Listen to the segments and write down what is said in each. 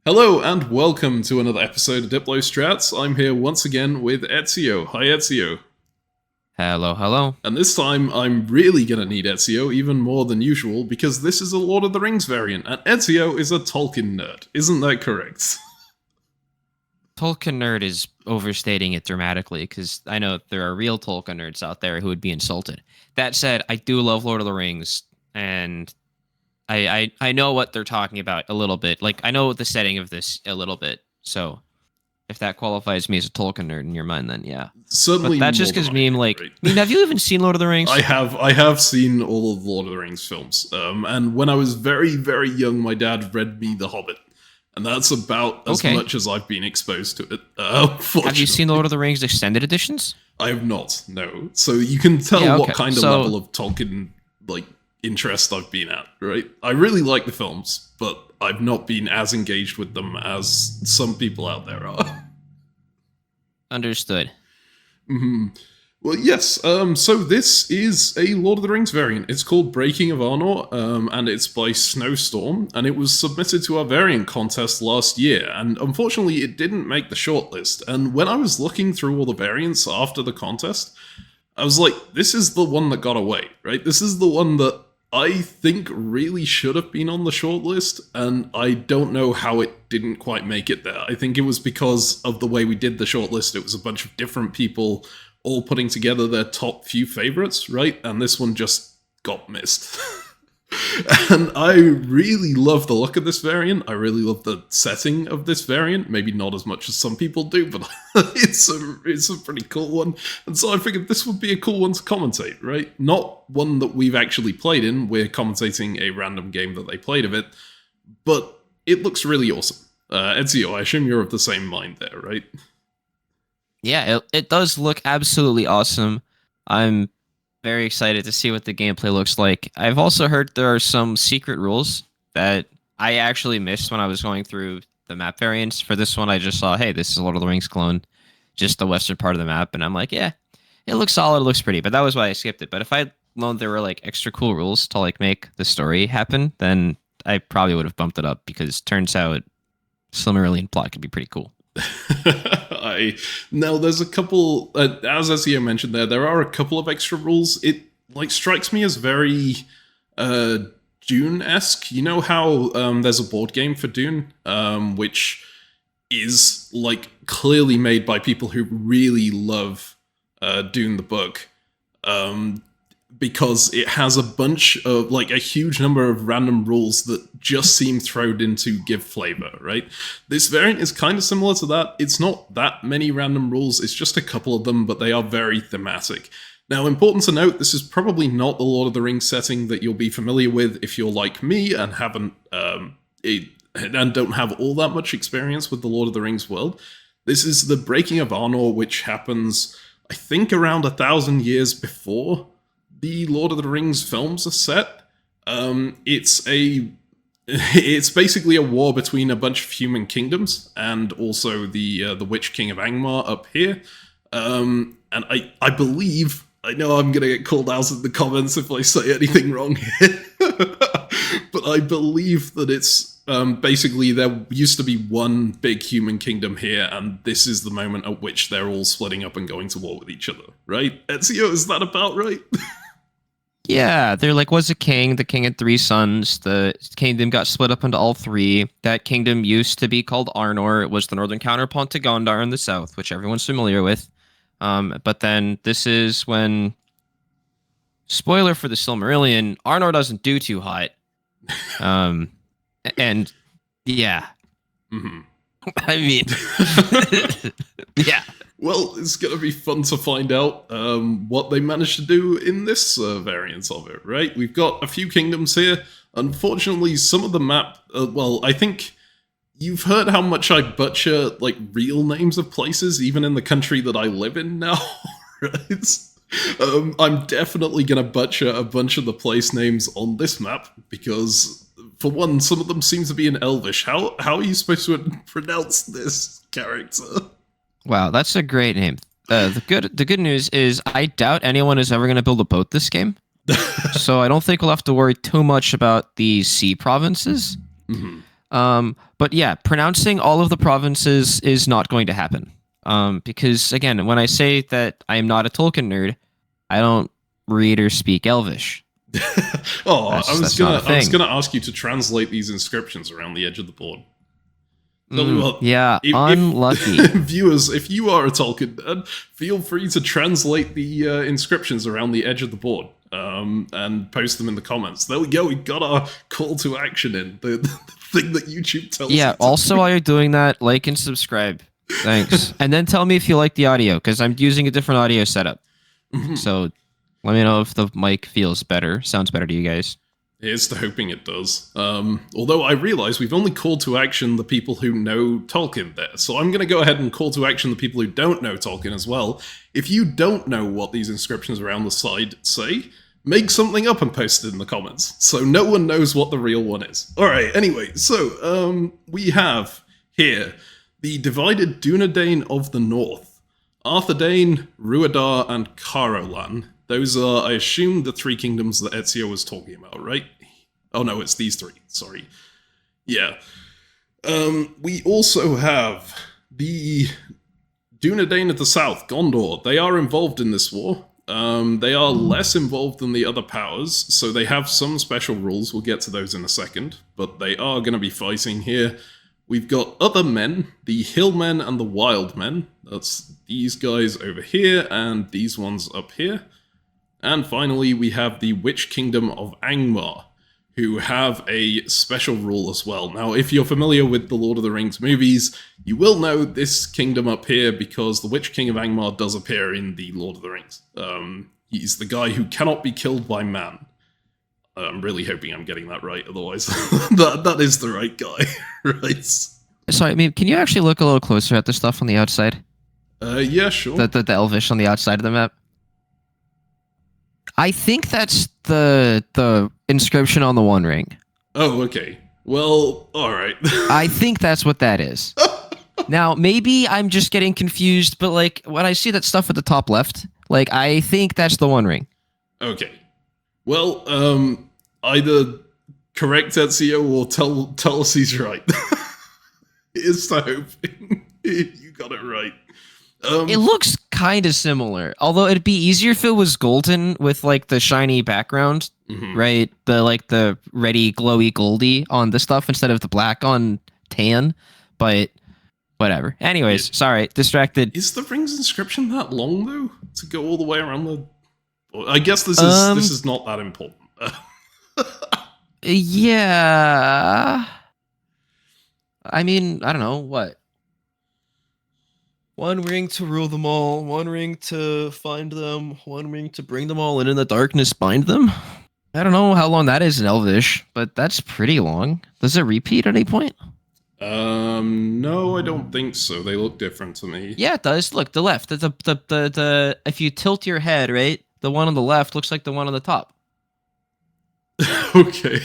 Hello and welcome to another episode of DiploStrats. I'm here once again with Ezio. Hi Ezio. Hello, hello. And this time I'm really gonna need Ezio even more than usual because this is a Lord of the Rings variant and Ezio is a Tolkien nerd. Isn't that correct? Tolkien nerd is overstating it dramatically because I know there are real Tolkien nerds out there who would be insulted. That said, I do love Lord of the Rings and I know what they're talking about a little bit. Like, I know the setting of this a little bit. So if that qualifies me as a Tolkien nerd in your mind, then yeah. Certainly. But that just gives me like, right? I mean, have you even seen Lord of the Rings? I have seen all of Lord of the Rings films. And when I was very, very young, my dad read me The Hobbit. And that's about as much as I've been exposed to it. Have you seen the Lord of the Rings extended editions? I have not, no. So you can tell what kind of level of Tolkien, like, interest I've been at, right? I really like the films, but I've not been as engaged with them as some people out there are. Understood. Mm-hmm. Well, yes, so this is a Lord of the Rings variant. It's called Breaking of Arnor, and it's by Snowstorm, and it was submitted to our variant contest last year, and unfortunately it didn't make the shortlist. And when I was looking through all the variants after the contest, I was like, this is the one that got away, right? This is the one that I think really should have been on the shortlist, and I don't know how it didn't quite make it there. I think it was because of the way we did the shortlist. It was a bunch of different people all putting together their top few favorites, right? And this one just got missed. And I really love the look of this variant. I really love the setting of this variant. Maybe not as much as some people do, but it's a pretty cool one. And so I figured this would be a cool one to commentate, right? Not one that we've actually played in. We're commentating a random game that they played of it, but it looks really awesome. Ezio, I assume you're of the same mind there, right? Yeah, it does look absolutely awesome. I'm very excited to see what the gameplay looks like. I've also heard there are some secret rules that I actually missed when I was going through the map variants. For this one, I just saw, hey, this is a Lord of the Rings clone, just the western part of the map, and I'm like, yeah, it looks solid, it looks pretty, but that was why I skipped it. But if I'd known there were like extra cool rules to like make the story happen, then I probably would have bumped it up because turns out Silmarillion plot could be pretty cool. Now there's a couple, as Ezio mentioned there are a couple of extra rules. It like strikes me as very Dune-esque. You know how there's a board game for Dune, which is like clearly made by people who really love Dune the book, because it has a bunch of, like, a huge number of random rules that just seem thrown in to give flavor, right? This variant is kind of similar to that. It's not that many random rules, it's just a couple of them, but they are very thematic. Now, important to note, this is probably not the Lord of the Rings setting that you'll be familiar with if you're like me and haven't, and don't have all that much experience with the Lord of the Rings world. This is the Breaking of Arnor, which happens, I think, around 1,000 years before the Lord of the Rings films are set. It's basically a war between a bunch of human kingdoms and also the Witch-King of Angmar up here. And I believe, I know I'm going to get called out in the comments if I say anything wrong here, but I believe that it's basically there used to be one big human kingdom here, and this is the moment at which they're all splitting up and going to war with each other, right? Ezio, is that about right? Yeah, there was a king. The king had 3 sons. The kingdom got split up into all 3. That kingdom used to be called Arnor. It was the northern counterpart to Gondor in the south, which everyone's familiar with. But then this is when, spoiler for the Silmarillion, Arnor doesn't do too hot. And yeah. Mm-hmm. I mean, yeah. Well, it's going to be fun to find out what they managed to do in this variant of it, right? We've got a few kingdoms here. Unfortunately, some of the map, well, I think you've heard how much I butcher, like, real names of places, even in the country that I live in now, right? I'm definitely going to butcher a bunch of the place names on this map, because, for one, some of them seem to be in Elvish. How are you supposed to pronounce this character? Wow, that's a great name. The good news is I doubt anyone is ever going to build a boat this game. So I don't think we'll have to worry too much about the sea provinces. Mm-hmm. But yeah, pronouncing all of the provinces is not going to happen. Because again, when I say that I am not a Tolkien nerd, I don't read or speak Elvish. I was gonna ask you to translate these inscriptions around the edge of the board. Unlucky. Viewers, if you are a Tolkien nerd, feel free to translate the inscriptions around the edge of the board and post them in the comments. There we go, we got our call to action in, the thing that YouTube tells us. Yeah, also while you're doing that, like and subscribe. Thanks. And then tell me if you like the audio, because I'm using a different audio setup. So let me know if the mic sounds better to you guys. Here's to hoping it does. Although I realize we've only called to action the people who know Tolkien there, so I'm going to go ahead and call to action the people who don't know Tolkien as well. If you don't know what these inscriptions around the side say, make something up and post it in the comments, so no one knows what the real one is. Alright, anyway, so we have here the divided Dunedain of the North, Arthedain, Rhudaur, and Cardolan. Those are, I assume, the three kingdoms that Ezio was talking about, right? Oh no, it's these three, sorry. Yeah. We also have the Dunedain of the South, Gondor. They are involved in this war. They are less involved than the other powers, so they have some special rules. We'll get to those in a second, but they are going to be fighting here. We've got other men, the Hillmen and the Wildmen. That's these guys over here, and these ones up here. And finally, we have the Witch-Kingdom of Angmar, who have a special rule as well. Now, if you're familiar with the Lord of the Rings movies, you will know this kingdom up here because the Witch-King of Angmar does appear in the Lord of the Rings. He's the guy who cannot be killed by man. I'm really hoping I'm getting that right, otherwise that is the right guy, right? Sorry, I mean, can you actually look a little closer at the stuff on the outside? Yeah, sure. The Elvish on the outside of the map? I think that's the inscription on the One Ring. Oh, okay. Well, alright. I think that's what that is. Now, maybe I'm just getting confused, but like when I see that stuff at the top left, like I think that's the One Ring. Okay. Well, either correct Ezio or tell us he's right. Here's to hoping you got it right. It looks kind of similar, although it'd be easier if it was golden with like the shiny background, right? The ready glowy goldy on the stuff instead of the black on tan, but whatever. Anyways, sorry, distracted. Is the ring's inscription that long though to go all the way around the? I guess this is not that important. Yeah. I mean, I don't know what. One ring to rule them all, one ring to find them, one ring to bring them all, and in the darkness bind them? I don't know how long that is in Elvish, but that's pretty long. Does it repeat at any point? No, I don't think so. They look different to me. Yeah, it does. Look, the left. The if you tilt your head, right, the one on the left looks like the one on the top. Okay.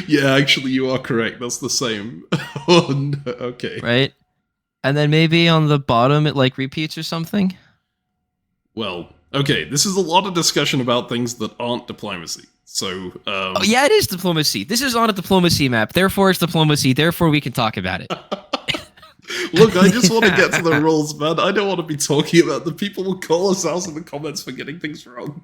Yeah, actually, you are correct. That's the same. Oh, no. Okay. Right? And then maybe on the bottom it like repeats or something? Well, okay, this is a lot of discussion about things that aren't diplomacy. So, oh, yeah, it is diplomacy. This is on a diplomacy map. Therefore, it's diplomacy. Therefore, we can talk about it. Look, I just want to get to the rules, man. I don't want to be talking about the people will call us out in the comments for getting things wrong.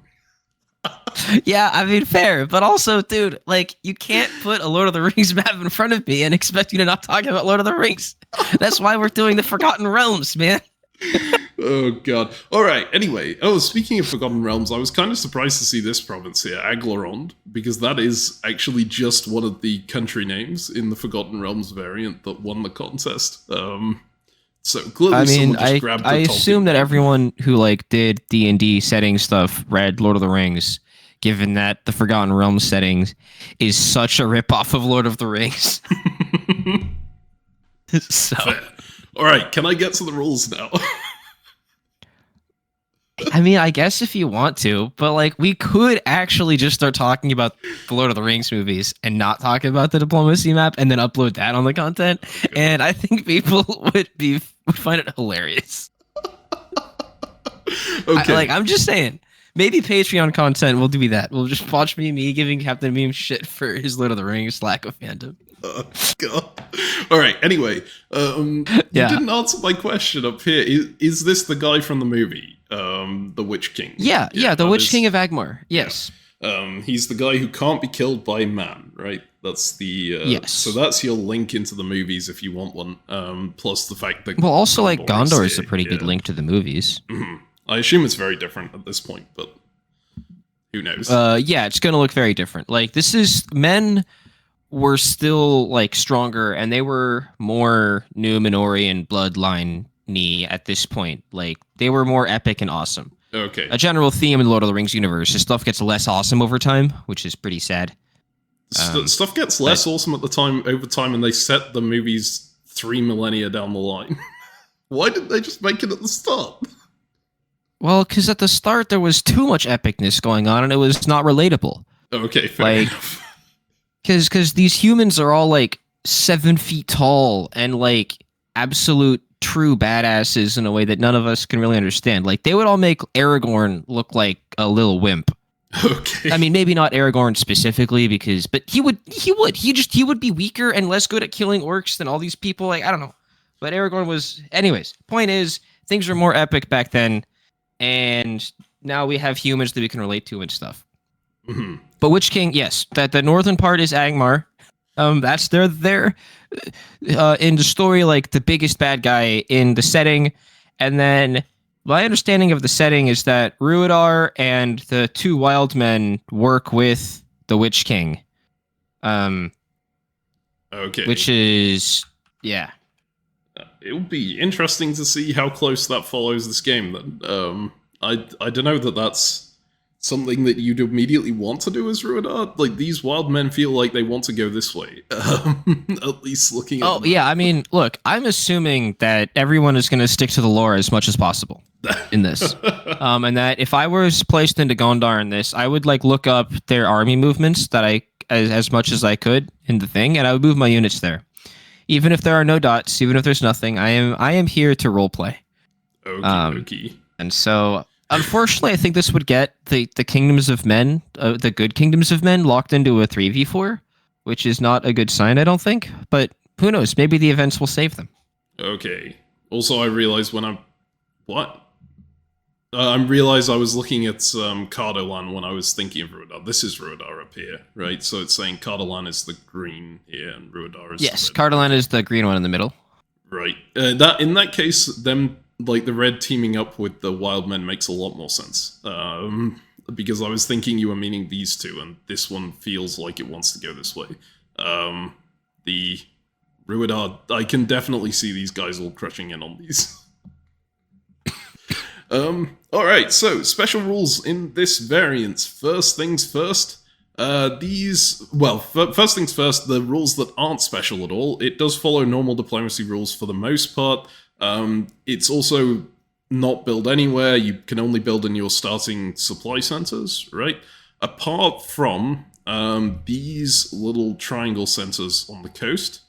Yeah, I mean, fair. But also, dude, like, you can't put a Lord of the Rings map in front of me and expect you to not talk about Lord of the Rings. That's why we're doing the Forgotten Realms, man. Oh, God. All right, anyway. Oh, speaking of Forgotten Realms, I was kind of surprised to see this province here, Aglarond, because that is actually just one of the country names in the Forgotten Realms variant that won the contest. So clearly someone just grabbed the I assume that everyone who like did D&D setting stuff read Lord of the Rings, given that the Forgotten Realms settings is such a ripoff of Lord of the Rings. So, all right, can I get to the rules now? I mean, I guess if you want to, but like we could actually just start talking about the Lord of the Rings movies and not talk about the diplomacy map and then upload that on the content. Okay. And I think people would find it hilarious. Okay. I'm just saying, maybe Patreon content will do that. We'll just watch me giving CaptainMeme shit for his Lord of the Rings lack of fandom. Oh, God. All right. Anyway, you didn't answer my question up here. Is this the guy from the movie, the Witch King? Yeah, the Witch-King of Angmar. Yes. Yeah. He's the guy who can't be killed by man, right? That's the yes. So that's your link into the movies if you want one. Plus the fact that also like Gondor is a pretty good link to the movies. Mm-hmm. I assume it's very different at this point, but who knows? Yeah, it's gonna look very different. Like men were still like stronger, and they were more Numenorian bloodline-y at this point. Like they were more epic and awesome. Okay. A general theme in the Lord of the Rings universe: this stuff gets less awesome over time, which is pretty sad. Stuff gets less awesome over time, and they set the movies 3 millennia down the line. Why didn't they just make it at the start? Well, because at the start there was too much epicness going on, and it was not relatable. Okay, fair enough. Because these humans are all like 7 feet tall and like absolute true badasses in a way that none of us can really understand. Like they would all make Aragorn look like a little wimp. Okay. I mean, maybe not Aragorn specifically, but he would be weaker and less good at killing orcs than all these people. Like I don't know, but Aragorn was. Anyways, point is, things were more epic back then, and now we have humans that we can relate to and stuff. Mm-hmm. But Witch King, yes, that the northern part is Angmar. That's they're in the story, like the biggest bad guy in the setting, and then my understanding of the setting is that Rhudaur and the 2 wild men work with the Witch King. Okay. Which is it would be interesting to see how close that follows this game. Then I don't know that that's something that you'd immediately want to do as Rhudaur. Like these wild men feel like they want to go this way. At least looking at them. Yeah, I mean, look, I'm assuming that everyone is going to stick to the lore as much as possible in this. And that if I was placed into Gondor in this, I would like look up their army movements that as much as I could in the thing, and I would move my units there. Even if there are no dots, even if there's nothing, I am here to roleplay. Okay. And so unfortunately, I think this would get the kingdoms of men, the good kingdoms of men, locked into a 3v4, which is not a good sign, I don't think. But who knows? Maybe the events will save them. Okay. Also, I realized I realized I was looking at Cardolan when I was thinking of Rhudaur. This is Rhudaur up here, right? So it's saying Cardolan is the green here, and Rhudaur is yes, the red. Cardolan is the green one in the middle. Right. That in that case, them like the red teaming up with the wild men makes a lot more sense. Because I was thinking you were meaning these two, and this one feels like it wants to go this way. The Rhudaur, I can definitely see these guys all crushing in on these. Alright, so special rules in this variant. First things first, first things first, the rules that aren't special at all, it does follow normal diplomacy rules for the most part. It's also not build anywhere, you can only build in your starting supply centers, right? Apart from these little triangle centers on the coast,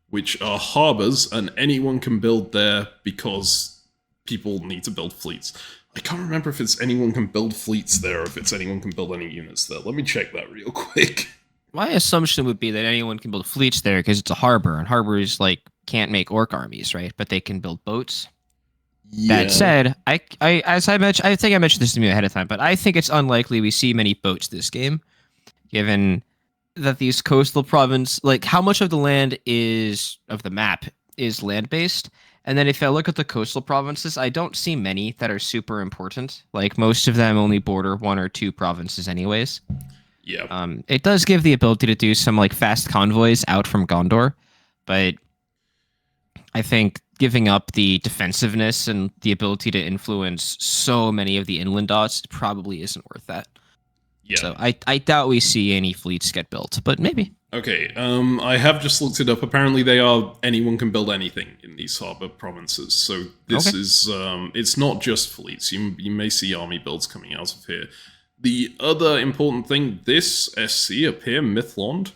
which are harbors, and anyone can build there because people need to build fleets. I can't remember if it's anyone can build fleets there or if it's anyone can build any units there. Let me check that real quick. My assumption would be that anyone can build fleets there because it's a harbor, and harbors like can't make orc armies, right? But they can build boats. Yeah. That said, I think I mentioned this to me ahead of time, but I think it's unlikely we see many boats this game, given that these coastal province, like how much of the land of the map is land-based. And then if I look at the coastal provinces, I don't see many that are super important. Like most of them only border 1 or 2 provinces anyways. Yeah. It does give the ability to do some like fast convoys out from Gondor, but I think giving up the defensiveness and the ability to influence so many of the inland dots probably isn't worth that. Yeah. So I doubt we see any fleets get built, but maybe. Okay, I have just looked it up. Apparently anyone can build anything in these harbor provinces. So this is, it's not just fleets. You may see army builds coming out of here. The other important thing, this SC up here, Mithlond,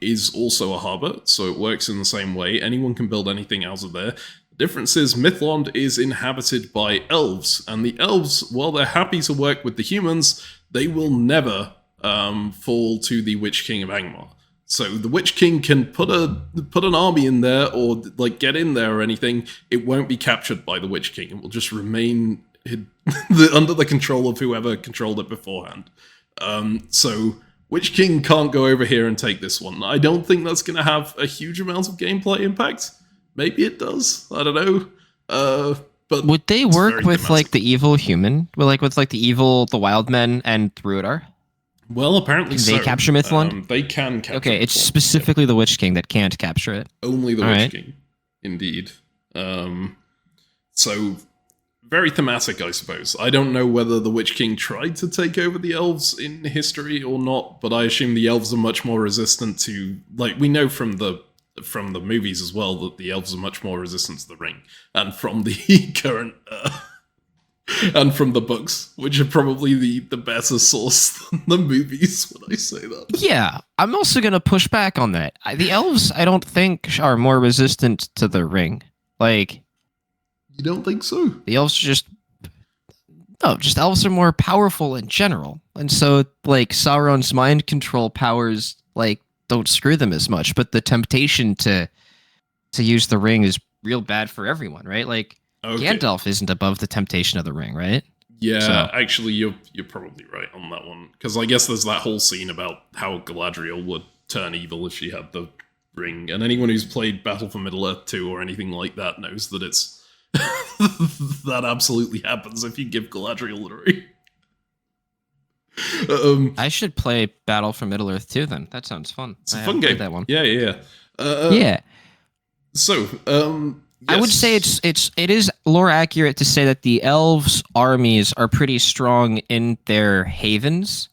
is also a harbor, so it works in the same way. Anyone can build anything out of there. The difference is Mithlond is inhabited by elves, and the elves, while they're happy to work with the humans, they will never fall to the Witch-King of Angmar. So the Witch King can put an army in there or like get in there or anything. It won't be captured by the Witch King. It will just remain under the control of whoever controlled it beforehand. So Witch King can't go over here and take this one. I don't think that's going to have a huge amount of gameplay impact. Maybe it does. I don't know. But would they work with like the evil human? With like the wild men and Rhudaur? Well, apparently can they capture Mythland? They can capture Okay, it's Mythland, specifically the Witch King that can't capture it. Only the Witch King, indeed. So, very thematic, I suppose. I don't know whether the Witch King tried to take over the elves in history or not, but I assume the elves are much more resistant to... Like, we know from the movies as well that the elves are much more resistant to the ring. And from the current... and from the books, which are probably the better source than the movies when I say that. Yeah, I'm also going to push back on that. The elves, I don't think, are more resistant to the ring. Like... You don't think so? The elves are just... No, just elves are more powerful in general. And so, like, Sauron's mind control powers, like, don't screw them as much. But the temptation to use the ring is real bad for everyone, right? Like... Okay. Gandalf isn't above the temptation of the ring, right? Yeah, so. Actually, you're probably right on that one. Because I guess there's that whole scene about how Galadriel would turn evil if she had the ring. And anyone who's played Battle for Middle-earth 2 or anything like that knows that it's... that absolutely happens if you give Galadriel the ring. I should play Battle for Middle-earth 2 then. That sounds fun. It's a fun game. That one. Yeah. Yeah. So, I would say it is lore accurate to say that the elves' armies are pretty strong in their havens,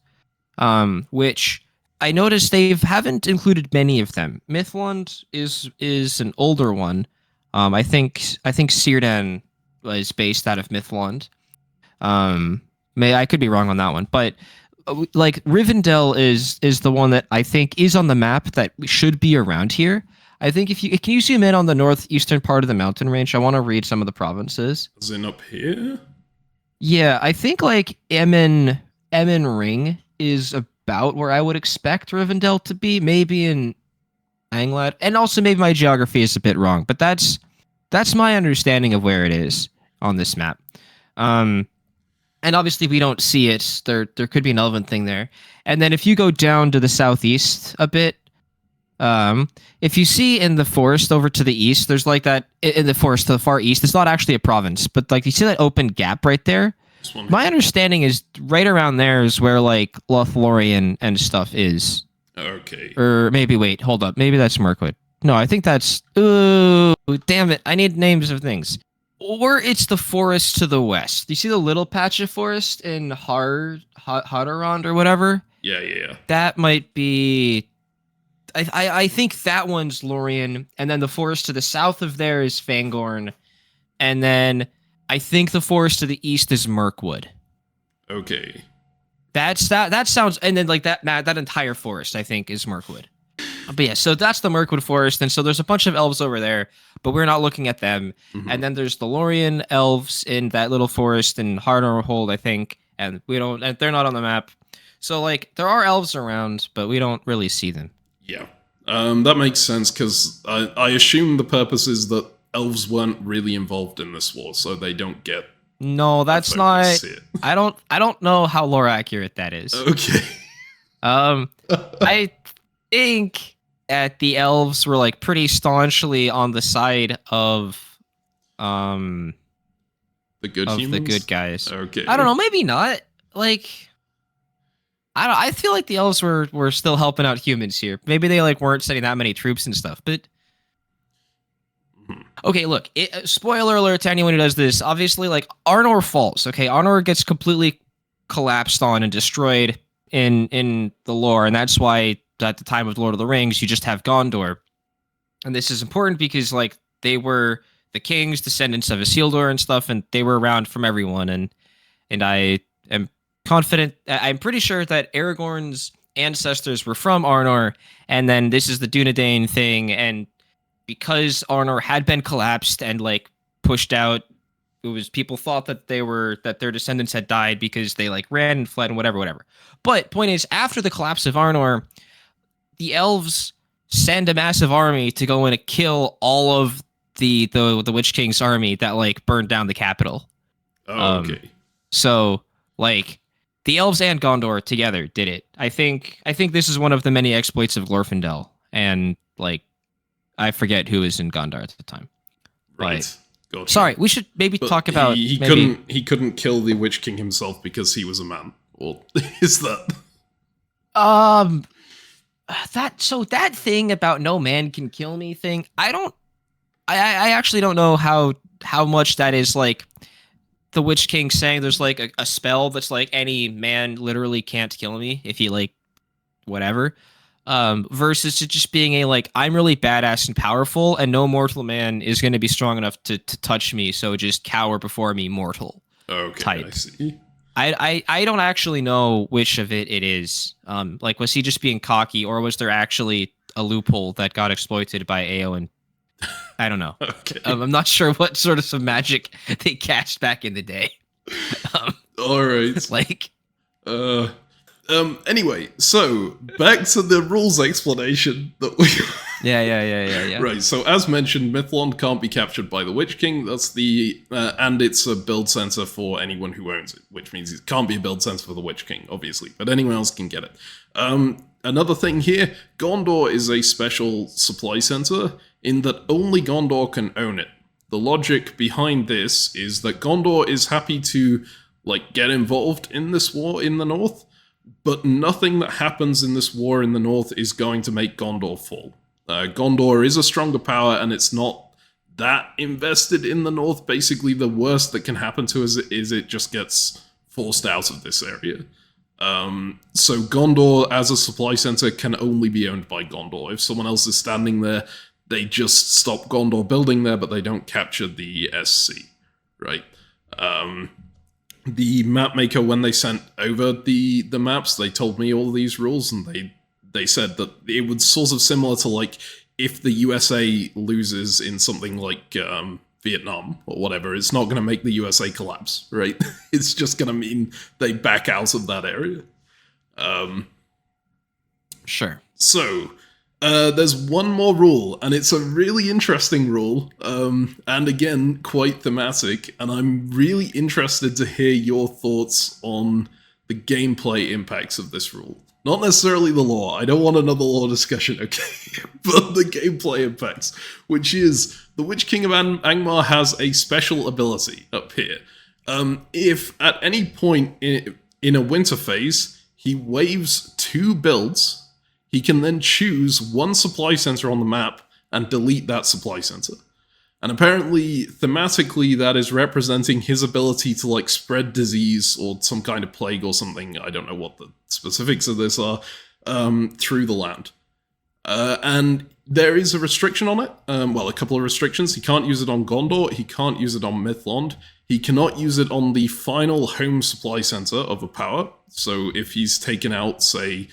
which I noticed they haven't included many of them. Mythland is an older one. I think Círdan was based out of Mythland. I could be wrong on that one, but like Rivendell is the one that I think is on the map that should be around here. I think can you zoom in on the northeastern part of the mountain range? I want to read some of the provinces. Is it up here? Yeah, I think like Emyn Ring is about where I would expect Rivendell to be, maybe in Anglad, and also maybe my geography is a bit wrong, but that's my understanding of where it is on this map. And obviously we don't see it. There could be an elven thing there. And then if you go down to the southeast a bit. If you see in the forest over to the east, there's like that in the forest to the far east. It's not actually a province, but like you see that open gap right there. My understanding is right around there is where like Lothlorien and stuff is. Okay. Or maybe wait, hold up. Maybe that's Mirkwood. No, I think that's. Ooh, damn it! I need names of things. Or it's the forest to the west. Do you see the little patch of forest in Hardarond or whatever? Yeah. That might be. I think that one's Lorien, and then the forest to the south of there is Fangorn, and then I think the forest to the east is Mirkwood. Okay. That sounds, and then like that entire forest I think is Mirkwood. But yeah, so that's the Mirkwood forest, and so there's a bunch of elves over there, but we're not looking at them. Mm-hmm. And then there's the Lorien elves in that little forest in Hardarhold, I think, and they're not on the map. So like there are elves around, but we don't really see them. Yeah, that makes sense, because I assume the purpose is that elves weren't really involved in this war, so they don't get... No, that's not... I don't know how lore accurate that is. Okay. I think that the elves were like pretty staunchly on the side of... the good humans? The good guys. Okay. I don't know, maybe not. Like... I feel like the elves were still helping out humans here. Maybe they like weren't sending that many troops and stuff, but okay, look, spoiler alert to anyone who does this. Obviously, like Arnor falls. Okay, Arnor gets completely collapsed on and destroyed in the lore, and that's why at the time of Lord of the Rings, you just have Gondor. And this is important because like they were the kings, descendants of Isildur and stuff, and they were around from everyone. And I am confident. I'm pretty sure that Aragorn's ancestors were from Arnor, and then this is the Dunedain thing, and because Arnor had been collapsed and like pushed out, it was people thought that their descendants had died because they like ran and fled and whatever. But point is, after the collapse of Arnor, the elves send a massive army to go in and kill all of the Witch King's army that like burned down the capital. Oh, okay. So like the elves and Gondor together did it. I think this is one of the many exploits of Glorfindel, and like I forget who was in Gondor at the time. Right. Gotcha. Sorry, we should maybe talk about he couldn't kill the Witch King himself because he was a man. Or is that that thing about no man can kill me thing, I actually don't know how much that is like the Witch King saying there's like a spell that's like any man literally can't kill me if he like whatever. Versus it just being a like I'm really badass and powerful and no mortal man is going to be strong enough to touch me, so just cower before me, mortal. Okay, type. I see. I don't actually know which of it is. Like was he just being cocky, or was there actually a loophole that got exploited by AO? And I don't know. Okay. I'm not sure what sort of some magic they cast back in the day. All right. Like. Anyway, so back to the rules explanation that we. Yeah. Right. So as mentioned, Mythlond can't be captured by the Witch King. That's the and it's a build center for anyone who owns it, which means it can't be a build center for the Witch King, obviously, but anyone else can get it. Another thing here, Gondor is a special supply center in that only Gondor can own it. The logic behind this is that Gondor is happy to like get involved in this war in the north. But nothing that happens in this war in the north is going to make Gondor fall. Gondor is a stronger power, and it's not that invested in the north. Basically, the worst that can happen to us is it just gets forced out of this area. So Gondor, as a supply center, can only be owned by Gondor. If someone else is standing there, they just stop Gondor building there, but they don't capture the SC, right? The mapmaker, when they sent over the maps, they told me all these rules, and they said that it would sort of similar to like if the USA loses in something like Vietnam or whatever, it's not going to make the USA collapse, right? It's just going to mean they back out of that area. Sure. So there's one more rule, and it's a really interesting rule, and again, quite thematic, and I'm really interested to hear your thoughts on the gameplay impacts of this rule. Not necessarily the lore, I don't want another lore discussion, okay, but the gameplay impacts, which is the Witch King of Angmar has a special ability up here. If at any point in a winter phase, he waves 2 builds, he can then choose one supply center on the map and delete that supply center. And apparently, thematically, that is representing his ability to like spread disease or some kind of plague or something, I don't know what the specifics of this are, through the land. And there is a restriction on it, well, a couple of restrictions. He can't use it on Gondor, he can't use it on Mythlond, he cannot use it on the final home supply center of a power. So if he's taken out, say,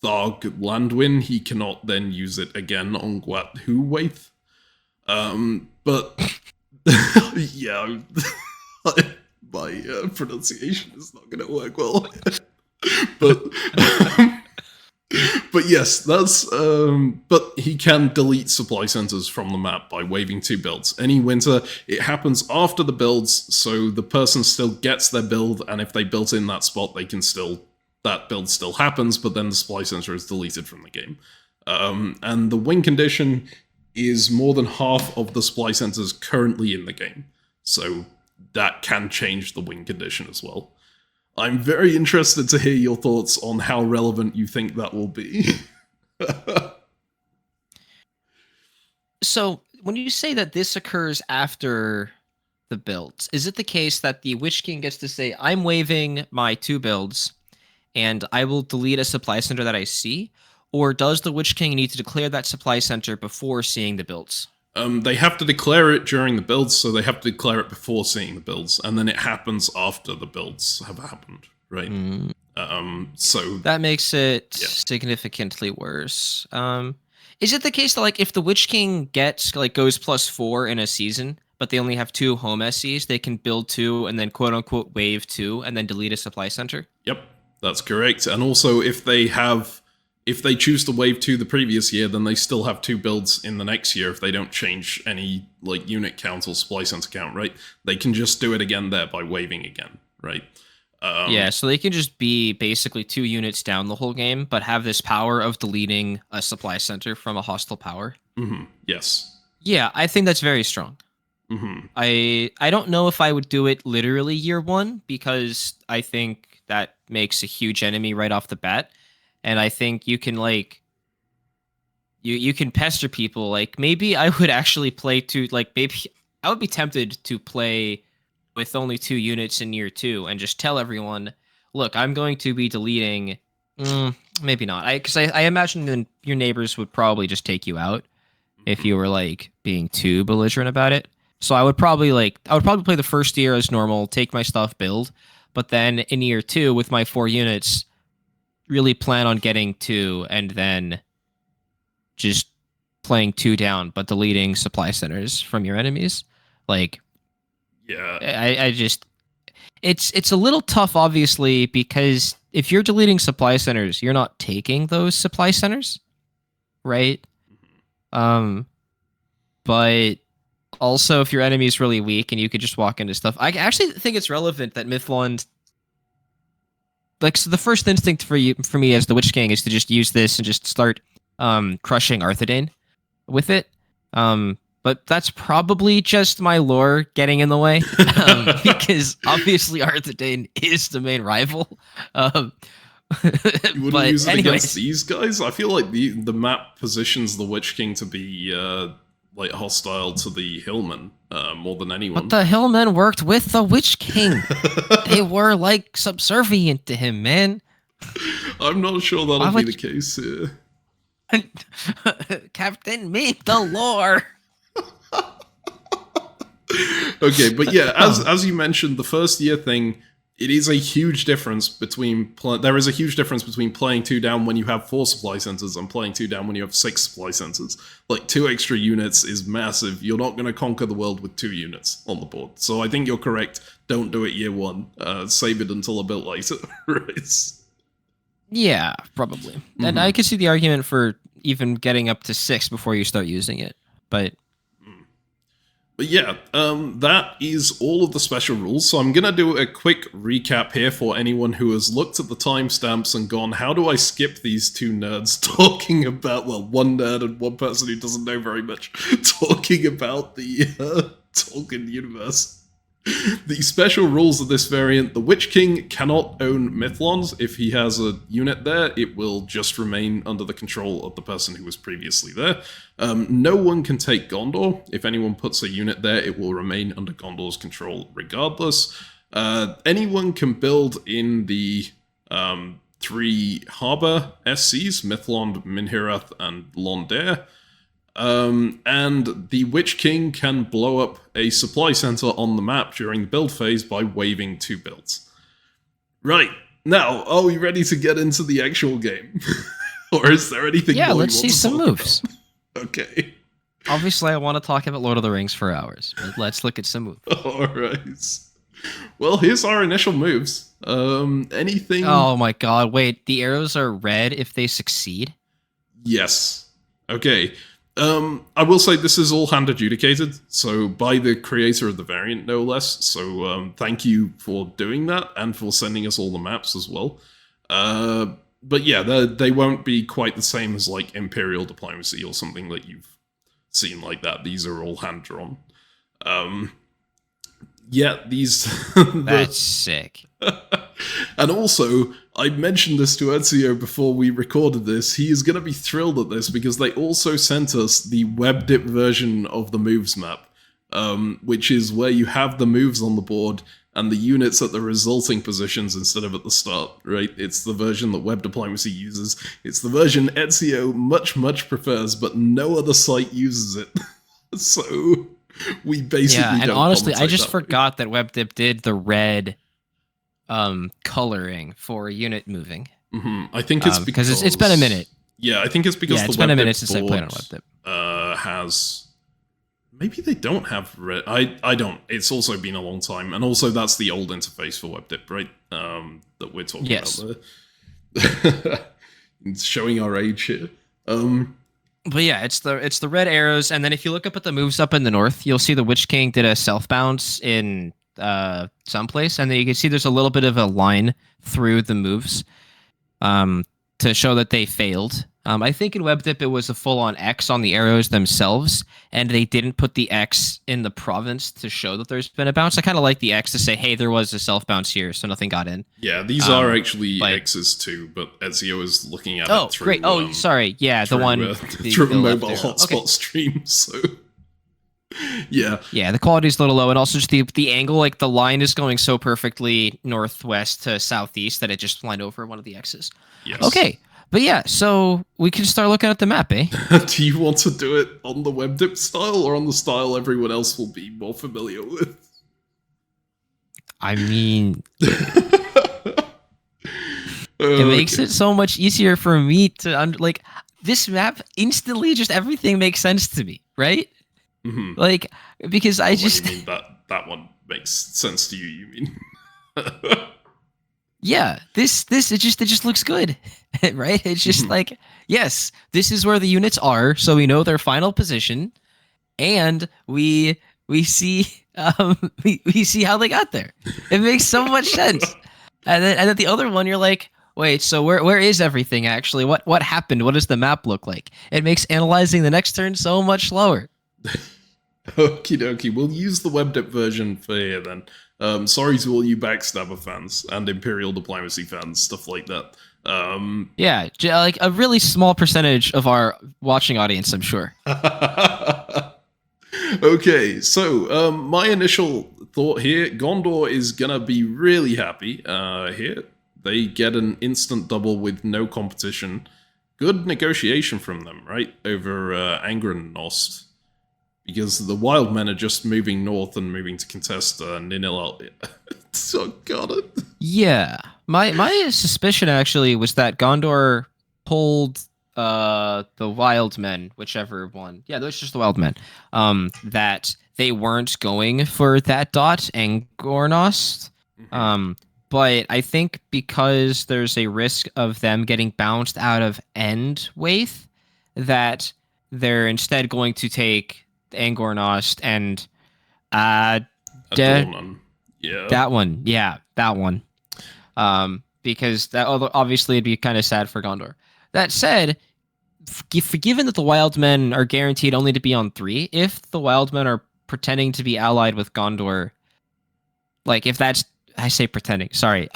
Tharg Landwin, he cannot then use it again on Gwat-Hu-Waith. But yeah, my pronunciation is not going to work well. But yes, that's but he can delete supply centers from the map by waving 2 builds. Any winter, it happens after the builds, so the person still gets their build, and if they built in that spot, they can still. That build still happens, but then the supply center is deleted from the game. And the win condition is more than half of the supply centers currently in the game. So that can change the win condition as well. I'm very interested to hear your thoughts on how relevant you think that will be. So when you say that this occurs after the builds, is it the case that the Witch King gets to say, I'm waiving my 2 builds, and I will delete a supply center that I see? Or does the Witch King need to declare that supply center before seeing the builds? They have to declare it during the builds, so they have to declare it before seeing the builds, and then it happens after the builds have happened, right? So that makes it significantly worse. Is it the case that like if the Witch King gets like goes +4 in a season, but they only have 2 home SCs, they can build 2 and then quote unquote wave 2 and then delete a supply center? Yep. That's correct. And also, if they have if they choose to wave 2 the previous year, then they still have 2 builds in the next year if they don't change any like unit count or supply center count, right? They can just do it again there by waving again, right? Yeah, so they can just be basically 2 units down the whole game, but have this power of deleting a supply center from a hostile power. Yes. Yeah, I think that's very strong. I don't know if I would do it literally year 1, because I think that makes a huge enemy right off the bat. And I think you can like you can pester people. Like maybe I would actually play maybe I would be tempted to play with only 2 units in year 2 and just tell everyone, look, I'm going to be deleting. Maybe not. Because I imagine then your neighbors would probably just take you out if you were like being too belligerent about it. So I would probably play the first year as normal, take my stuff, build, but then in year 2 with my 4 units, really plan on getting 2 and then just playing 2 down, but deleting supply centers from your enemies. Like, yeah, I just it's a little tough, obviously, because if you're deleting supply centers, you're not taking those supply centers, right? But also if your enemy is really weak and you could just walk into stuff, I actually think it's relevant that Mythlond. Like, so the first instinct for me as the Witch-King is to just use this and just start crushing Arthedain with it. But that's probably just my lore getting in the way, because obviously Arthedain is the main rival. You wouldn't use it against these guys? I feel like the map positions the Witch-King to be like hostile to the Hillmen more than anyone. But the Hillmen worked with the Witch-King. They were like subservient to him, man. I'm not sure that'll be the case here. CaptainMeme, the lore. Okay, but yeah, as you mentioned, the first year thing, it is a huge difference between there is a huge difference between playing 2 down when you have 4 supply centers and playing 2 down when you have 6 supply centers. Like 2 extra units is massive. You're not going to conquer the world with 2 units on the board. So I think you're correct. Don't do it year 1. Save it until a bit later. Right? Yeah, probably. And I could see the argument for even getting up to 6 before you start using it, but yeah, that is all of the special rules. So I'm going to do a quick recap here for anyone who has looked at the timestamps and gone, how do I skip these 2 nerds talking about, well, 1 nerd and 1 person who doesn't know very much, talking about the Tolkien universe. The special rules of this variant: the Witch-King cannot own Mythlons. If he has a unit there, it will just remain under the control of the person who was previously there. No one can take Gondor. If anyone puts a unit there, it will remain under Gondor's control regardless. Anyone can build in the 3 harbour SCs, Mythlond, Minhirath, and Londair. And the Witch-King can blow up a supply center on the map during the build phase by waving 2 builds. Right, now, are we ready to get into the actual game? Or is there anything more? Yeah, let's see some moves. Okay. Obviously, I want to talk about Lord of the Rings for hours, but let's look at some moves. Alright. Well, here's our initial moves. Anything... Oh my god, wait, the arrows are red if they succeed? Yes. Okay. I will say this is all hand adjudicated, so by the creator of the variant, no less. So thank you for doing that and for sending us all the maps as well. But yeah, they won't be quite the same as like Imperial Diplomacy or something that you've seen like that. These are all hand drawn. Yeah, these. That's sick. And also, I mentioned this to Ezio before we recorded this. He is going to be thrilled at this because they also sent us the WebDip version of the moves map, which is where you have the moves on the board and the units at the resulting positions instead of at the start, right? It's the version that Web Diplomacy uses. It's the version Ezio much prefers, but no other site uses it. So we basically and honestly, I just forgot that WebDip did the red coloring for unit moving. I think it's because it's been a minute. Yeah, I think it's because it's been a minute since I played on WebDip. Has maybe they don't have red. I don't. It's also been a long time, and also that's the old interface for WebDip, right? That we're talking about there. It's showing our age here. But yeah, it's the red arrows, and then if you look up at the moves up in the north, you'll see the Witch King did a self bounce in someplace, and then you can see there's a little bit of a line through the moves to show that they failed. I think in WebDip it was a full-on X on the arrows themselves, and they didn't put the X in the province to show that there's been a bounce. I kind of like the X to say, hey, there was a self-bounce here, so nothing got in. Yeah, these are actually X's too, but Ezio is looking at it through... Great. Oh, sorry. Yeah, the one... through a mobile hotspot stream, so... Yeah. Yeah, the quality's a little low, and also just the angle, like the line is going so perfectly northwest to southeast that it just lined over one of the X's. Yes. Okay. But yeah, so we can start looking at the map, eh? Do you want to do it on the WebDip style or on the style everyone else will be more familiar with? I mean, it makes it so much easier for me to like this map. Instantly, just everything makes sense to me, right? Mm-hmm. Like because I just mean that one makes sense to you. You mean? Yeah, this it just looks good, right? It's just like, yes, this is where the units are, so we know their final position, and we see we see how they got there. It makes so much sense. And then the other one, you're like, wait, so where is everything actually? What happened? What does the map look like? It makes analyzing the next turn so much slower. Okie dokie, we'll use the WebDip version for here then. Sorry to all you Backstabber fans and Imperial Diplomacy fans, stuff like that. Yeah, like a really small percentage of our watching audience, I'm sure. Okay, so my initial thought here, Gondor is gonna be really happy here. They get an instant double with no competition. Good negotiation from them, right? Over Angrennost. Because the wild men are just moving north and moving to contest Ninil. Oh, got it. Yeah. My suspicion actually was that Gondor pulled the wild men, whichever one. Yeah, those just the wild men. That they weren't going for that dot Angornost. But I think because there's a risk of them getting bounced out of Endwaith, that they're instead going to take Angornost and Adornon. Yeah. That one. Because that obviously it'd be kind of sad for Gondor. That said, given that the wild men are guaranteed only to be on 3, if the wild men are pretending to be allied with Gondor, like if that's, I say pretending, sorry,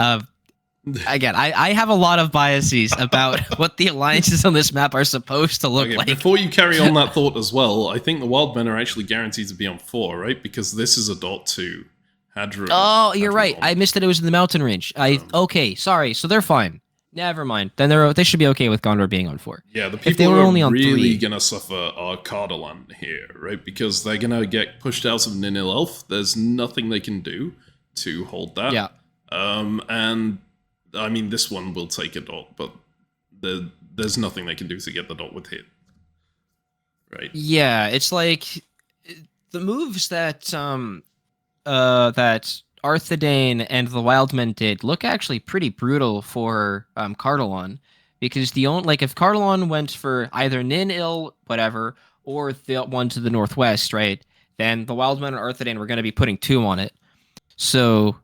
again, I have a lot of biases about what the alliances on this map are supposed to look like. Before you carry on that thought as well, I think the wild men are actually guaranteed to be on 4, right? Because this is a dot to Hadron. Oh, you're right. I missed that it was in the mountain range. Okay, sorry. So they're fine. Never mind. Then they should be okay with Gondor being on 4. Yeah, the people who are only really going to suffer are Cardolan here, right? Because they're going to get pushed out of Ninil Elf. There's nothing they can do to hold that. Yeah. And I mean, this one will take a dot, but there's nothing they can do to get the dot with hit. Right? Yeah, it's like the moves that that Arthedain and the Wildmen did look actually pretty brutal for Cardolan, because if Cardolan went for either Ninil, whatever, or the one to the northwest, right, then the Wildmen and Arthedain were going to be putting 2 on it. So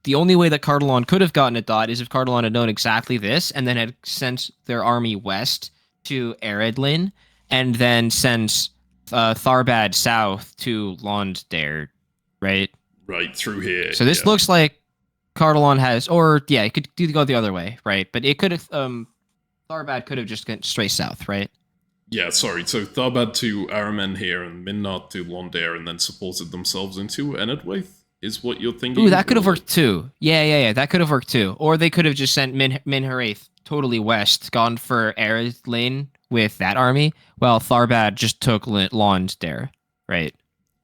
the only way that Cardolan could have gotten a dot is if Cardolan had known exactly this, and then had sent their army west to Eredlin, and then sent Tharbad south to Londare, right? Right, through here. So this looks like Cardolan has, it could go the other way, right? But it could have, Tharbad could have just gone straight south, right? Yeah, sorry. So Tharbad to Aramen here, and Minnart to Londare, and then supported themselves into Enedwaith? Is what you're thinking? Ooh, that could have worked too. Yeah. That could have worked too. Or they could have just sent Minharaith totally west, gone for Eredlin with that army, while Tharbad just took Londare, right?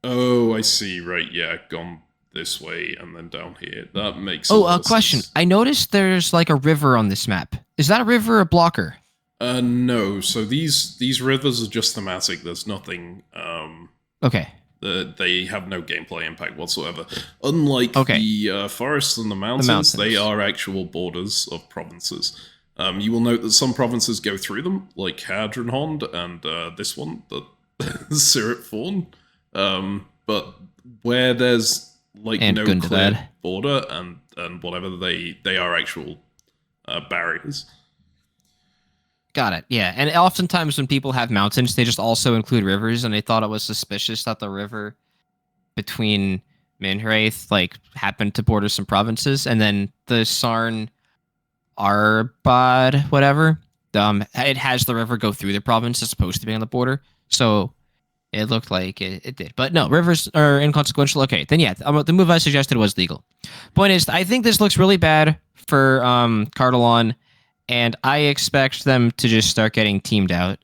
Oh, I see. Right, yeah, gone this way and then down here. That makes question. Sense. I noticed there's like a river on this map. Is that a river or a blocker? No. So these rivers are just thematic. There's nothing. Okay. They have no gameplay impact whatsoever. Unlike the forests and the mountains, they are actual borders of provinces. You will note that some provinces go through them, like Hadronhond and this one, the Sirit Fawn. But where there's like And no Gundabad. clear border and whatever, they are actual barriers. Got it. Yeah, and oftentimes when people have mountains, they just also include rivers, and they thought it was suspicious that the river between Minwraith like happened to border some provinces, and then the Sarn Arbad, whatever, it has the river go through the province as opposed to being on the border, so it looked like it did. But no, rivers are inconsequential. Okay, then yeah, the move I suggested was legal. Point is, I think this looks really bad for Cardolan, and I expect them to just start getting teamed out,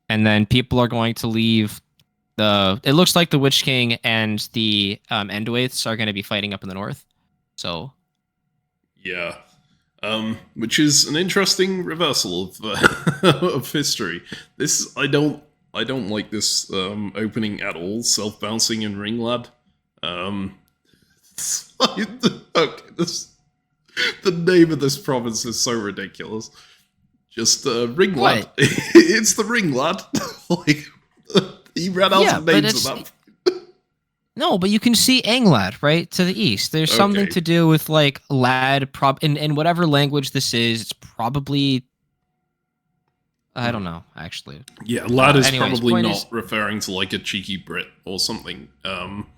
and then people are going to leave. It looks like the Witch-King and the Endwaiths are going to be fighting up in the north. So, yeah, which is an interesting reversal of of history. This I don't like this opening at all. Self-bouncing in Ringlad. Okay, the name of this province is so ridiculous. Just Ringlad. What? It's the Ringlad. Like he ran out of names of that. No, but you can see Anglad, right, to the east. There's something to do with, like, lad, in whatever language this is, it's probably... I don't know, actually. Yeah, lad is probably not referring to, like, a cheeky Brit or something.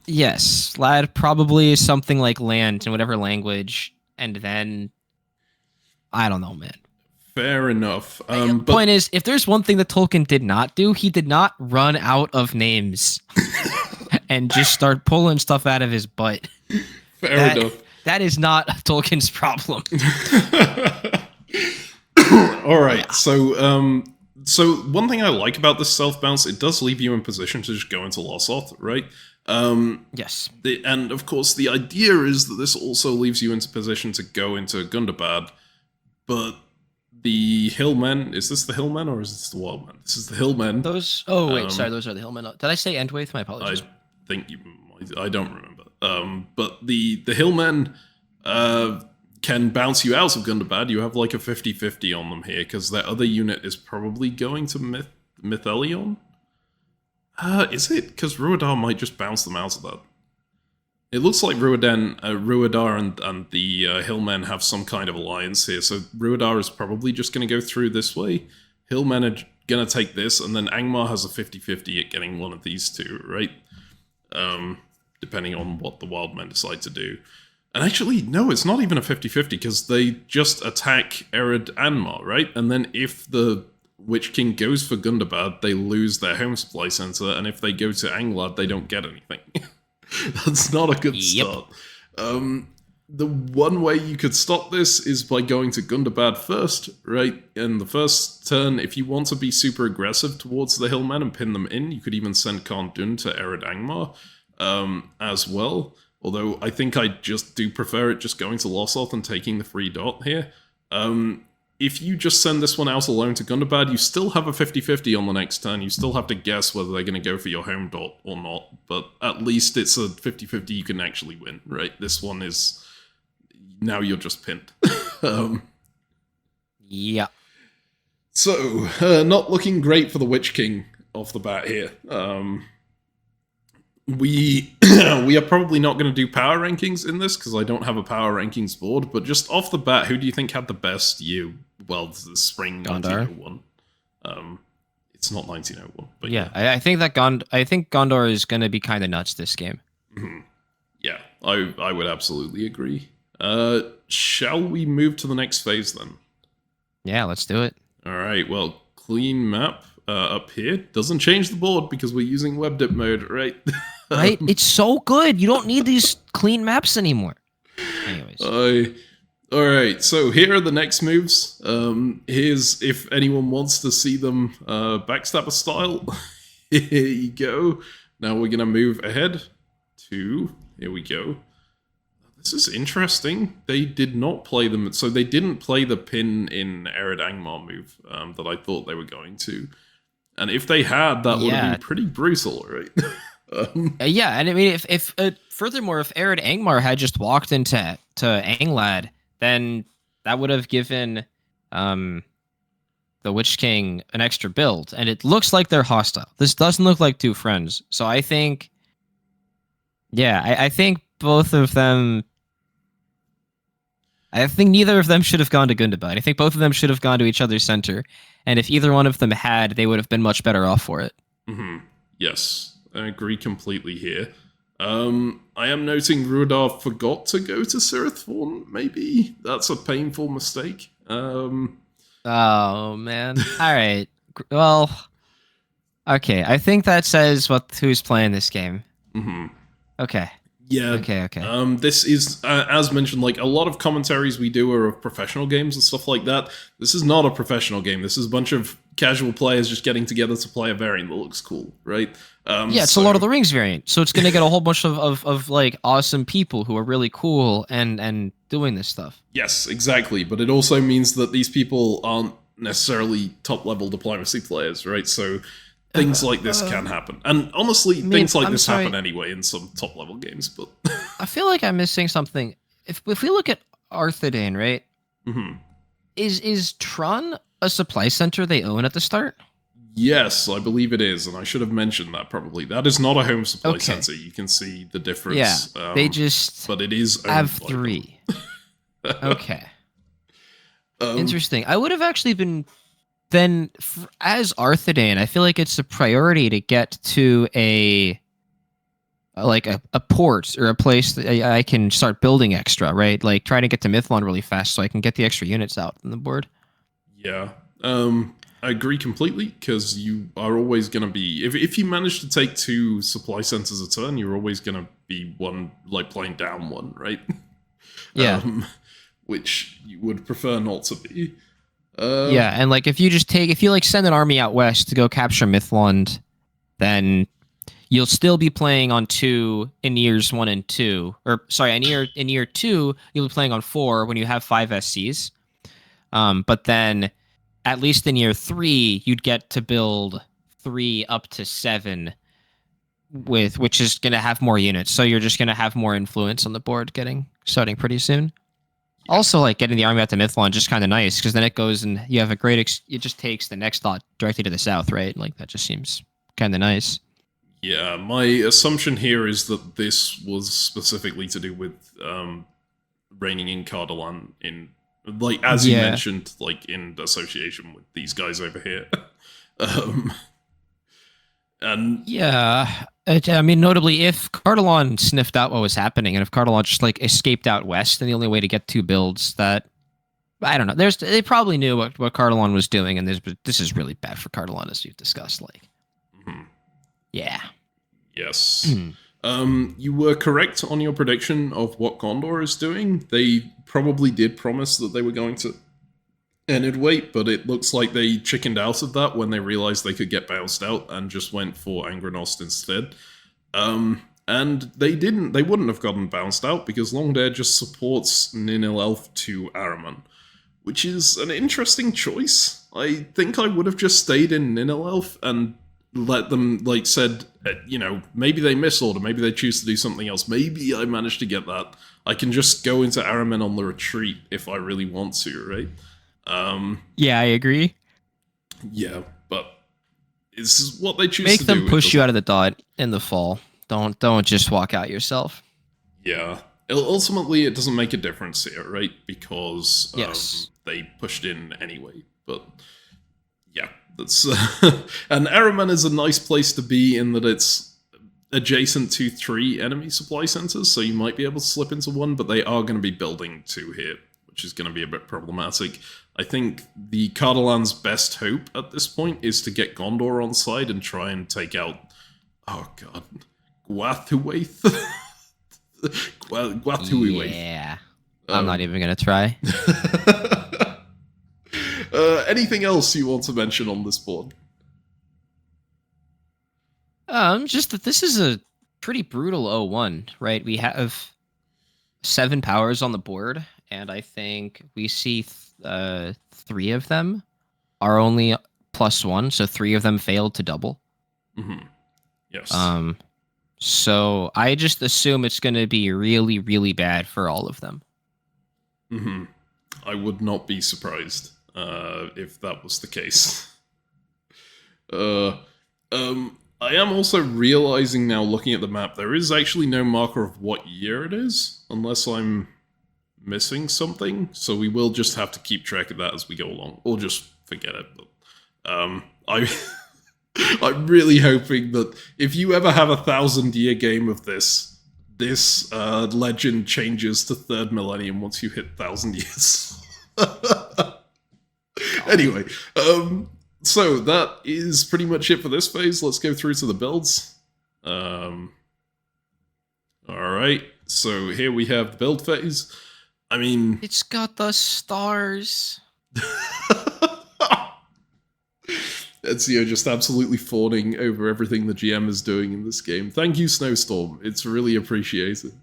Yes, lad probably is something like land in whatever language, and then... I don't know, man. Fair enough. The point is, if there's one thing that Tolkien did not do, he did not run out of names. And just start pulling stuff out of his butt. Fair enough. That is not Tolkien's problem. All right. So one thing I like about this self bounce, it does leave you in position to just go into Lossoth, right? Yes. And of course, the idea is that this also leaves you into position to go into Gundabad, but the Hillmen, is this the Hillmen or is this the Wildmen? This is the Hillmen. Those. Oh wait, sorry, those are the Hillmen. Did I say Endwaith? My apologies. I think you might. I don't remember. But the Hillmen can bounce you out of Gundabad. You have like a 50-50 on them here because their other unit is probably going to Mythelion. Is it? Because Rhudaur might just bounce them out of that. It looks like Rhudaur and the Hillmen have some kind of alliance here. So Rhudaur is probably just going to go through this way. Hillmen are going to take this, and then Angmar has a 50-50 at getting one of these two, right? Depending on what the Wildmen decide to do. And actually, no, it's not even a 50-50, because they just attack Ered Angmar, right? And then if the Witch-King goes for Gundabad, they lose their home supply center, and if they go to Anglad, they don't get anything. That's not a good start. The one way you could stop this is by going to Gundabad first, right? In the first turn, if you want to be super aggressive towards the Hillmen and pin them in, you could even send Cardolan to Ered Angmar as well. Although I think I just do prefer it just going to Lossoth and taking the free dot here. If you just send this one out alone to Gundabad, you still have a 50-50 on the next turn. You still have to guess whether they're going to go for your home dot or not. But at least it's a 50-50 you can actually win, right? This one is... Now you're just pinned. Yeah. So, not looking great for the Witch-King off the bat here. We are probably not going to do power rankings in this, because I don't have a power rankings board, but just off the bat, who do you think had the best year? Well, the spring Gondor. 1901. It's not 1901, but yeah. I think that Gondor is going to be kind of nuts this game. Mm-hmm. Yeah, I would absolutely agree. Shall we move to the next phase then? Yeah, let's do it. All right, well, clean map up here. Doesn't change the board because we're using WebDip mode, right? Right? It's so good. You don't need these clean maps anymore. Anyways. All right, so here are the next moves. Here's if anyone wants to see them backstabber style. Here you go. Now we're going to move ahead to... Here we go. This is interesting. They did not play them, so they didn't play the pin in Ered Angmar move that I thought they were going to. And if they had, that would have been pretty brutal, right? Yeah, and I mean, if furthermore, if Ered Angmar had just walked into Anglad, then that would have given the Witch King an extra build, and it looks like they're hostile. This doesn't look like two friends. So I think, yeah, I think both of them. I think neither of them should have gone to Gundabad. I think both of them should have gone to each other's center, and if either one of them had, they would have been much better off for it. Yes, I agree completely here. I am noting Rhudaur forgot to go to Sirithvorn. Maybe that's a painful mistake. Oh man! All right. Well, okay. I think that says who's playing this game. Okay. Yeah. Okay. This is, as mentioned, like a lot of commentaries we do are of professional games and stuff like that. This is not a professional game. This is a bunch of casual players just getting together to play a variant that looks cool, right? Yeah, it's a Lord of the Rings variant, so it's gonna get a whole bunch of like awesome people who are really cool and doing this stuff. Yes, exactly. But it also means that these people aren't necessarily top level diplomacy players, right? So things like this can happen. And honestly, things like this happen anyway in some top level games, but I feel like I'm missing something. If we look at Arthedain, right? Is Tron a supply center they own at the start? Yes, I believe it is, and I should have mentioned that probably. That is not a home supply center. You can see the difference. Yeah, they just but it is have three. Okay. Interesting. I would have actually been then as Arthedain. I feel like it's a priority to get to a port or a place that I can start building extra, right? Like try to get to Mithlond really fast so I can get the extra units out on the board. Yeah. I agree completely, because you are always going to be, if you manage to take 2 supply centers a turn, you're always going to be playing down one, right? Yeah. Which you would prefer not to be. Yeah, and like if you send an army out west to go capture Mithlond, then you'll still be playing on 2 in years 1 and 2. Or sorry, in year 2, you'll be playing on 4 when you have 5 SCs. But then at least in year 3, you'd get to build 3 up to 7 which is going to have more units. So you're just going to have more influence on the board starting pretty soon. Also, like getting the army out to Mithlond just kind of nice, because then it goes and you have a great. It just takes the next thought directly to the south, right? Like that just seems kind of nice. Yeah, my assumption here is that this was specifically to do with reigning in Cardolan in, like, as you mentioned, like in association with these guys over here. And yeah, I mean, notably, if Cardolan sniffed out what was happening, and if Cardolan just like escaped out west, then the only way to get 2 builds that, I don't know, they probably knew what Cardolan was doing, and this is really bad for Cardolan, as you've discussed. Like, yeah, yes. You were correct on your prediction of what Gondor is doing. They probably did promise that they were going to end weight, but it looks like they chickened out of that when they realized they could get bounced out and just went for Angranost instead. And they didn't. They wouldn't have gotten bounced out because Longdare just supports Ninil Elf to Araman, which is an interesting choice. I think I would have just stayed in Ninil Elf and let them, like, said, you know, maybe they misorder, maybe they choose to do something else, maybe I managed to get that. I can just go into Araman on the retreat if I really want to, right? Yeah, I agree. Yeah, but it's what they choose to do. Make them push you out of the dot in the fall. Don't just walk out yourself. Yeah. Ultimately, it doesn't make a difference here, right? Because they pushed in anyway. But yeah, that's and Araman is a nice place to be in that it's adjacent to 3 enemy supply centers, so you might be able to slip into one, but they are going to be building 2 here, which is going to be a bit problematic. I think the Cardolan's best hope at this point is to get Gondor on side and try and take out, oh god, Guathuwaith. Guathuwaith. Yeah, I'm not even going to try. Anything else you want to mention on this board? Just that this is a pretty brutal 0-1, right? We have 7 powers on the board, and I think we see 3 of them are only +1, so 3 of them failed to double. Yes. So I just assume it's going to be really, really bad for all of them. I would not be surprised. if that was the case. I am also realizing now, looking at the map, there is actually no marker of what year it is, unless I'm missing something. So we will just have to keep track of that as we go along, or just forget it. But, I'm really hoping that if you ever have a 1,000-year game of this legend changes to 3rd millennium once you hit 1,000 years. Anyway, so that is pretty much it for this phase. Let's go through to the builds. Alright, so here we have the build phase. I mean... It's got the stars. Ezio just absolutely fawning over everything the GM is doing in this game. Thank you, Snowstorm. It's really appreciated.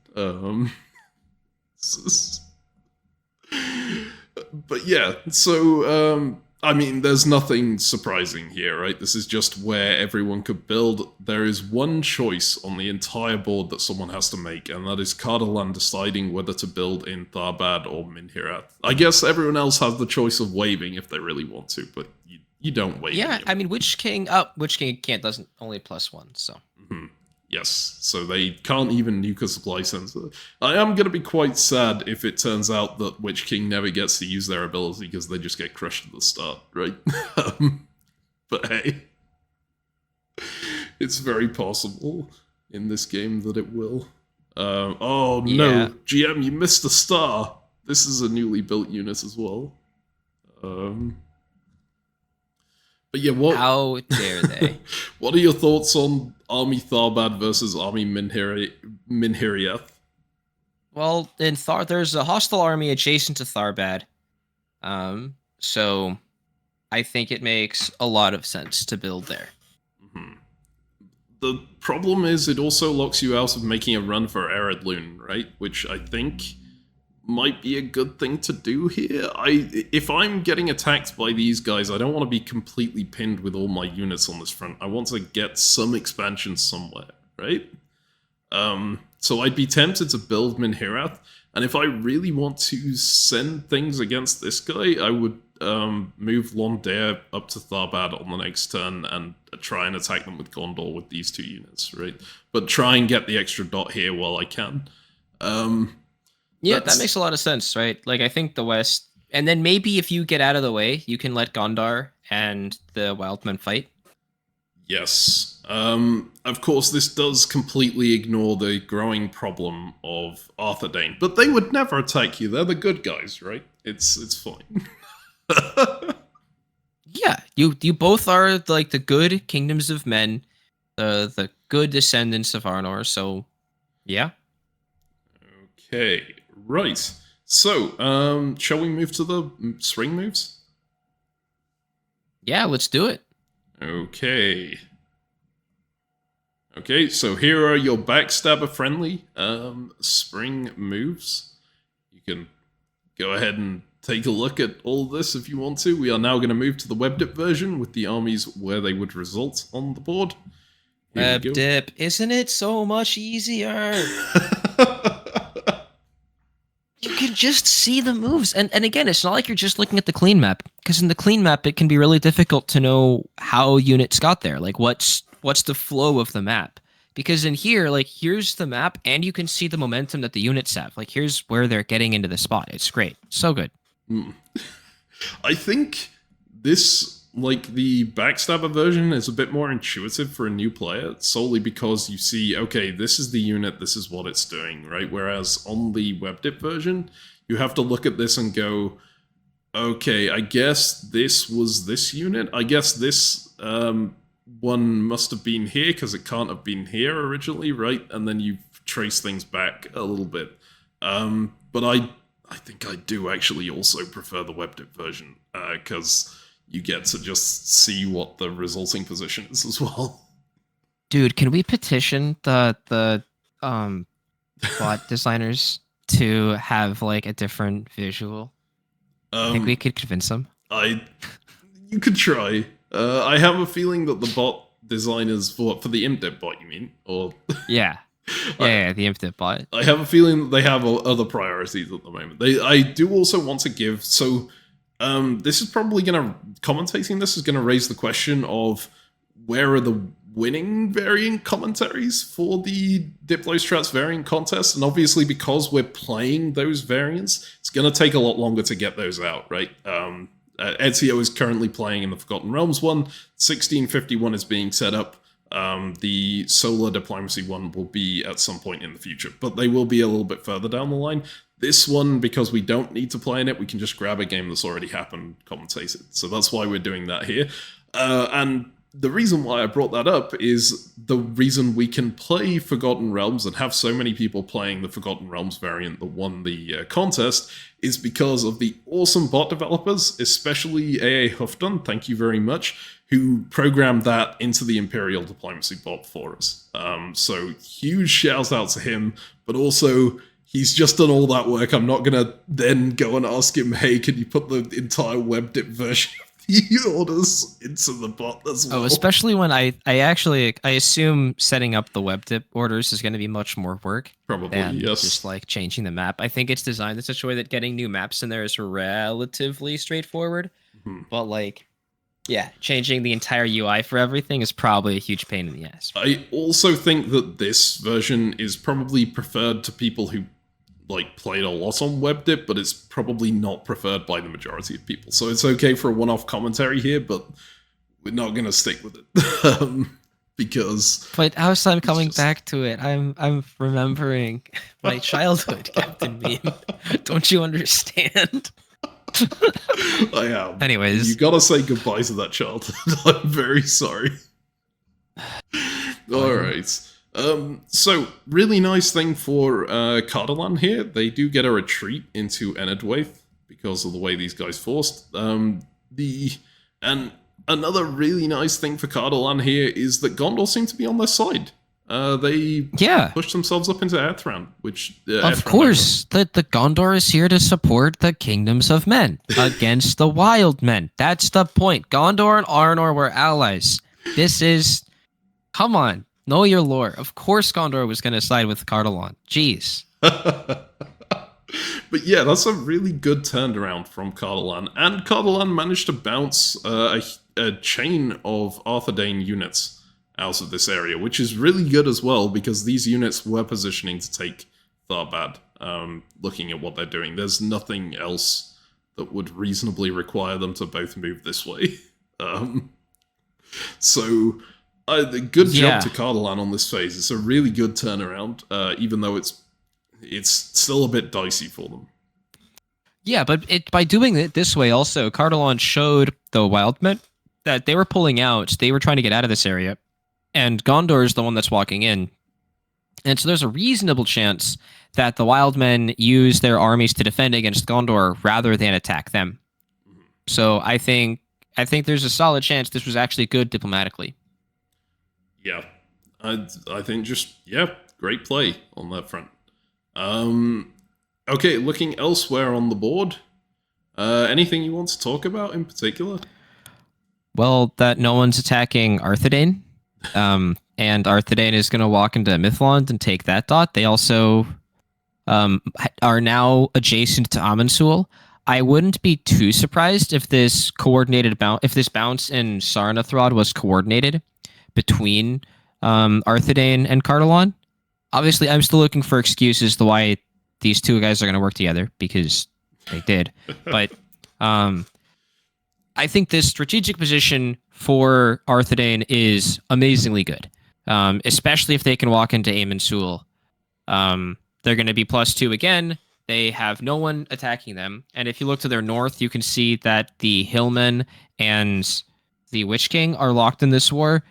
But yeah, so, I mean, there's nothing surprising here, right? This is just where everyone could build. There is one choice on the entire board that someone has to make, and that is Cardolan deciding whether to build in Tharbad or Minhirath. I guess everyone else has the choice of waiving if they really want to, but you don't waive. Yeah, I mean, Witch-King doesn't only +1, so. Mm-hmm. Yes, so they can't even nuke a supply sensor. I am going to be quite sad if it turns out that Witch-King never gets to use their ability because they just get crushed at the start, right? But hey, it's very possible in this game that it will. Oh no, GM, you missed a star! This is a newly built unit as well. But yeah, what? How dare they? What are your thoughts on Army Tharbad versus Army Minhirath? Well, in there's a hostile army adjacent to Tharbad, so I think it makes a lot of sense to build there. Mm-hmm. The problem is it also locks you out of making a run for Eredlun, right? Which I think might be a good thing to do here. If I'm getting attacked by these guys, I don't want to be completely pinned with all my units on this front. I want to get some expansion somewhere, right? So I'd be tempted to build Minhirath, and if I really want to send things against this guy, I would move Londair up to Tharbad on the next turn and try and attack them with Gondor with these two units, right? But try and get the extra dot here while I can. Yeah, that makes a lot of sense, right? Like, I think the West... And then maybe if you get out of the way, you can let Gondor and the Wildmen fight. Yes. Of course, this does completely ignore the growing problem of Arthedain, but they would never attack you. They're the good guys, right? It's fine. Yeah, you both are, like, the good kingdoms of men, the good descendants of Arnor, so, yeah. Okay. Right, so, shall we move to the swing moves? Yeah, let's do it. Okay. Okay, so here are your backstabber-friendly spring moves. You can go ahead and take a look at all this if you want to. We are now going to move to the web dip version with the armies where they would result on the board. Web dip, isn't it so much easier? You can just see the moves. And again, it's not like you're just looking at the clean map. Because in the clean map, it can be really difficult to know how units got there. Like, what's the flow of the map? Because in here, like, here's the map, and you can see the momentum that the units have. Like, here's where they're getting into the spot. It's great. So good. I think this, like, the backstabber version is a bit more intuitive for a new player, solely because you see, okay, this is the unit, this is what it's doing, right? Whereas on the webdip version, you have to look at this and go, okay, I guess this was this unit. I guess this one must have been here because it can't have been here originally, right? And then you trace things back a little bit. But I think I do actually also prefer the webdip version because you get to just see what the resulting position is as well. Dude, can we petition the bot designers to have like a different visual? I think we could convince them. You could try. I have a feeling that the bot designers for the ImpDip bot, you mean? Or yeah. Yeah, the ImpDip bot. I have a feeling that they have other priorities at the moment. I do also want to give... So, This is probably commentating this is going to raise the question of where are the winning variant commentaries for the DiploStrats Variant Contest, and obviously because we're playing those variants, it's going to take a lot longer to get those out, right? Ezio is currently playing in the Forgotten Realms one, 1651 is being set up, the Solar Diplomacy one will be at some point in the future, but they will be a little bit further down the line. This one, because we don't need to play in it, we can just grab a game that's already happened, commentate it. So that's why we're doing that here. And the reason why I brought that up is the reason we can play Forgotten Realms and have so many people playing the Forgotten Realms variant that won the contest is because of the awesome bot developers, especially AA Hufdun, thank you very much, who programmed that into the Imperial Diplomacy bot for us. So huge shout out to him, but also he's just done all that work. I'm not going to then go and ask him, hey, can you put the entire web dip version of the orders into the bot as well? Oh, especially when I assume setting up the web dip orders is going to be much more work. Probably, than yes. just like changing the map. I think it's designed in such a way that getting new maps in there is relatively straightforward. Mm-hmm. But like, yeah, changing the entire UI for everything is probably a huge pain in the ass. I also think that this version is probably preferred to people who like played a lot on WebDip, but it's probably not preferred by the majority of people. So it's okay for a one-off commentary here, but we're not going to stick with it because. But as I'm coming back to it, I'm remembering my childhood, CaptainMeme. Don't you understand? I am. Anyways, you gotta say goodbye to that childhood. I'm very sorry. All right. So really nice thing for Cardolan here. They do get a retreat into Enedwaith because of the way these guys forced. And another really nice thing for Cardolan here is that Gondor seem to be on their side. They pushed themselves up into Athran, which of course the Gondor is here to support the kingdoms of men against the wild men. That's the point. Gondor and Arnor were allies. This is, come on, know your lore. Of course, Gondor was going to side with Cardolan. Jeez. But yeah, that's a really good turnaround from Cardolan, and Cardolan managed to bounce a chain of Arthedain units out of this area, which is really good as well, because these units were positioning to take Tharbad. Looking at what they're doing, there's nothing else that would reasonably require them to both move this way. So, good job to Cardolan on this phase. It's a really good turnaround, even though it's still a bit dicey for them. Yeah, but by doing it this way also, Cardolan showed the Wildmen that they were pulling out, they were trying to get out of this area, and Gondor is the one that's walking in. And so there's a reasonable chance that the Wildmen use their armies to defend against Gondor rather than attack them. So I think there's a solid chance this was actually good diplomatically. Yeah, I think great play on that front. Okay, looking elsewhere on the board, anything you want to talk about in particular? Well, that no one's attacking Arthedain, and Arthedain is going to walk into Mythland and take that dot. They also are now adjacent to Amansul. I wouldn't be too surprised if this bounce in Sarnathrod was coordinated between Arthedain and Cardolan. Obviously, I'm still looking for excuses to why these two guys are going to work together, because they did. But I think this strategic position for Arthedain is amazingly good, especially if they can walk into Amansul. They're going to be +2 again. They have no one attacking them. And if you look to their north, you can see that the Hillmen and the Witch-King are locked in this war.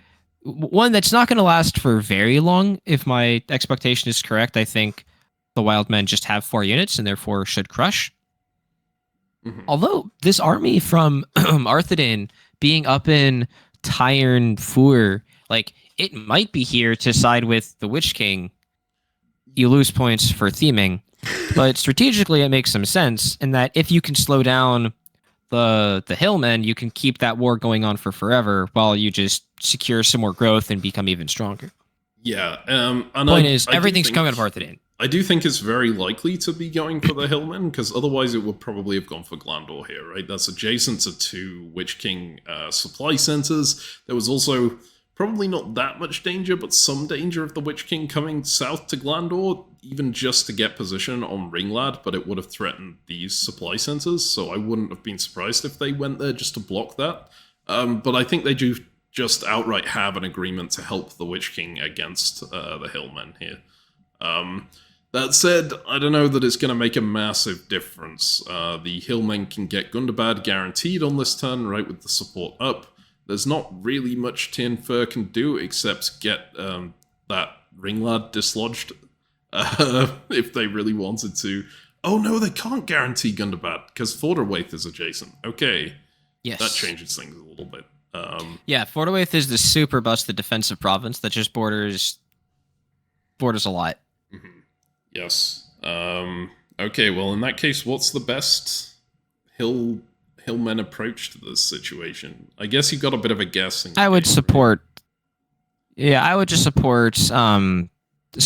One that's not going to last for very long. If my expectation is correct, I think the Wildmen just have 4 units and therefore should crush. Mm-hmm. Although this army from Arthedain being up in Tyern Fur, like, it might be here to side with the Witch-King. You lose points for theming. But strategically, it makes some sense in that if you can slow down the Hillmen, you can keep that war going on for forever while you just secure some more growth and become even stronger. Yeah. Point is, everything's coming out of Arthedain. I do think it's very likely to be going for the Hillmen, because otherwise it would probably have gone for Glandor here, right? That's adjacent to two Witch-King supply centers. There was also probably not that much danger, but some danger of the Witch-King coming south to Glandor, even just to get position on Ringlad, but it would have threatened these supply centers, so I wouldn't have been surprised if they went there just to block that. But I think they do just outright have an agreement to help the Witch-King against the Hillmen here. That said, I don't know that it's going to make a massive difference. The Hillmen can get Gundabad guaranteed on this turn, right, with the support up. There's not really much Tin Fur can do except get that Ringlad dislodged if they really wanted to. Oh no, they can't guarantee Gundabad because Forderwaith is adjacent. Okay, Yes. that changes things a little bit. Yeah, Forderwaith is the super busted defensive province that just borders a lot. Mm-hmm. Yes. Okay, well, in that case, what's the best Hillmen approach to this situation? I guess you got a bit of a guess. I would support... Yeah, I would just support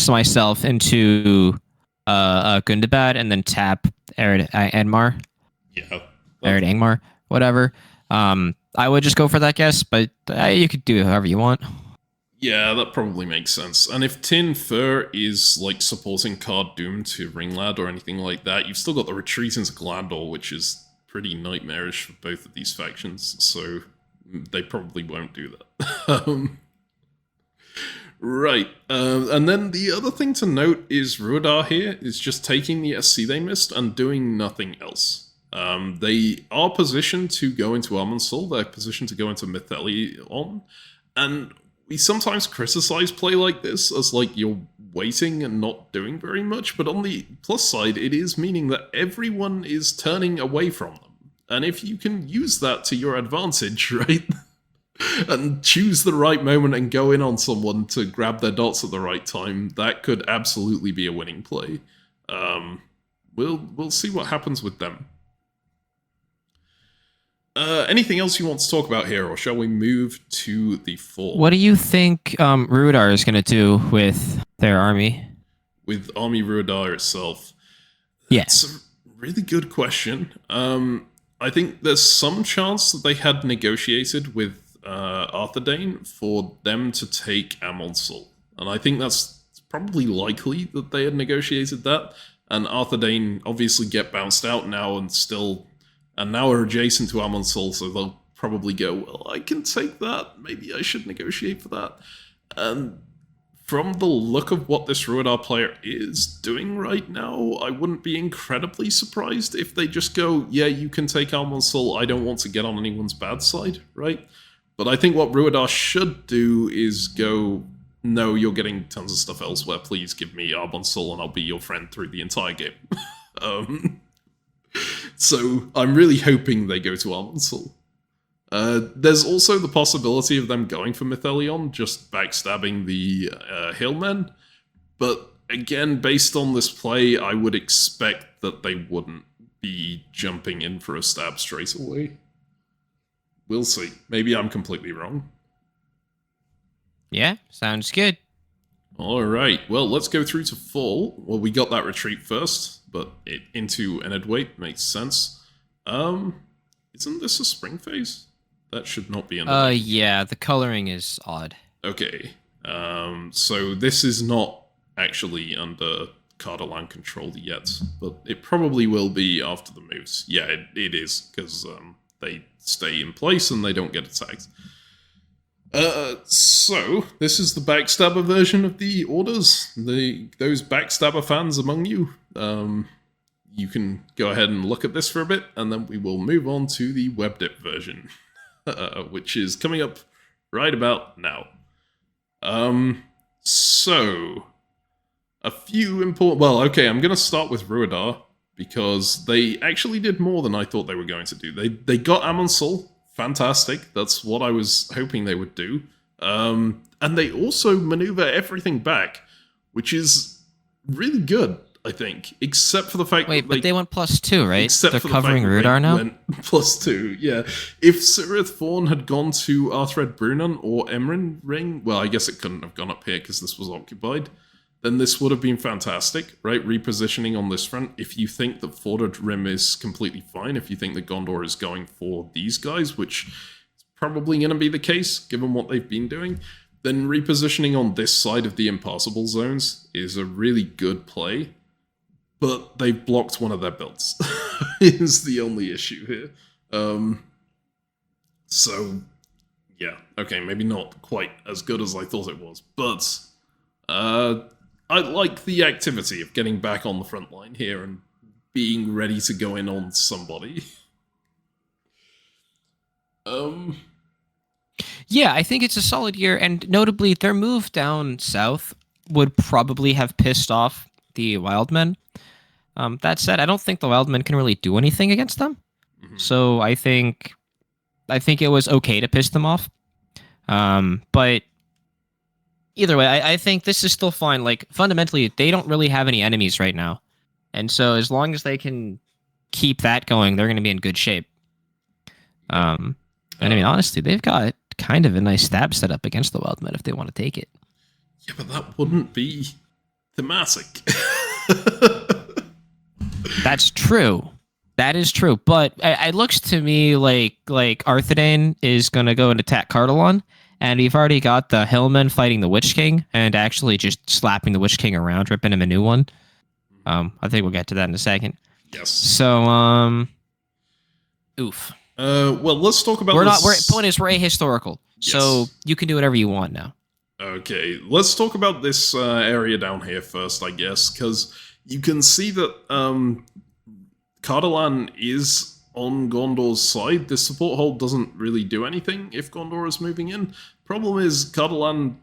myself into Gundabad and then tap Angmar. Yeah. Angmar, whatever. I would just go for that guess, but you could do it however you want. Yeah, that probably makes sense. And if Tin Fur is, like, supporting Card Doom to Ringlad or anything like that, you've still got the retreat into Glandor, which is pretty nightmarish for both of these factions, so they probably won't do that. Right. And then the other thing to note is Rhudaur here is just taking the SC they missed and doing nothing else. They are positioned to go into Armansul, they're positioned to go into Millenium, and we sometimes criticize play like this as like you're waiting and not doing very much, but on the plus side, it is meaning that everyone is turning away from them. And if you can use that to your advantage, right, and choose the right moment and go in on someone to grab their dots at the right time, that could absolutely be a winning play. We'll see what happens with them. Anything else you want to talk about here, or shall we move to the fall? What do you think Rhudaur is going to do with their army? With Army Rhudaur itself? Yes. That's a really good question. I think there's some chance that they had negotiated with Arthedain for them to take Amonsul. And I think that's probably likely that they had negotiated that. And Arthedain obviously get bounced out now and now are adjacent to Amonsul, so they'll probably go, well, I can take that, maybe I should negotiate for that. And from the look of what this Rhudaur player is doing right now, I wouldn't be incredibly surprised if they just go, yeah, you can take Amonsul, I don't want to get on anyone's bad side, right? But I think what Rhudaur should do is go, no, you're getting tons of stuff elsewhere, please give me Amonsul and I'll be your friend through the entire game. So I'm really hoping they go to Armansul. There's also the possibility of them going for Millenium, just backstabbing the Hillmen. But again, based on this play, I would expect that they wouldn't be jumping in for a stab straight away. We'll see. Maybe I'm completely wrong. Yeah, sounds good. Alright, well, let's go through to fall. Well, we got that retreat first, but into Enedwaite makes sense. Isn't this a spring phase? That should not be under. Yeah, the coloring is odd. Okay. So this is not actually under Cardolan control yet, but it probably will be after the moves. Yeah, it is, because they stay in place and they don't get attacked. So, this is the backstabber version of the orders. Those backstabber fans among you, you can go ahead and look at this for a bit, and then we will move on to the WebDip version, which is coming up right about now. So, a few important... Well, okay, I'm going to start with Rhudaur, because they actually did more than I thought they were going to do. They got Amonsul. Fantastic. That's what I was hoping they would do. And they also maneuver everything back, which is really good, I think. Except for the fact that but they went +2, right? Except They're for covering the fact Rhudaur now? Went +2, yeah. If Sirith Fawn had gone to Arthred Brunan or Emrin Ring, well, I guess it couldn't have gone up here because this was occupied. then this would have been fantastic, right? Repositioning on this front. If you think that Fordred Rim is completely fine, if you think that Gondor is going for these guys, which is probably going to be the case, given what they've been doing, then repositioning on this side of the impassable zones is a really good play. But they've blocked one of their builds, is the only issue here. So, yeah, okay, maybe not quite as good as I thought it was, but I like the activity of getting back on the front line here and being ready to go in on somebody. Yeah, I think it's a solid year, and notably, their move down south would probably have pissed off the Wildmen. That said, I don't think the Wildmen can really do anything against them. Mm-hmm. So I think it was okay to piss them off. But either way, I think this is still fine. Like, fundamentally, they don't really have any enemies right now. And so as long as they can keep that going, they're going to be in good shape. And I mean, honestly, they've got kind of a nice stab set up against the Wildmen if they want to take it. Yeah, but that wouldn't be thematic. That's true. That is true. But it looks to me like Arthedain is going to go and attack Cardolan, and we've already got the Hillmen fighting the Witch-King and actually just slapping the Witch-King around, ripping him a new one. I think we'll get to that in a second. Yes. So, oof. Well, let's talk about Point is, we're ahistorical. Yes. So you can do whatever you want now. Okay, let's talk about this area down here first, I guess, because you can see that Cardolan is on Gondor's side. This support hold doesn't really do anything if Gondor is moving in. Problem is, Cardolan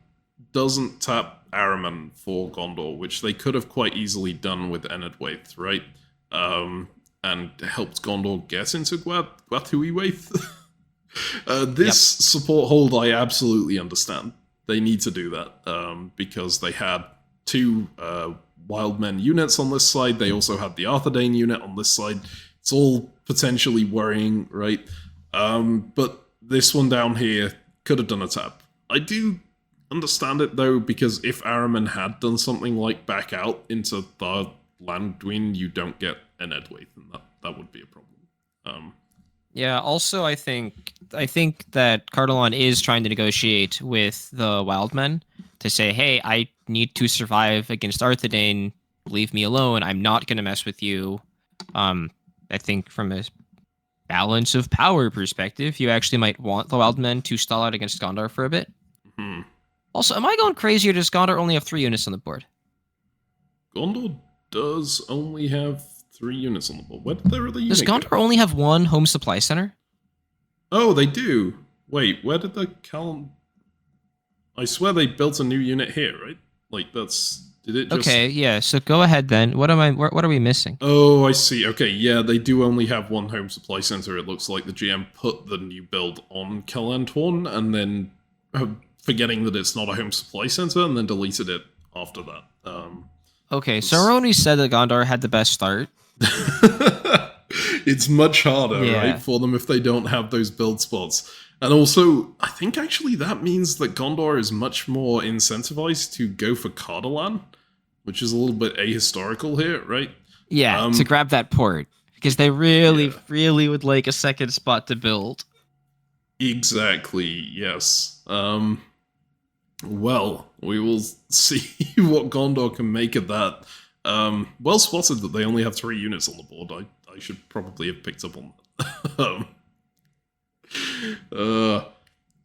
doesn't tap Ahriman for Gondor, which they could have quite easily done with Enedwaith, right? And helped Gondor get into Gwathwywaith. This support hold, I absolutely understand. They need to do that, because they had two Wildmen units on this side. They also had the Arthedain unit on this side. It's all potentially worrying, right? But this one down here could have done a tap. I do understand it, though, because if Ahriman had done something like back out into the Landwin, you don't get an Edwaith, and that would be a problem. Yeah, also, I think that Cardolan is trying to negotiate with the Wildmen to say, hey, I need to survive against Arthedain. Leave me alone. I'm not going to mess with you. I think from a balance of power perspective, you actually might want the Wildmen to stall out against Gondor for a bit. Mm-hmm. Also, am I going crazy, or does Gondor only have 3 units on the board? Gondor does only have 3 units on the board. Where did their other unit Does Gondor only have 1 home supply center? Oh, they do. Wait, where did the I swear they built a new unit here, right? Like, that's... Did it just... Okay, yeah, so go ahead then. What are we missing? Oh, I see. Okay, yeah, they do only have 1 home supply center. It looks like the GM put the new build on Calantorn and then forgetting that it's not a home supply center and then deleted it after that. Okay, so Aroni said that Gondor had the best start. It's much harder, right, for them if they don't have those build spots. And also, I think actually that means that Gondor is much more incentivized to go for Cardolan, which is a little bit ahistorical here, right? Yeah, to grab that port, because they really would like a second spot to build. Exactly, yes. Well, we will see what Gondor can make of that. Well spotted that they only have 3 units on the board. I should probably have picked up on that.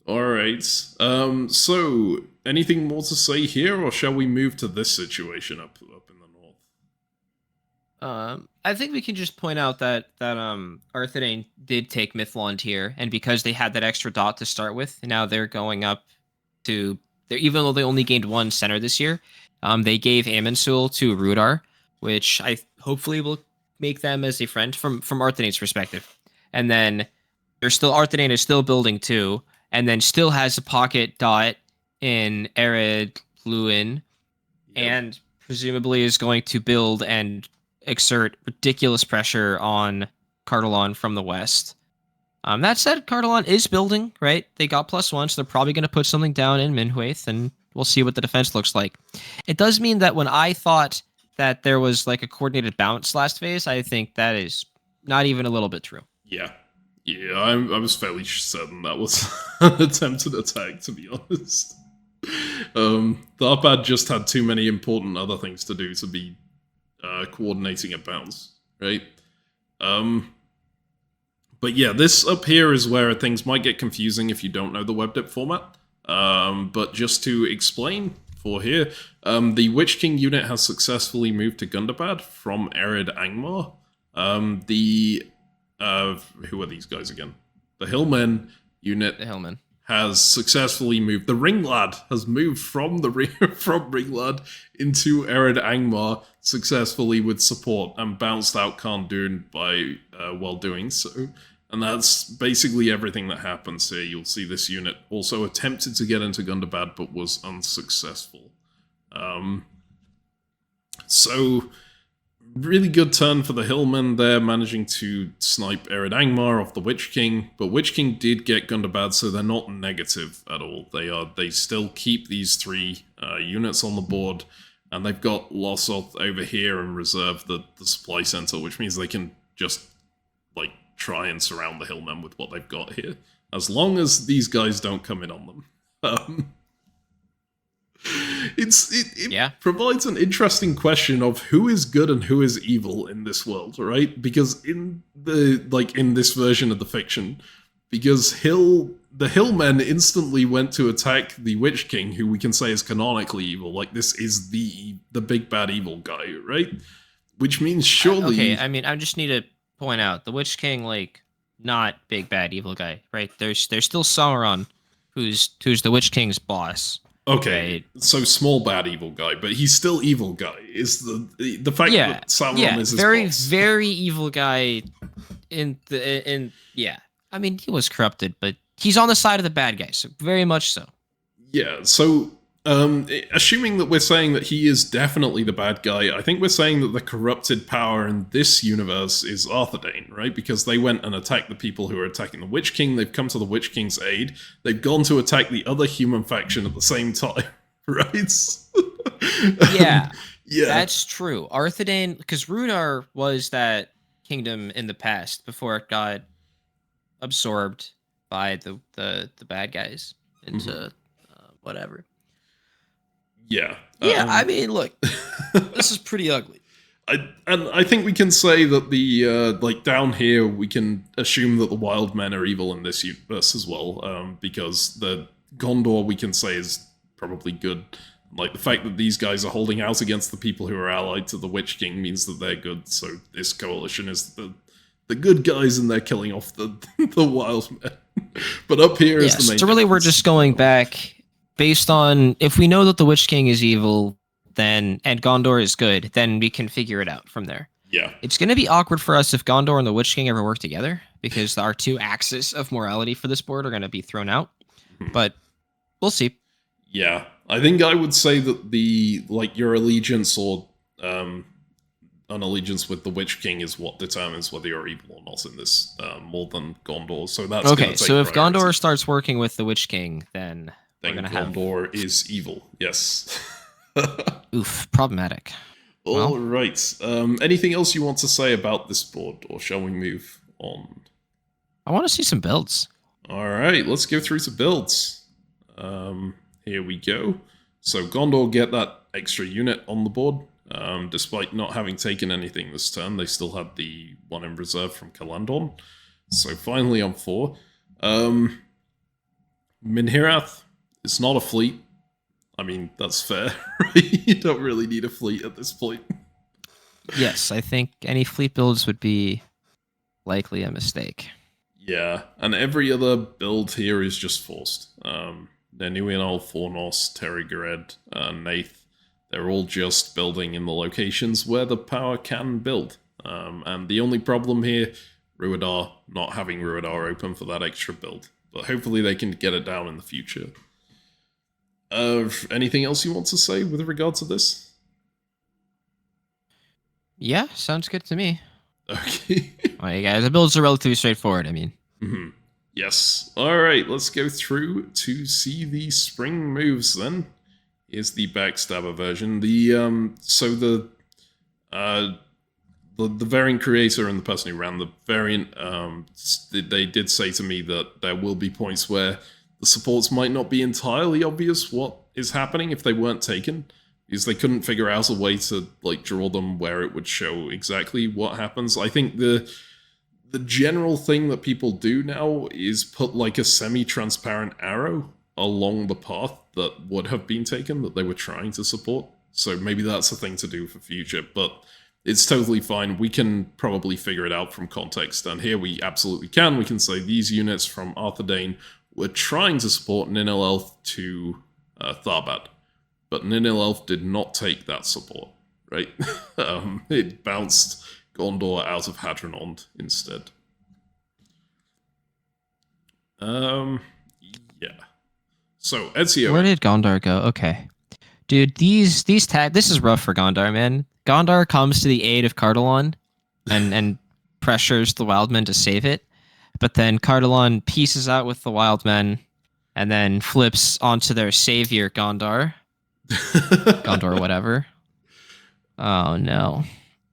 Alright. So, anything more to say here, or shall we move to this situation up in the north? I think we can just point out that Arthedain did take Mithlond here, and because they had that extra dot to start with, now they're going up to... Even though they only gained 1 center this year, they gave Amonsul to Rhudaur, which I hopefully will make them as a friend from Arthedain's perspective. And then Arthedain is still building too, and then still has a pocket dot in Ered Luin, and presumably is going to build and exert ridiculous pressure on Cardolan from the west. That said, Cardolan is building, right? They got +1, so they're probably going to put something down in Minhwaith, and we'll see what the defense looks like. It does mean that when I thought that there was like a coordinated bounce last phase, I think that is not even a little bit true. Yeah. Yeah, I was fairly certain that was an attempted attack, to be honest. The Arpad just had too many important other things to do to be coordinating a bounce, right? But yeah, this up here is where things might get confusing if you don't know the WebDip format. But just to explain for here, the Witch-King unit has successfully moved to Gundabad from Ered Angmar. Who are these guys again? The Hillmen unit has successfully moved. The Ringlad has moved from from Ringlad into Ered Angmar successfully with support and bounced out Cardolan while doing so. And that's basically everything that happens here. You'll see this unit also attempted to get into Gundabad but was unsuccessful. So really good turn for the Hillmen there, managing to snipe Ered Angmar off the Witch-King, but Witch-King did get Gundabad, so they're not negative at all. They still keep these 3 units on the board, and they've got Lossoth over here and reserve the supply center, which means they can just like try and surround the Hillmen with what they've got here, as long as these guys don't come in on them. It provides an interesting question of who is good and who is evil in this world, right? Because in this version of the fiction, because the Hillmen instantly went to attack the Witch King, who we can say is canonically evil. Like, this is the big bad evil guy, right? Which means surely... Okay, I mean, I just need to point out, the Witch King, like, not big bad evil guy, right? There's still Sauron, who's the Witch King's boss. Okay, right? So small bad evil guy, but he's still evil guy. Is the fact that Sauron is his boss. Very evil guy. I mean, he was corrupted, but he's on the side of the bad guys, so very much so. Yeah. So, assuming that we're saying that he is definitely the bad guy, I think we're saying that the corrupted power in this universe is Arthedain, right? Because they went and attacked the people who are attacking the Witch King. They've come to the Witch King's aid. They've gone to attack the other human faction at the same time, right? Yeah, that's true. Arthedain, because Rhudaur was that kingdom in the past before it got absorbed by the bad guys into whatever. Yeah. I mean, look, this is pretty ugly. I think we can say that the down here we can assume that the wild men are evil in this universe as well, because the Gondor we can say is probably good. Like, the fact that these guys are holding out against the people who are allied to the Witch King means that they're good. So this coalition is the good guys, and they're killing off the wild men. But up here is the main. So really, we're just going back. Based on, if we know that the Witch King is evil, then and Gondor is good, then we can figure it out from there. Yeah. It's going to be awkward for us if Gondor and the Witch King ever work together, because our 2 axes of morality for this board are going to be thrown out. But we'll see. Yeah. I think I would say that your allegiance or unallegiance with the Witch King is what determines whether you're evil or not in this, more than Gondor. So that's okay. So if Gondor starts working with the Witch King, then Gondor is evil, yes. Oof, problematic. All right. Anything else you want to say about this board, or shall we move on? I want to see some builds. All right, let's go through to builds. Here we go. So Gondor get that extra unit on the board. Despite not having taken anything this turn, they still had the one in reserve from Calandon. So finally on 4. Minhirath, it's not a fleet. I mean, that's fair, right? You don't really need a fleet at this point. Yes, I think any fleet builds would be likely a mistake. Yeah, and every other build here is just forced. Nenuinal, Fornos, Terrigared, Nath, they're all just building in the locations where the power can build. And the only problem here, Rhudaur, not having Rhudaur open for that extra build. But hopefully they can get it down in the future. Anything else you want to say with regard to this? Yeah, sounds good to me. Okay. Alright, guys, the builds are relatively straightforward, I mean. Yes. Alright, let's go through to see the spring moves then. Here's the backstabber version. The variant creator and the person who ran the variant, they did say to me that there will be points where the supports might not be entirely obvious what is happening if they weren't taken, because they couldn't figure out a way to like draw them where it would show exactly what happens. I think the general thing that people do now is put like a semi-transparent arrow along the path that would have been taken that they were trying to support. So maybe that's a thing to do for future, but it's totally fine. We can probably figure it out from context, and here we absolutely can. We can say these units from Arthedain were trying to support Ninil Elf to Tharbad, but Ninil Elf did not take that support, right? It bounced Gondor out of Hadronond instead. Yeah. So, Ezio. Where did Gondor go? Okay. Dude, these this is rough for Gondor, man. Gondor comes to the aid of Cardolan and pressures the Wildmen to save it. But then Cardolan pieces out with the Wildmen and then flips onto their savior, Gondor. Gondor or whatever. Oh, no.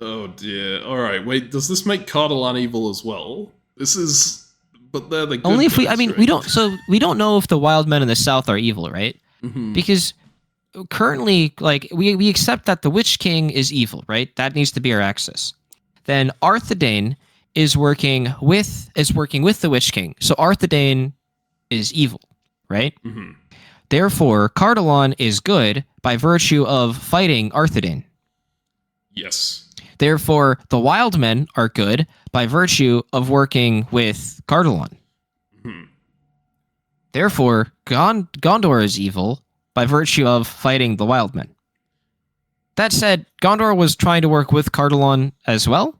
Oh, dear. Alright, wait, does this make Cardolan evil as well? This is... But they're the good Only if we... guys, I mean, right? we don't know if the Wildmen in the south are evil, right? Mm-hmm. Because... currently, like we accept that the Witch-King is evil, right? That needs to be our axis. Then Arthedain is working with the Witch-King. So Arthedain is evil, right? Mm-hmm. Therefore, Cardolan is good by virtue of fighting Arthedain. Yes. Therefore, the Wildmen are good by virtue of working with Cardolan. Mm-hmm. Therefore, Gondor is evil by virtue of fighting the Wildmen. That said, Gondor was trying to work with Cardolan as well,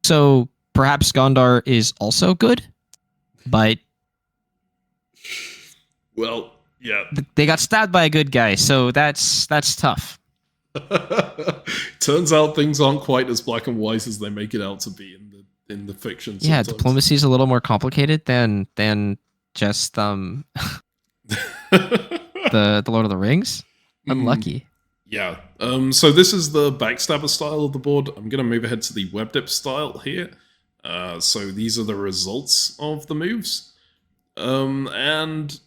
so perhaps Gondor is also good, but... Well, yeah. They got stabbed by a good guy, so that's tough. Turns out things aren't quite as black and white as they make it out to be in the fiction. Yeah, sometimes. diplomacy is a little more complicated than just the Lord of the Rings. Unlucky. Yeah. So this is the backstabber style of the board. I'm going to move ahead to the web dip style here. So these are the results of the moves. And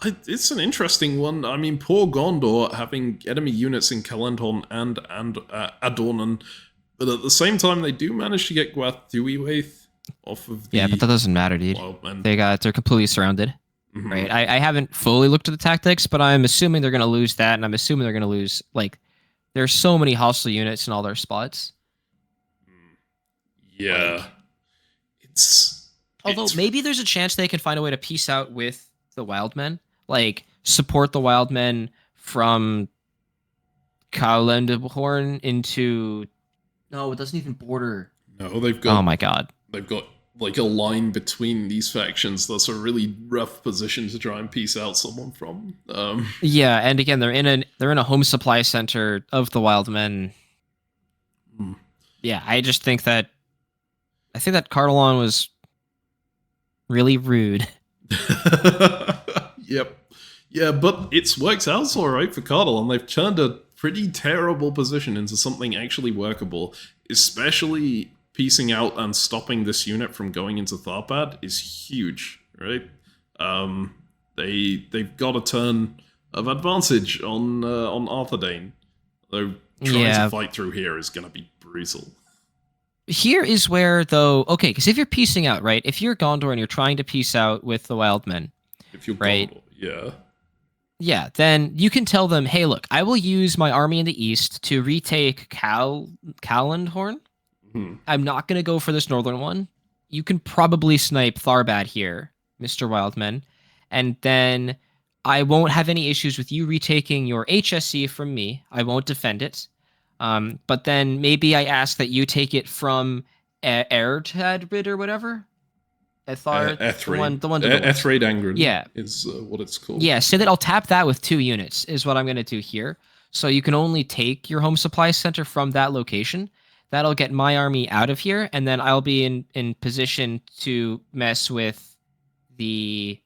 it's an interesting one. I mean, poor Gondor having enemy units in Calenton and Adornan, but at the same time, they do manage to get Gwath-Thuiwaith off of the... Yeah, but that doesn't matter, dude. They're completely surrounded. Mm-hmm. Right, I haven't fully looked at the tactics, but I'm assuming they're going to lose that, and I'm assuming they're going to lose, like, there's so many hostile units in all their spots. Yeah. Although, maybe there's a chance they can find a way to peace out with the Wildmen, like, support the Wildmen from Kaelendhorn into... No, it doesn't even border. No, they've got... Oh my god. They've got... like a line between these factions. That's a really rough position to try and piece out someone from. Yeah, and again, they're in a home supply center of the Wildmen. Yeah, I think that Cardolan was really rude. Yep. Yeah, but it's worked out all right for Cardolan. They've turned a pretty terrible position into something actually workable, especially piecing out and stopping this unit from going into Tharbad is huge, right? They've got a turn of advantage on Arthedain, though trying to fight through here is going to be brutal. Here is where, though, okay, because if you're piecing out, right, if you're Gondor and you're trying to piece out with the Wildmen, if you're right, Gondor, yeah, then you can tell them, hey, look, I will use my army in the east to retake Caelendhorn. I'm not going to go for this northern one. You can probably snipe Tharbad here, Mr. Wildman. And then I won't have any issues with you retaking your HSC from me. I won't defend it. But then maybe I ask that you take it from Ertadrid or whatever. Ethraid. The one to Ethraid Angren. Yeah. Is what it's called. Yeah, say that I'll tap that with 2 units is what I'm going to do here. So you can only take your home supply center from that location. That'll get my army out of here, and then I'll be in position to mess with the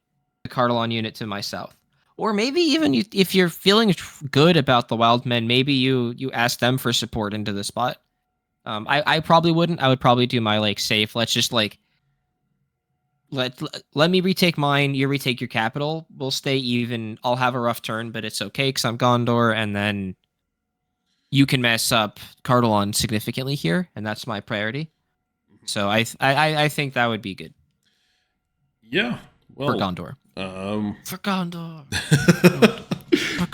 Cardolan unit to my south. Or maybe even if you're feeling good about the wild men, maybe you ask them for support into the spot. I probably wouldn't. I would probably do my like safe. Let's just like let me retake mine. You retake your capital. We'll stay even. I'll have a rough turn, but it's okay because I'm Gondor, and then you can mess up Cardolan significantly here, and that's my priority. So I think that would be good. Yeah, well, for Gondor. For Gondor.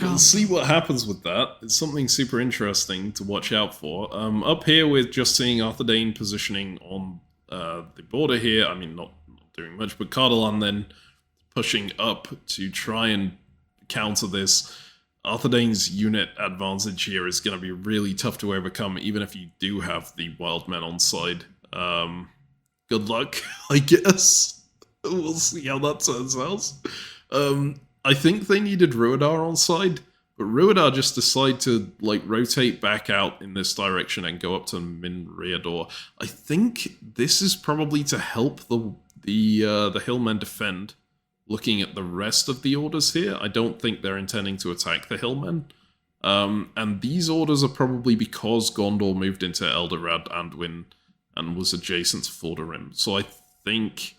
We'll see what happens with that. It's something super interesting to watch out for. Up here, we're just seeing Arthedain positioning on the border here. I mean, not doing much, but Cardolan then pushing up to try and counter this. Arthedain's unit advantage here is going to be really tough to overcome, even if you do have the wild men on side. Good luck, I guess. We'll see how that turns out. I think they needed Rhudaur on side, but Rhudaur just decided to like rotate back out in this direction and go up to Rhudaur. I think this is probably to help the hillmen defend. Looking at the rest of the orders here, I don't think they're intending to attack the hillmen. And these orders are probably because Gondor moved into Eldorad and was adjacent to Fordorim. So I think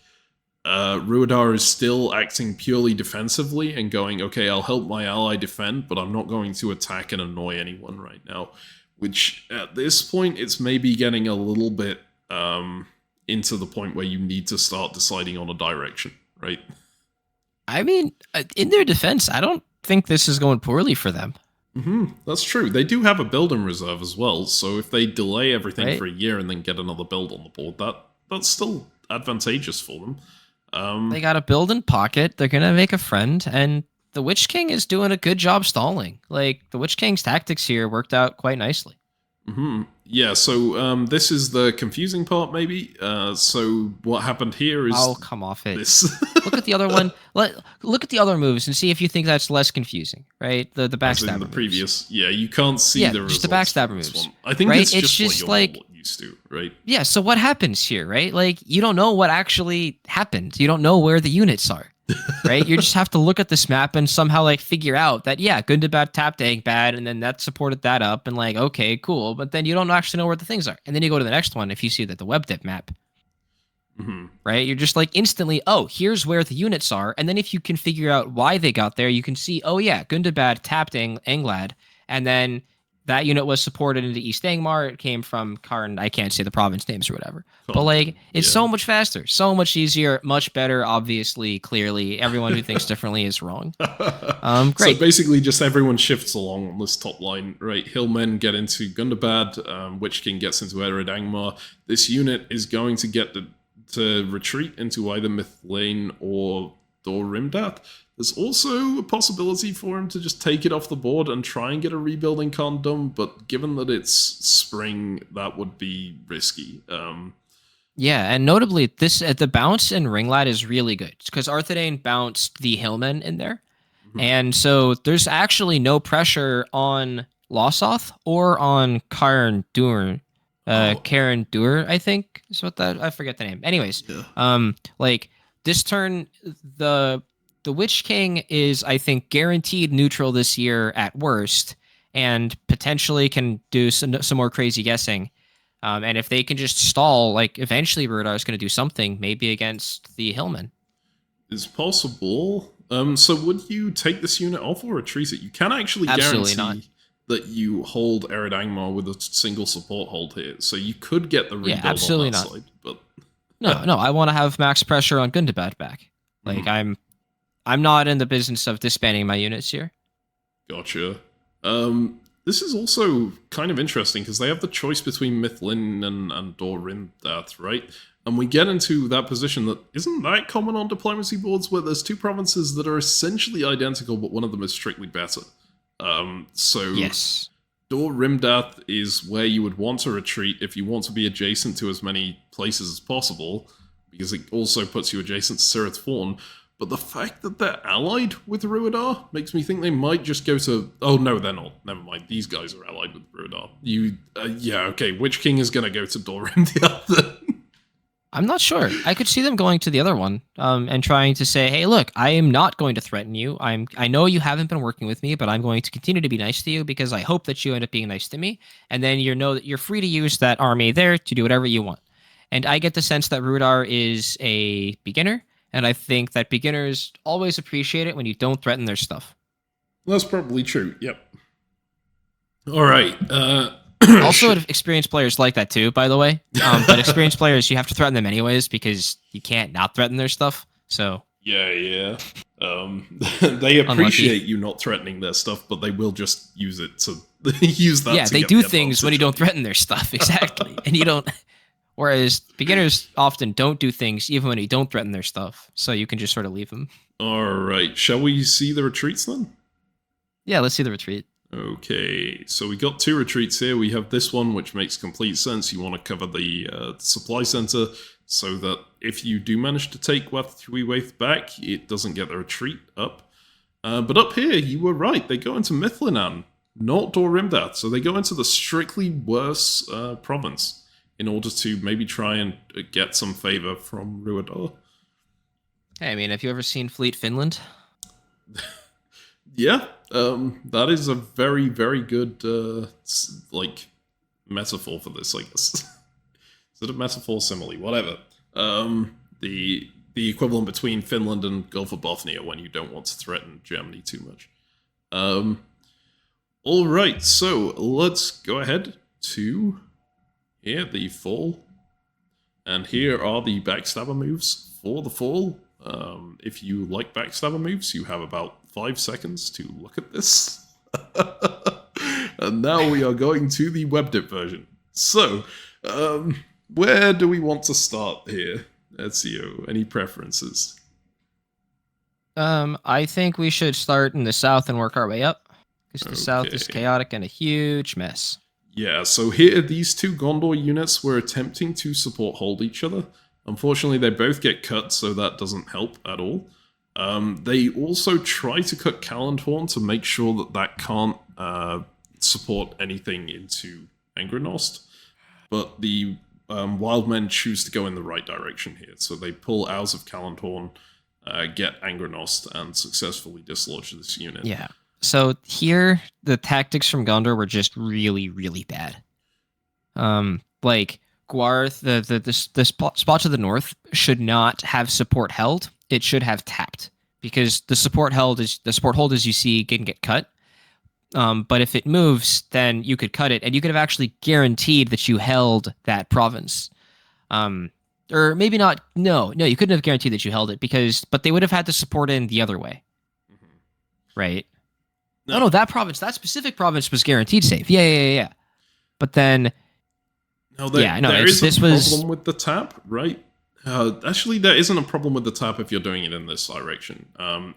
Rhudaur is still acting purely defensively and going, okay, I'll help my ally defend, but I'm not going to attack and annoy anyone right now. Which, at this point, it's maybe getting a little bit into the point where you need to start deciding on a direction, right? I mean, in their defense, I don't think this is going poorly for them. That's true. They do have a build in reserve as well, so if they delay everything for a year and then get another build on the board, that's still advantageous for them. They got a build in pocket, they're going to make a friend, and the Witch-King is doing a good job stalling. Like, the Witch-King's tactics here worked out quite nicely. Yeah, so this is the confusing part, maybe. So what happened here is... Oh, come off it. Look at the other one. Look at the other moves and see if you think that's less confusing, right? The backstab in the previous... Yeah, you can't see the results. Just the backstab moves. I think right? it's just what you're used to, right? Yeah, so what happens here, right? Like, you don't know what actually happened. You don't know where the units are. Right? You just have to look at this map and somehow like figure out that, yeah, Gundabad tapped Angbad, and then that supported that up, and like, okay, cool. But then you don't actually know where the things are. And then you go to the next one if you see that the web dip map. Right? You're just like instantly, oh, here's where the units are. And then if you can figure out why they got there, you can see, oh yeah, Gundabad tapped Anglad, and then that unit was supported into East Angmar. It came from Karn. I can't say the province names or whatever. But like, it's so much faster, so much easier, much better. Obviously, clearly, everyone who thinks differently is wrong. Great. So basically, just everyone shifts along on this top line, right? Hillmen get into Gundabad. Witch-King gets into Angmar. This unit is going to get to retreat into either Mithlane or Rimdath. There's also a possibility for him to just take it off the board and try and get a rebuilding condom, but given that it's spring, that would be risky. Yeah, and notably, the bounce in Ringlad is really good, because Arthedain bounced the Hillmen in there, and so there's actually no pressure on Lossoth or on Karen Dur. Karen Dur, I think, is what I forget the name. Anyways, like, this turn, the Witch-King is, I think, guaranteed neutral this year at worst, and potentially can do some more crazy guessing. And if they can just stall, like, eventually Rhudaur is going to do something, maybe against the Hillmen. It's possible. So would you take this unit off or retreat it? You can actually guarantee that you hold Angmar with a single support hold here, so you could get the rebuild on that side. But no, I want to have max pressure on Gundabad back. Like, I'm not in the business of disbanding my units here. Gotcha. This is also kind of interesting because they have the choice between Mithlin and Rimdath, right? And we get into that position that isn't that common on diplomacy boards, where there's two provinces that are essentially identical, but one of them is strictly better. Yes. Rimdath is where you would want to retreat if you want to be adjacent to as many places as possible, because it also puts you adjacent to Sirith Fawn. But the fact that they're allied with Rhudaur makes me think they might just go to... Oh, no, they're not. Never mind. These guys are allied with Rhudaur. Yeah, okay. Witch-King is going to go to Rimdath then. I'm not sure. I could see them going to the other one, and trying to say, "Hey, look, I am not going to threaten you. I know you haven't been working with me, but I'm going to continue to be nice to you because I hope that you end up being nice to me. And then you know that you're free to use that army there to do whatever you want." And I get the sense that Rhudaur is a beginner, and I think that beginners always appreciate it when you don't threaten their stuff. That's probably true. Yep. All right. Also, experienced players like that too, by the way. But experienced players, you have to threaten them anyways because you can't not threaten their stuff. So yeah. They appreciate you not threatening their stuff, but they will just use it to use that. Yeah, to they get do the things when you don't threaten their stuff, exactly, and you don't. Whereas beginners often don't do things even when you don't threaten their stuff, so you can just sort of leave them. All right, shall we see the retreats then? Yeah, let's see the retreat. Okay, so we got 2 retreats here. We have this one, which makes complete sense. You want to cover the supply center so that if you do manage to take Waith back, it doesn't get the retreat up. But up here, you were right. They go into Mithlinan, not Dorimdath. So they go into the strictly worse province in order to maybe try and get some favor from Rhudaur. Hey, I mean, have you ever seen Fleet Finland? Yeah, that is a very, very good, metaphor for this, I guess. Is it a metaphor, simile, whatever? The equivalent between Finland and Gulf of Bothnia when you don't want to threaten Germany too much. All right, so let's go ahead to here, the fall. And here are the backstabber moves for the fall. If you like backstabber moves, you have about 5 seconds to look at this. And now we are going to the WebDip version. So, where do we want to start here, Ezio? Any preferences? I think we should start in the south and work our way up, because the south is chaotic and a huge mess. Yeah, so here, these 2 Gondor units were attempting to support hold each other. Unfortunately, they both get cut, so that doesn't help at all. They also try to cut Calandhorn to make sure that that can't support anything into Angrenost. But the Wildmen choose to go in the right direction here. So they pull out of Calandhorn, get Angrenost, and successfully dislodge this unit. Yeah. So here, the tactics from Gondor were just really, really bad. Like, Gwarth, the spot to the north should not have support held. It should have tapped, because the support hold as you see can get cut. But if it moves, then you could cut it, and you could have actually guaranteed that you held that province. Or maybe not. No, you couldn't have guaranteed that you held it but they would have had to support in the other way, right? No, that specific province was guaranteed safe. Yeah. But then, there is a problem with the tap, right? Actually, there isn't a problem with the tap if you're doing it in this direction.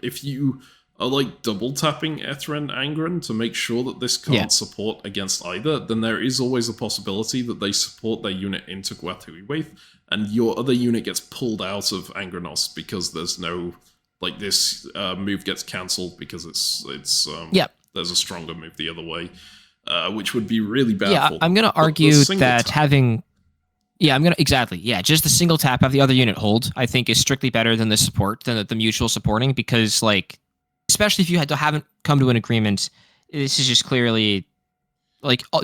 If you are double tapping Ethra and Angren to make sure that this can't support against either, then there is always a possibility that they support their unit into Gwaith, and your other unit gets pulled out of Angrenost because there's no this move gets cancelled because there's a stronger move the other way, which would be really bad. Yeah, I'm going to argue that having. Yeah, just the single tap, have the other unit hold, I think is strictly better than the support, than the mutual supporting, because, especially if you haven't come to an agreement, this is just clearly,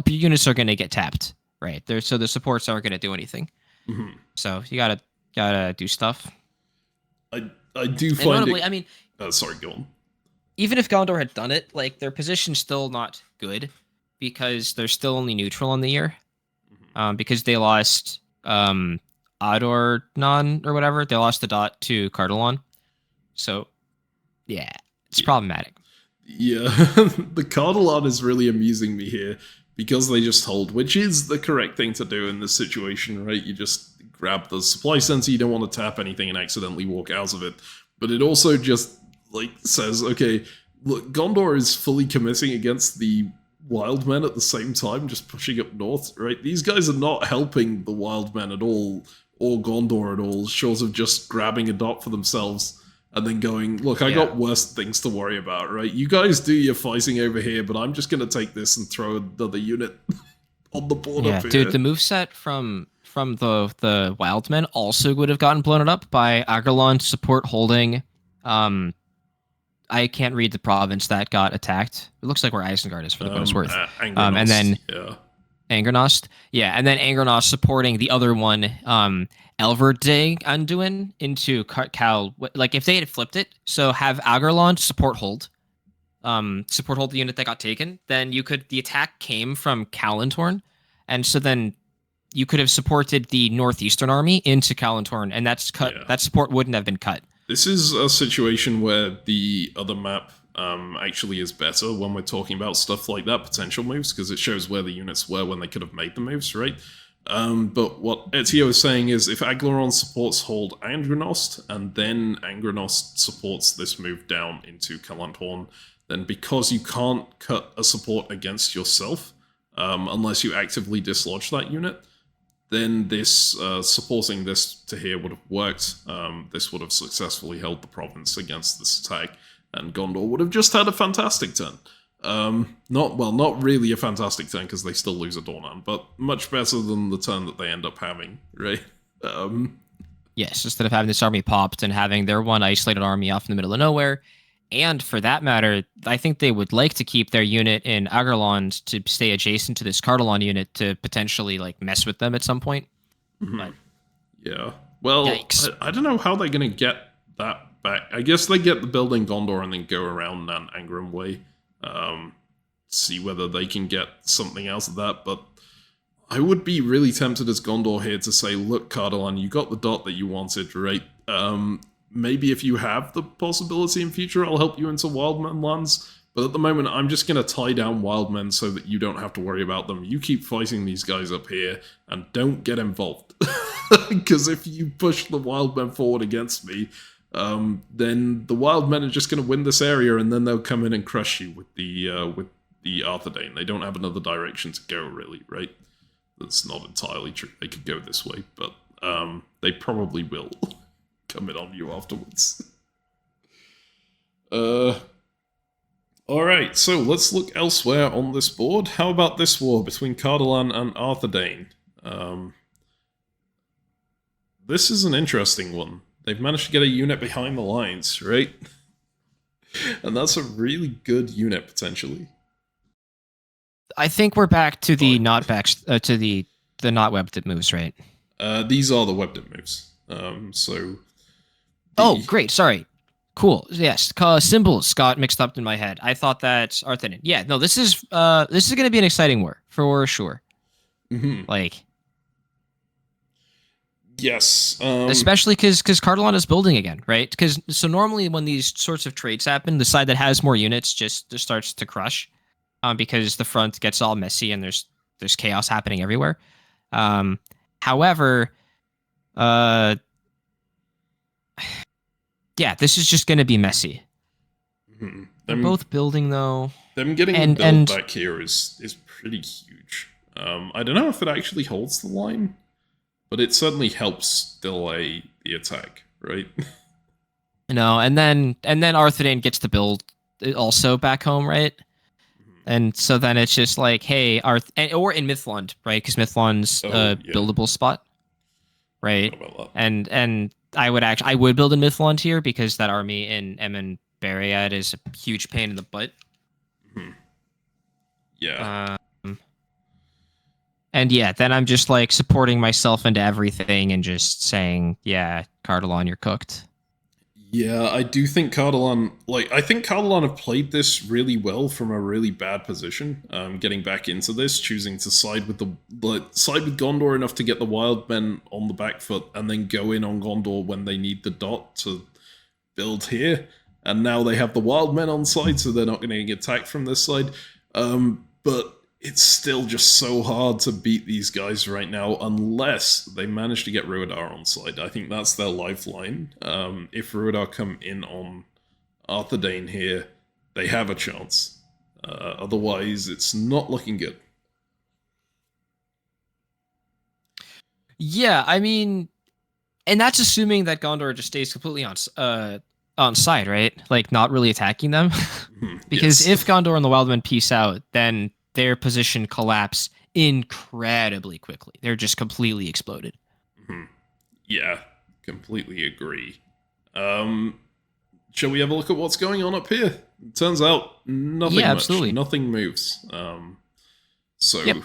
units are going to get tapped, right? So the supports aren't going to do anything. Mm-hmm. So you gotta do stuff. I do find notably, I mean... sorry, go on. Even if Gondor had done it, their position's still not good, because they're still only neutral on the year. Because they lost Adornan or whatever. They lost the dot to Cardolan. So, yeah, it's problematic. Yeah, the Cardolan is really amusing me here, because they just hold, which is the correct thing to do in this situation, right? You just grab the supply center, you don't want to tap anything and accidentally walk out of it. But it also just, says, okay, look, Gondor is fully committing against the Wildmen at the same time, just pushing up north, right? These guys are not helping the Wildmen at all, or Gondor at all, short of just grabbing a dot for themselves and then going, look, I got worse things to worry about, right? You guys do your fighting over here, but I'm just going to take this and throw another unit on the board up here. Dude, the moveset from from the Wildmen also would have gotten blown up by Agarlon support holding. I can't read the province that got attacked. It looks like where Isengard is for the what it's worth. And then Angernost. Yeah, and then Angernost supporting the other one, Elverding Anduin into Cal. Like if they had flipped it, so have Agarlon support hold the unit that got taken, then the attack came from Kalantorn, and so then you could have supported the northeastern army into Kalantorn, and that support wouldn't have been cut. This is a situation where the other map actually is better when we're talking about stuff like that, potential moves, because it shows where the units were when they could have made the moves, right? But what Ezio is saying is if Aglaron supports hold Angrenost, and then Angrenost supports this move down into Kalantorn, then because you can't cut a support against yourself, unless you actively dislodge that unit, then this supporting this to here would have worked. This would have successfully held the province against this attack, and Gondor would have just had a fantastic turn. Not really a fantastic turn because they still lose a Dornan, but much better than the turn that they end up having, right? Yes, instead of having this army popped and having their one isolated army off in the middle of nowhere. And for that matter, I think they would like to keep their unit in Agarland to stay adjacent to this Cardolan unit to potentially like mess with them at some point. But, yeah. Well, I don't know how they're going to get that back. I guess they get the building Gondor and then go around Nan Angram way. See whether they can get something else of that. But I would be really tempted as Gondor here to say, look, Cardolan, you got the dot that you wanted, right? Maybe if you have the possibility in future, I'll help you into Wildmen lands. But at the moment, I'm just going to tie down Wildmen so that you don't have to worry about them. You keep fighting these guys up here and don't get involved. Because if you push the Wildmen forward against me, then the Wildmen are just going to win this area and then they'll come in and crush you with the Arthedain. They don't have another direction to go, really, right? That's not entirely true. They could go this way, but they probably will. Come in on you afterwards. Alright, so let's look elsewhere on this board. How about this war between Cardolan and Arthedain? This is an interesting one. They've managed to get a unit behind the lines, right? And that's a really good unit, potentially. I think we're back to the not webbed moves, right? These are the webbed moves. Oh, great. Sorry. Cool. Yes. Symbols got mixed up in my head. I thought that Arthedain. Yeah. No. This is going to be an exciting war for sure. Like. Yes. Especially because Cardolan is building again, right? So normally when these sorts of trades happen, the side that has more units just starts to crush, because the front gets all messy and there's chaos happening everywhere. However, yeah, this is just going to be messy. They're both building, though. Them getting the build back here is pretty huge. I don't know if it actually holds the line, but it certainly helps delay the attack, right? No, and then Arthedain gets to build also back home, right? And so then it's just like, hey, or in Mithlond, right? Because Mithlond's a buildable spot, right? And I would build in Mithlond here because that army in Emon Bariad is a huge pain in the butt. Yeah. And yeah, then I'm just like supporting myself into everything and just saying, yeah, Cardolan, you're cooked. Yeah, I do think Cardolan, have played this really well from a really bad position. Getting back into this, choosing to side with Gondor enough to get the Wildmen on the back foot, and then go in on Gondor when they need the dot to build here. And now they have the Wildmen on side, so they're not going to get attacked from this side. But it's still just so hard to beat these guys right now unless they manage to get Rhudaur on side. I think that's their lifeline. If Rhudaur come in on Arthedain here, they have a chance. Otherwise, it's not looking good. Yeah, I mean, and that's assuming that Gondor just stays completely on side, right? Like, not really attacking them. Because if Gondor and the Wildmen peace out, then their position collapse incredibly quickly. They're just completely exploded. Mm-hmm. Yeah, completely agree. Shall we have a look at what's going on up here? It turns out nothing much. Absolutely. Nothing moves. So Yep. you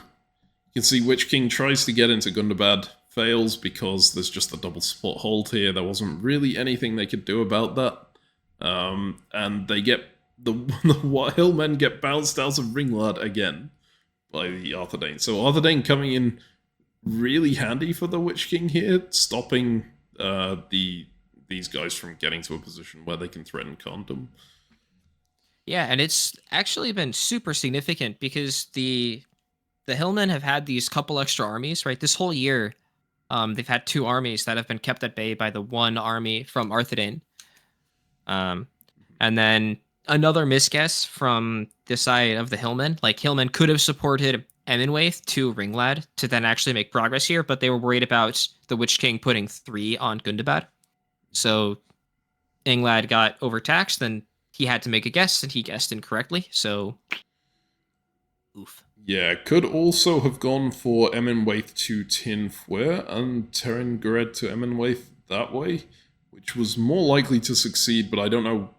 can see Witch-King tries to get into Gundabad, fails because there's just a double support hold here. There wasn't really anything they could do about that. And they get the Hillmen get bounced out of Ringlad again by the Arthedain. So Arthedain coming in really handy for the Witch-King here, stopping these guys from getting to a position where they can threaten Condom. Yeah, and it's actually been super significant because the Hillmen have had these couple extra armies, right? This whole year, they've had 2 armies that have been kept at bay by the 1 army from Arthedain. And then another misguess from the side of the Hillmen. Like, Hillmen could have supported Eminwaith to Ringlad to then actually make progress here, but they were worried about the Witch-King putting 3 on Gundabad. So Inglad got overtaxed, then he had to make a guess, and he guessed incorrectly, so oof. Yeah, could also have gone for Eminwaith to Tinfware and Terengred to Eminwaith that way, which was more likely to succeed, but I don't know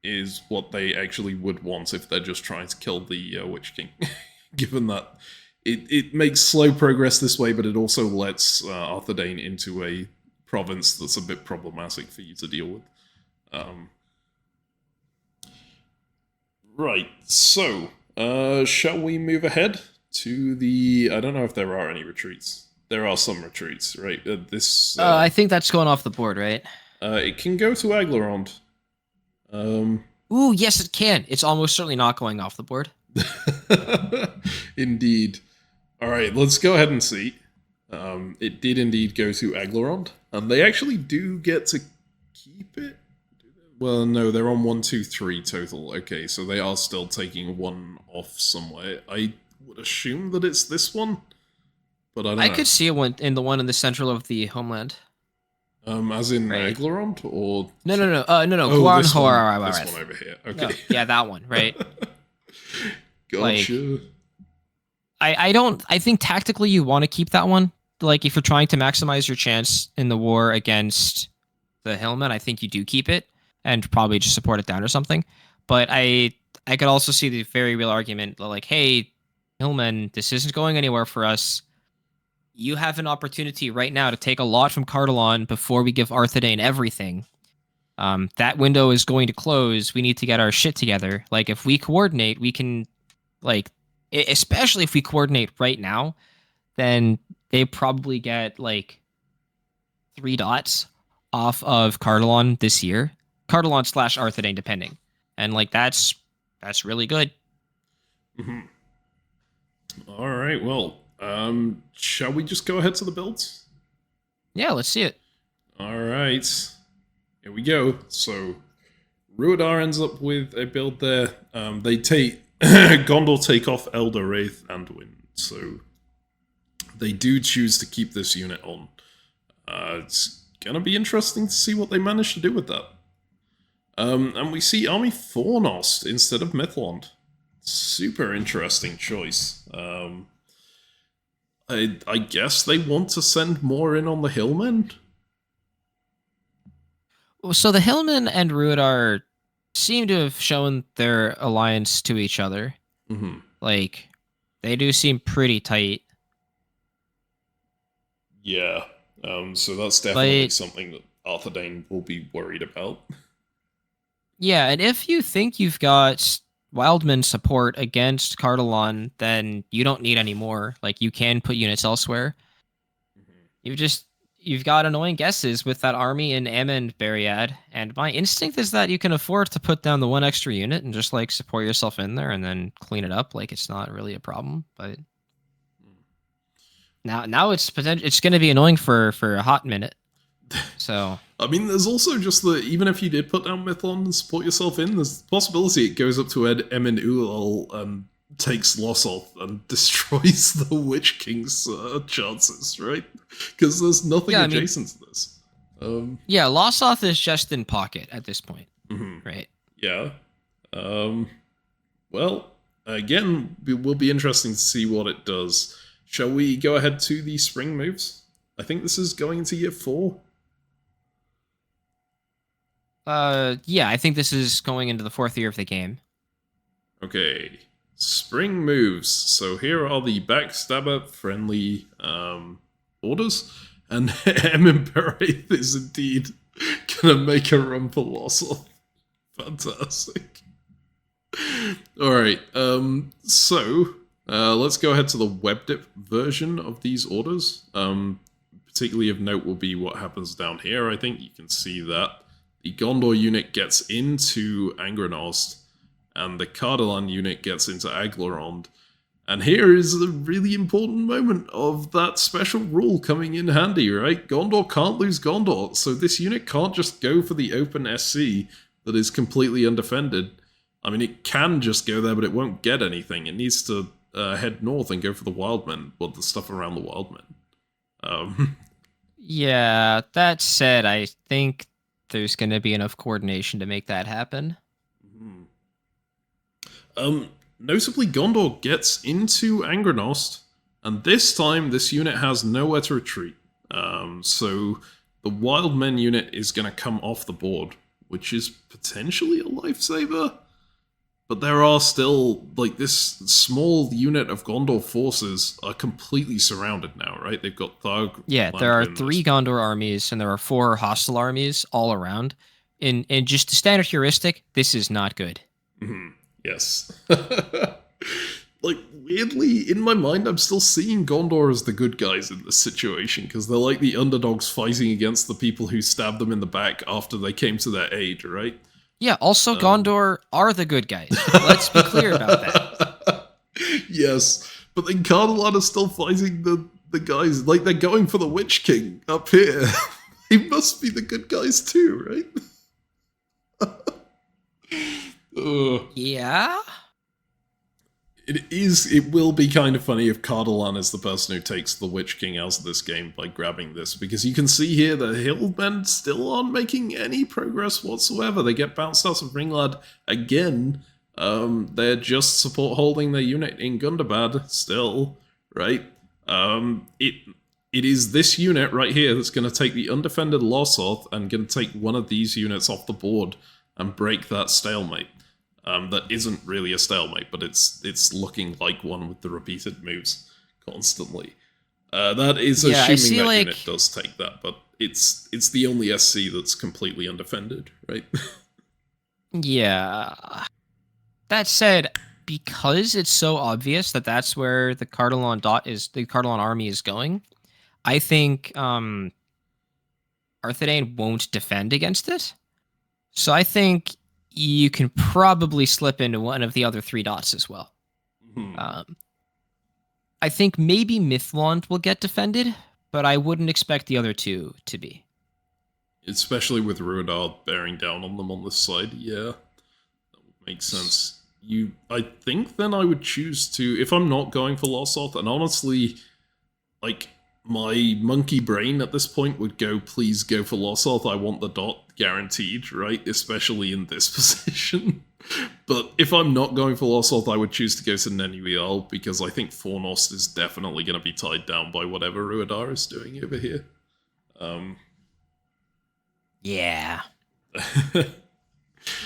is what they actually would want if they're just trying to kill the Witch-King. Given that it makes slow progress this way, but it also lets Arthedain into a province that's a bit problematic for you to deal with. Right, so shall we move ahead to the... I don't know if there are any retreats. There are some retreats, right? I think that's going off the board, right? It can go to Aglarond. Ooh, yes, it can. It's almost certainly not going off the board. Indeed. Alright, let's go ahead and see. It did indeed go to Aglarond, and they actually do get to keep it. Well, no, they're on 1, 2, 3 total. Okay, so they are still taking 1 off somewhere. I would assume that it's this one, but I don't know. I could see it in the one in the central of the homeland. As in right. Aglarond, or no. Oh, this one over here. Okay, no, yeah, that one, right? Gotcha. I think tactically you want to keep that one. Like, if you're trying to maximize your chance in the war against the Hillmen, I think you do keep it and probably just support it down or something. But I could also see the very real argument, like, hey, Hillmen, this isn't going anywhere for us. You have an opportunity right now to take a lot from Cardolan before we give Arthedain everything. That window is going to close. We need to get our shit together. Like, if we coordinate, we can, like, especially if we coordinate right now, then they probably get, like, 3 dots off of Cardolan this year. Cardolan / Arthedain, depending. And, like, that's really good. Mm-hmm. All right, well, shall we just go ahead to the builds? Yeah, let's see it. All right, here we go. So, Rhudaur ends up with a build there. They take Gondor take off Elder Wraith and Wind, so they do choose to keep this unit on. It's gonna be interesting to see what they manage to do with that. And we see Army Thornost instead of Mithlond. Super interesting choice. I guess they want to send more in on the Hillmen? So the Hillmen and Rhudaur seem to have shown their alliance to each other. Mm-hmm. Like, they do seem pretty tight. Yeah. So that's definitely something that Arthedain will be worried about. Yeah, and if you think you've got Wildman support against Cardolan, then you don't need any more. Like, you can put units elsewhere. Mm-hmm. You've got annoying guesses with that army in Amon Bariad, and my instinct is that you can afford to put down the 1 extra unit and just, like, support yourself in there and then clean it up. Like, it's not really a problem, but now it's going to be annoying for a hot minute. So I mean, there's also just the, even if you did put down Mithlond and support yourself in, there's the possibility it goes up to Emin Ulal and takes Lossoth and destroys the Witch King's chances, right? Because there's nothing adjacent to this. Yeah, Lossoth is just in pocket at this point, right? Yeah. Well, again, it will be interesting to see what it does. shall we go ahead to the spring moves? I think this is going into year 4. Yeah, I think this is going into the 4th year of the game. Okay, spring moves. So here are the backstabber friendly orders, and Emimperate is indeed gonna make a run for Lossel. Fantastic. Alright, so let's go ahead to the WebDip version of these orders. Particularly of note will be what happens down here. I think you can see that the Gondor unit gets into Angrenost, and the Cardolan unit gets into Aglarond. And here is a really important moment of that special rule coming in handy, right? Gondor can't lose Gondor, so this unit can't just go for the open SC that is completely undefended. I mean, it can just go there, but it won't get anything. It needs to head north and go for the Wildmen, well, the stuff around the Wildmen. Yeah, that said, I think there's going to be enough coordination to make that happen. Notably, Gondor gets into Angrenost, and this time this unit has nowhere to retreat. So the Wildmen unit is going to come off the board, which is potentially a lifesaver. But there are still, like, this small unit of Gondor forces are completely surrounded now, right? They've got Thug. Yeah, there are 3 Gondor armies, and there are 4 hostile armies all around. In just a standard heuristic, this is not good. Mm-hmm. Yes. Like, weirdly, in my mind, I'm still seeing Gondor as the good guys in this situation, because they're like the underdogs fighting against the people who stabbed them in the back after they came to their aid, right? Yeah, also Gondor are the good guys. Let's be clear about that. Yes, but then Cardolan is still fighting the guys, like they're going for the Witch King up here. He must be the good guys too, right? Yeah? It will be kind of funny if Cardolan is the person who takes the Witch King out of this game by grabbing this, because you can see here the Hillmen still aren't making any progress whatsoever. They get bounced out of Ringlad again. They're just support holding their unit in Gundabad still, right? It is this unit right here that's going to take the undefended Lossoth and going to take one of these units off the board and break that stalemate. That isn't really a stalemate, but it's looking like one with the repeated moves constantly. That is assuming that unit does take that, but it's the only SC that's completely undefended, right? Yeah. That said, because it's so obvious that that's where the Cardolan army is going, I think Arthedain won't defend against it. So I think you can probably slip into one of the other 3 dots as well. Mm-hmm. I think maybe Mithlond will get defended, but I wouldn't expect the other 2 to be. Especially with Rhudaur bearing down on them on this side, yeah. That would make sense. I think then I would choose to, if I'm not going for Lossoth, and honestly, like, my monkey brain at this point would go, please go for Lossoth, I want the dot guaranteed, right? Especially in this position. But if I'm not going for Lossoth, I would choose to go to Nenuial, because I think Fornost is definitely going to be tied down by whatever Rhudaur is doing over here. Yeah.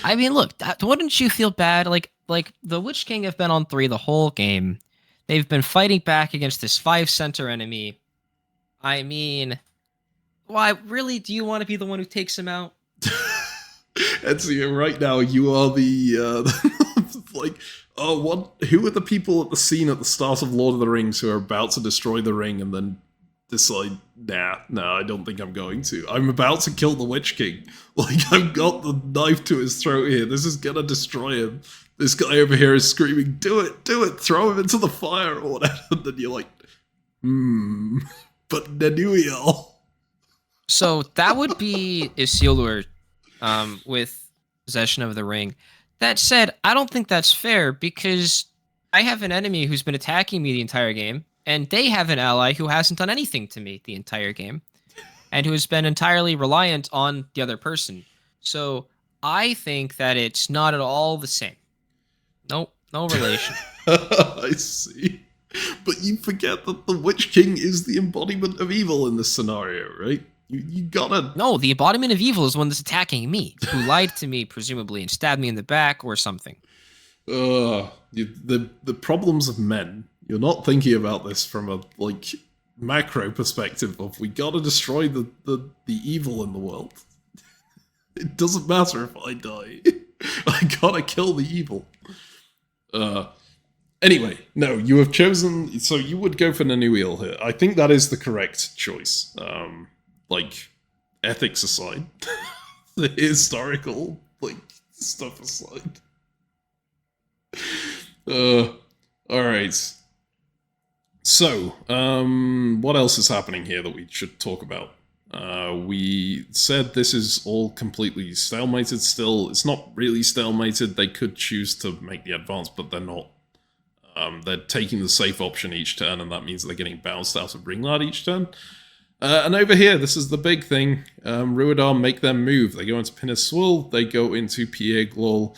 I mean, look, wouldn't you feel bad? Like the Witch King have been on 3 the whole game. They've been fighting back against this 5-center enemy. I mean, why really do you want to be the one who takes him out? Ezio, right now you are the like, who are the people at the scene at the start of Lord of the Rings who are about to destroy the ring and then decide, nah, I don't think I'm going to. I'm about to kill the Witch King. Like, I've got the knife to his throat here. This is gonna destroy him. This guy over here is screaming, do it, throw him into the fire or whatever. And then you're like, but Nenuial. So that would be Isildur with possession of the ring. That said, I don't think that's fair, because I have an enemy who's been attacking me the entire game, and they have an ally who hasn't done anything to me the entire game, and who has been entirely reliant on the other person. So I think that it's not at all the same. Nope, no relation. I see. But you forget that the Witch King is the embodiment of evil in this scenario, right? You gotta... No, the embodiment of evil is one that's attacking me, who lied to me, presumably, and stabbed me in the back or something. The problems of men. You're not thinking about this from a, like, macro perspective of we gotta destroy the evil in the world. It doesn't matter if I die. I gotta kill the evil. Anyway, no, you have chosen... So you would go for Nanuiel here. I think that is the correct choice. Like, ethics aside. The historical, like, stuff aside. Alright. So, what else is happening here that we should talk about? We said this is all completely stalemated still. It's not really stalemated. They could choose to make the advance, but they're not. They're taking the safe option each turn, and that means they're getting bounced out of Ringlad each turn. And over here, this is the big thing. Rhudaur make their move. They go into Piniswil, they go into Pierglol.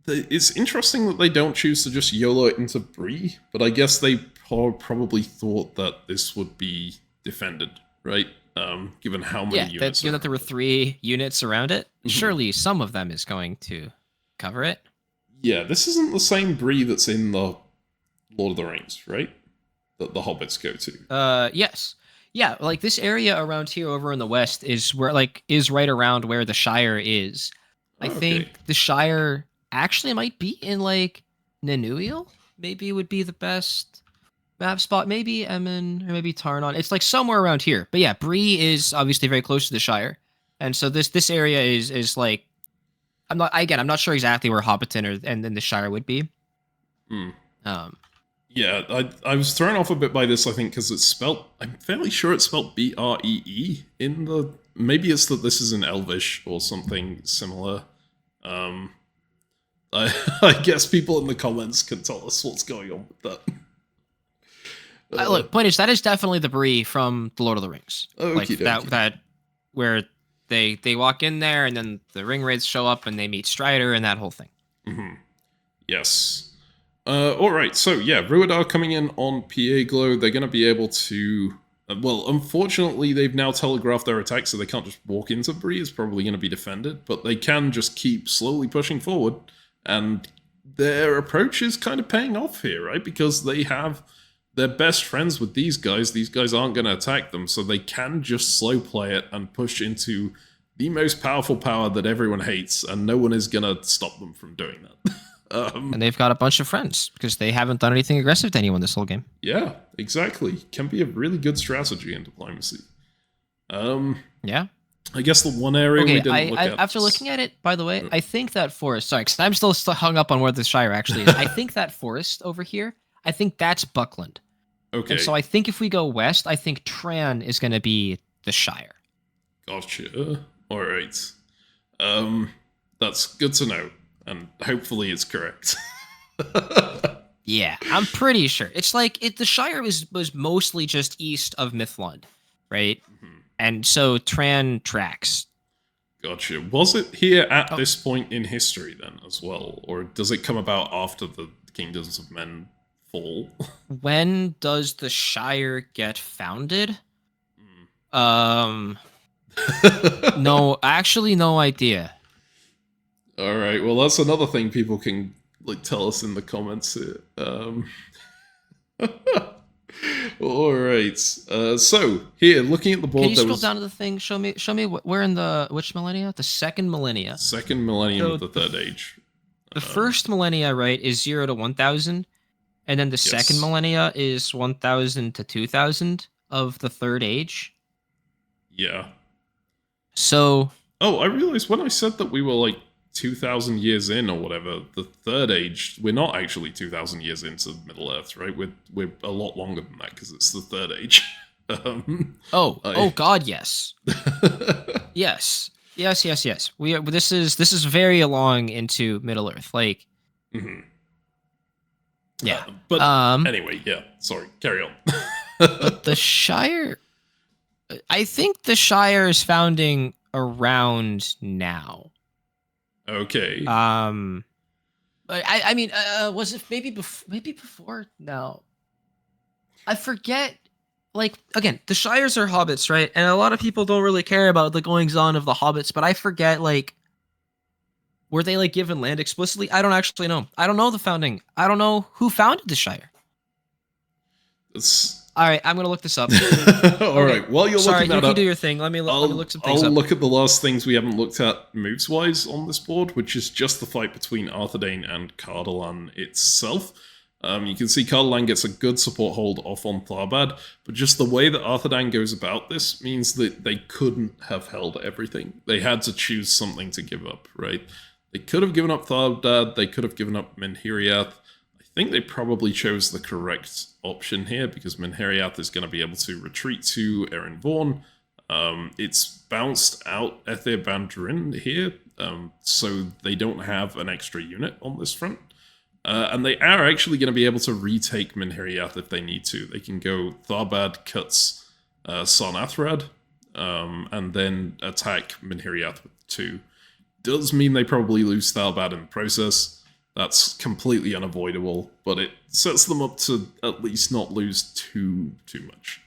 It's interesting that they don't choose to just YOLO it into Bree, but I guess they probably thought that this would be defended, right? Given how many units. Given that there were 3 units around it, surely some of them is going to cover it. Yeah, this isn't the same Bree that's in the Lord of the Rings, right? That the hobbits go to. Yes. Yeah, like this area around here over in the west is where, like, is right around where the Shire is. I think the Shire actually might be in, like, Nanuiel. Maybe would be the best map spot. Maybe Emon or maybe Tarnon. It's like somewhere around here. But yeah, Bree is obviously very close to the Shire, and so this area is like, I'm not sure exactly where Hobbiton and then the Shire would be. Yeah, I was thrown off a bit by this, I think, because it's spelt... I'm fairly sure it's spelt B-R-E-E in the... Maybe it's that this is in Elvish or something similar. I guess people in the comments can tell us what's going on with that. Look, point is, that is definitely the Bree from The Lord of the Rings. Like, that where they walk in there, and then the ring wraiths show up, and they meet Strider, and that whole thing. Yes. Alright, so yeah, Rhudaur coming in on Pierglot, they're going to be able to... well, unfortunately, they've now telegraphed their attack, so they can't just walk into Bree. It's probably going to be defended, but they can just keep slowly pushing forward, and their approach is kind of paying off here, right? Because they have... They're best friends with these guys aren't going to attack them, so they can just slow play it and push into the most powerful power that everyone hates, and no one is going to stop them from doing that. And they've got a bunch of friends, because they haven't done anything aggressive to anyone this whole game. Yeah, exactly. Can be a really good strategy in diplomacy. Yeah. I guess the one area we didn't look at... After looking at it, by the way, I think that forest... Sorry, because I'm still hung up on where the Shire actually is. I think that forest over here, I think that's Buckland. Okay. And so I think if we go west, I think Tran is going to be the Shire. Gotcha. Alright. That's good to know. And hopefully it's correct. Yeah, I'm pretty sure. It's like the Shire was mostly just east of Mithlund, right? And so Tran tracks. Gotcha. Was it here at this point in history then as well? Or does it come about after the Kingdoms of Men fall? When does the Shire get founded? No, actually no idea. Alright, well that's another thing people can tell us in the comments here. Alright, so here, looking at the board, can you scroll down to the thing? Show me where in which millennia? The second millennia. Second millennium of the Third Age. The first millennia, right, is 0 to 1000, and then the second millennia is 1000 to 2000 of the Third Age. Yeah. So... Oh, I realized when I said that we were 2,000 years in or whatever, the Third Age, we're not actually 2,000 years into Middle Earth, right? We're a lot longer than that because it's the Third Age. Oh God, yes. Yes. This is very long into Middle Earth, yeah. But anyway, yeah. Sorry, carry on. But the Shire, I think the Shire is founding around now. Okay. I mean, was it maybe before? No. I forget. Like, again, the Shires are hobbits, right? And a lot of people don't really care about the goings on of the hobbits, but I forget, like, were they, like, given land explicitly? I don't actually know. I don't know the founding. I don't know who founded the Shire. All right, I'm gonna look this up. All right, while you're looking that you up, can do your thing. Let me look some things up. I'll look at the last things we haven't looked at moves-wise on this board, which is just the fight between Arthedain and Cardolan itself. You can see Cardolan gets a good support hold off on Tharbad, but just the way that Arthedain goes about this means that they couldn't have held everything. They had to choose something to give up, right? They could have given up Tharbad, they could have given up Minhiriath. I think they probably chose the correct option here, because Minhiriath is going to be able to retreat to Erin Vaughn. It's bounced out Ethir Bandrin here, so they don't have an extra unit on this front. And they are actually going to be able to retake Minhiriath if they need to. They can go Tharbad cuts Sarnathrad, and then attack Minhiriath with 2. Does mean they probably lose Tharbad in the process. That's completely unavoidable, but it sets them up to at least not lose too much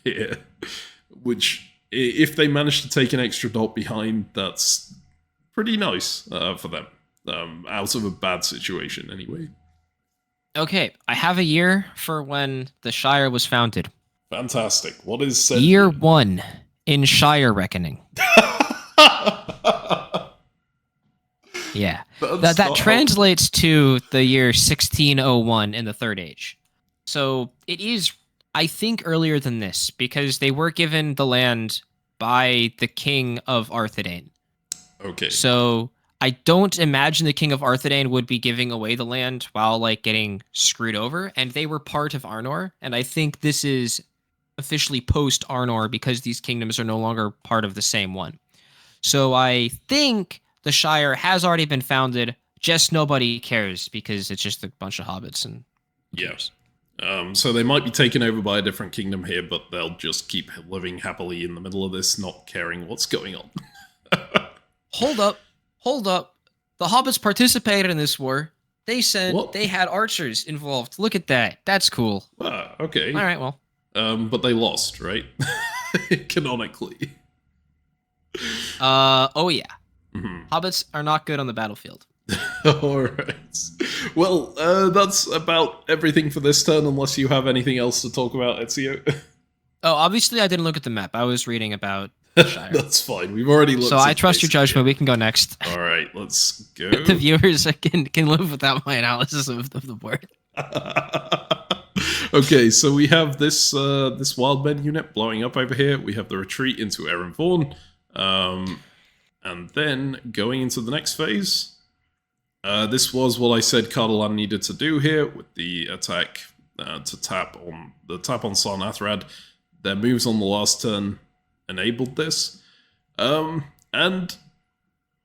here. Which, if they manage to take an extra dot behind, that's pretty nice for them. Out of a bad situation, anyway. Okay, I have a year for when the Shire was founded. Fantastic. What is said? Year 1 in Shire Reckoning. Yeah, that translates to the year 1601 in the Third Age. So it is, I think, earlier than this, because they were given the land by the King of Arthedain. Okay. So I don't imagine the King of Arthedain would be giving away the land while, like, getting screwed over, and they were part of Arnor, and I think this is officially post-Arnor because these kingdoms are no longer part of the same one. So I think the Shire has already been founded, just nobody cares because it's just a bunch of hobbits and yes. So they might be taken over by a different kingdom here, but they'll just keep living happily in the middle of this, not caring what's going on. Hold up. The hobbits participated in this war. They said they had archers involved. Look at that. That's cool. Ah, okay. All right, well. But they lost, right? Canonically. Oh yeah. Mm-hmm. Hobbits are not good on the battlefield. Alright. Well, that's about everything for this turn, unless you have anything else to talk about, Ezio. Oh, obviously I didn't look at the map. I was reading about the Shire. That's fine. We've already looked So I trust your judgment. We can go next. Alright, let's go. The viewers can live without my analysis of the board. Okay, so we have this Wildmen unit blowing up over here. We have the retreat into Erin Vaughn. And then going into the next phase, this was what I said Cardolan needed to do here with the attack to tap on Sarnathrad. Their moves on the last turn enabled this, and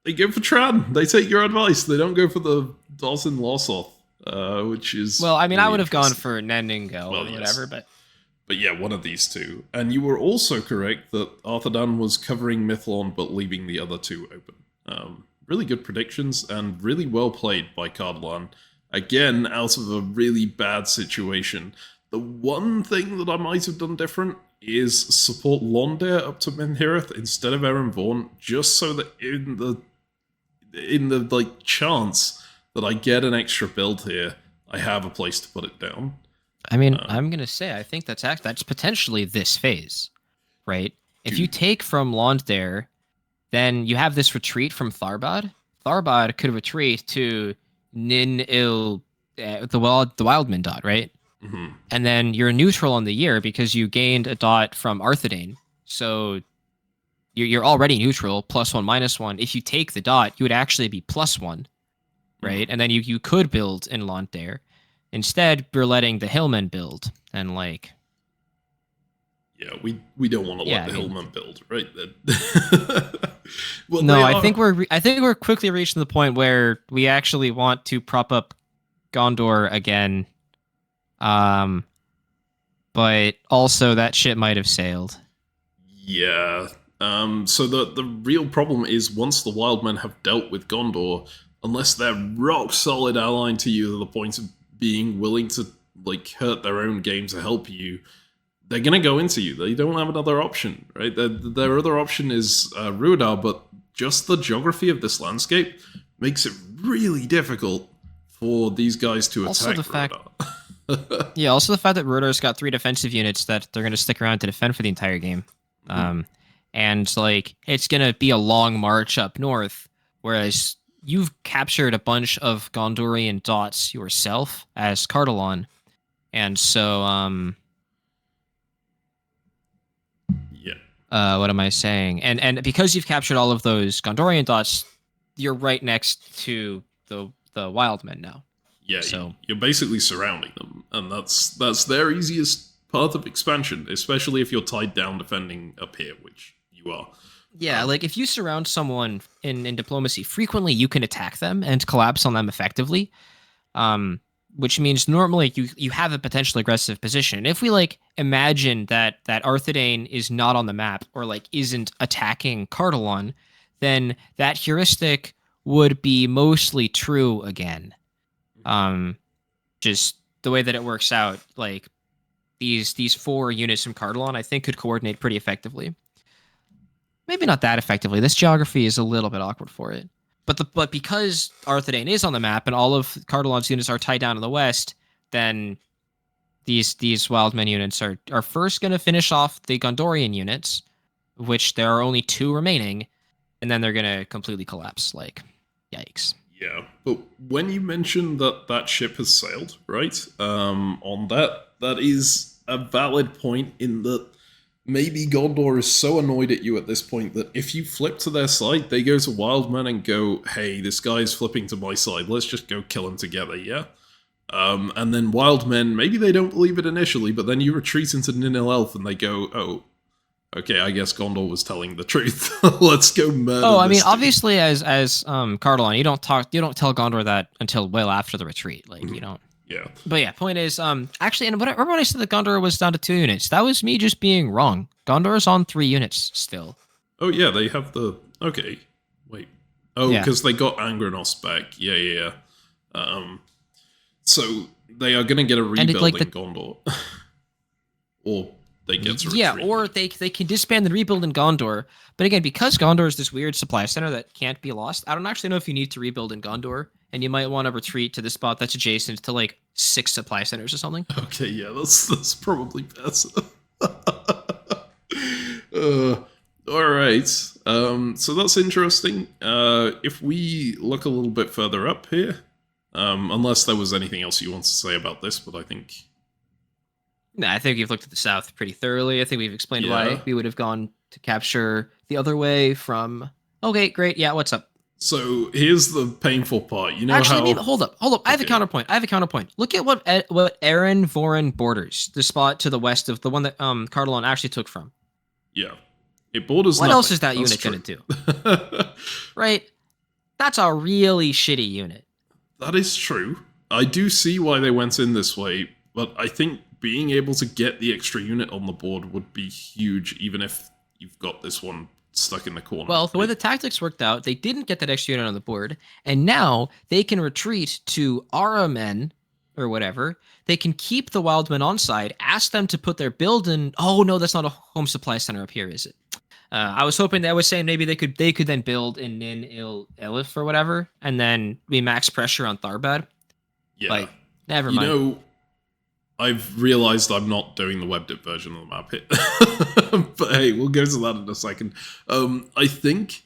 they go for Tran. They take your advice. They don't go for the Dalton Lossoth, which is I really would have gone for Nendingo or whatever, yes. But yeah, one of these two. And you were also correct that Arthedain was covering Mithlorn but leaving the other two open. Really good predictions and really well played by Cardolan. Again, out of a really bad situation. The one thing that I might have done different is support Londair up to Minhirith instead of Erin Vaughn, just so that in the chance that I get an extra build here, I have a place to put it down. I mean, I'm going to say, I think that's potentially this phase, right? If you take from Londair, then you have this retreat from Tharbad. Tharbad could retreat to Nin-Il, the Wildman dot, right? Mm-hmm. And then you're neutral on the year because you gained a dot from Arthedain. So you're already neutral, +1, -1. If you take the dot, you would actually be +1, right? Mm-hmm. And then you could build in Londair. Instead, we're letting the Hillmen build, and like... Yeah, we don't want to let the Hillmen build, right? Well, no, I think we're quickly reaching the point where we actually want to prop up Gondor again. But also that ship might have sailed. Yeah. So the real problem is once the Wildmen have dealt with Gondor, unless they're rock solid aligned to you to the point of being willing to like hurt their own game to help you, they're gonna go into you. They don't have another option, right? Their other option is Rhudaur, but just the geography of this landscape makes it really difficult for these guys to attack Rhudaur. Yeah, also the fact that Rhudaur's got 3 defensive units that they're going to stick around to defend for the entire game. And, like, it's going to be a long march up north, whereas you've captured a bunch of Gondorian dots yourself as Cardolan. And so, what am I saying? And because you've captured all of those Gondorian dots, you're right next to the Wildmen now. Yeah, so you're basically surrounding them, and that's their easiest path of expansion, especially if you're tied down defending up here, which you are. Yeah, like if you surround someone in diplomacy, frequently you can attack them and collapse on them effectively, which means normally you have a potentially aggressive position. And if we like imagine that Arthedain is not on the map or like isn't attacking Cardolan, then that heuristic would be mostly true again. Just the way that it works out, like these 4 units from Cardolan, I think could coordinate pretty effectively. Maybe not that effectively. This geography is a little bit awkward for it. But because Arthedain is on the map and all of Cardolan's units are tied down in the west, then these Wildmen units are first going to finish off the Gondorian units, which there are only 2 remaining, and then they're going to completely collapse. Like, yikes. Yeah, but when you mentioned that ship has sailed, right? On that is a valid point in that maybe Gondor is so annoyed at you at this point that if you flip to their side, they go to Wildmen and go, hey, this guy's flipping to my side, let's just go kill him together, yeah? And then Wildmen, maybe they don't believe it initially, but then you retreat into Ninil Elf and they go, oh, okay, I guess Gondor was telling the truth. Let's go murder. Oh, I mean, this dude. obviously, as Cardolan, you don't tell Gondor that until well after the retreat. Like you don't. Yeah. But yeah, point is, actually, and remember when I said that Gondor was down to 2 units? That was me just being wrong. Gondor is on 3 units still. Oh yeah, they have the okay. Wait. Oh, because they got Angranos back. Yeah. So they are gonna get a rebuild in Gondor, or. They get to retreat. Yeah, or they can disband and rebuild in Gondor. But again, because Gondor is this weird supply center that can't be lost, I don't actually know if you need to rebuild in Gondor, and you might want to retreat to the spot that's adjacent to like 6 supply centers or something. Okay, yeah, that's probably better. All right, so that's interesting. If we look a little bit further up here, unless there was anything else you want to say about this, but I think. No, I think you've looked at the south pretty thoroughly. I think we've explained why we would have gone to capture the other way from... Okay, great. Yeah, what's up? So here's the painful part. You know Actually, how... hold up. I have a counterpoint. Look at what Aaron Voren borders, the spot to the west of the one that Cardolan actually took from. Yeah. It borders What nothing. else is that unit going to do? Right? That's a really shitty unit. That is true. I do see why they went in this way, but I think being able to get the extra unit on the board would be huge, even if you've got this one stuck in the corner. Well, the way the tactics worked out, they didn't get that extra unit on the board, and now they can retreat to Aramen, or whatever. They can keep the Wildmen on side, ask them to put their build in... Oh, no, that's not a home supply center up here, is it? I was hoping that I was saying maybe they could then build in Nin Il Elif or whatever, and then we max pressure on Tharbad. Yeah. Like, never mind. You know, I've realized I'm not doing the WebDip version of the map here. But hey, we'll go to that in a second. I think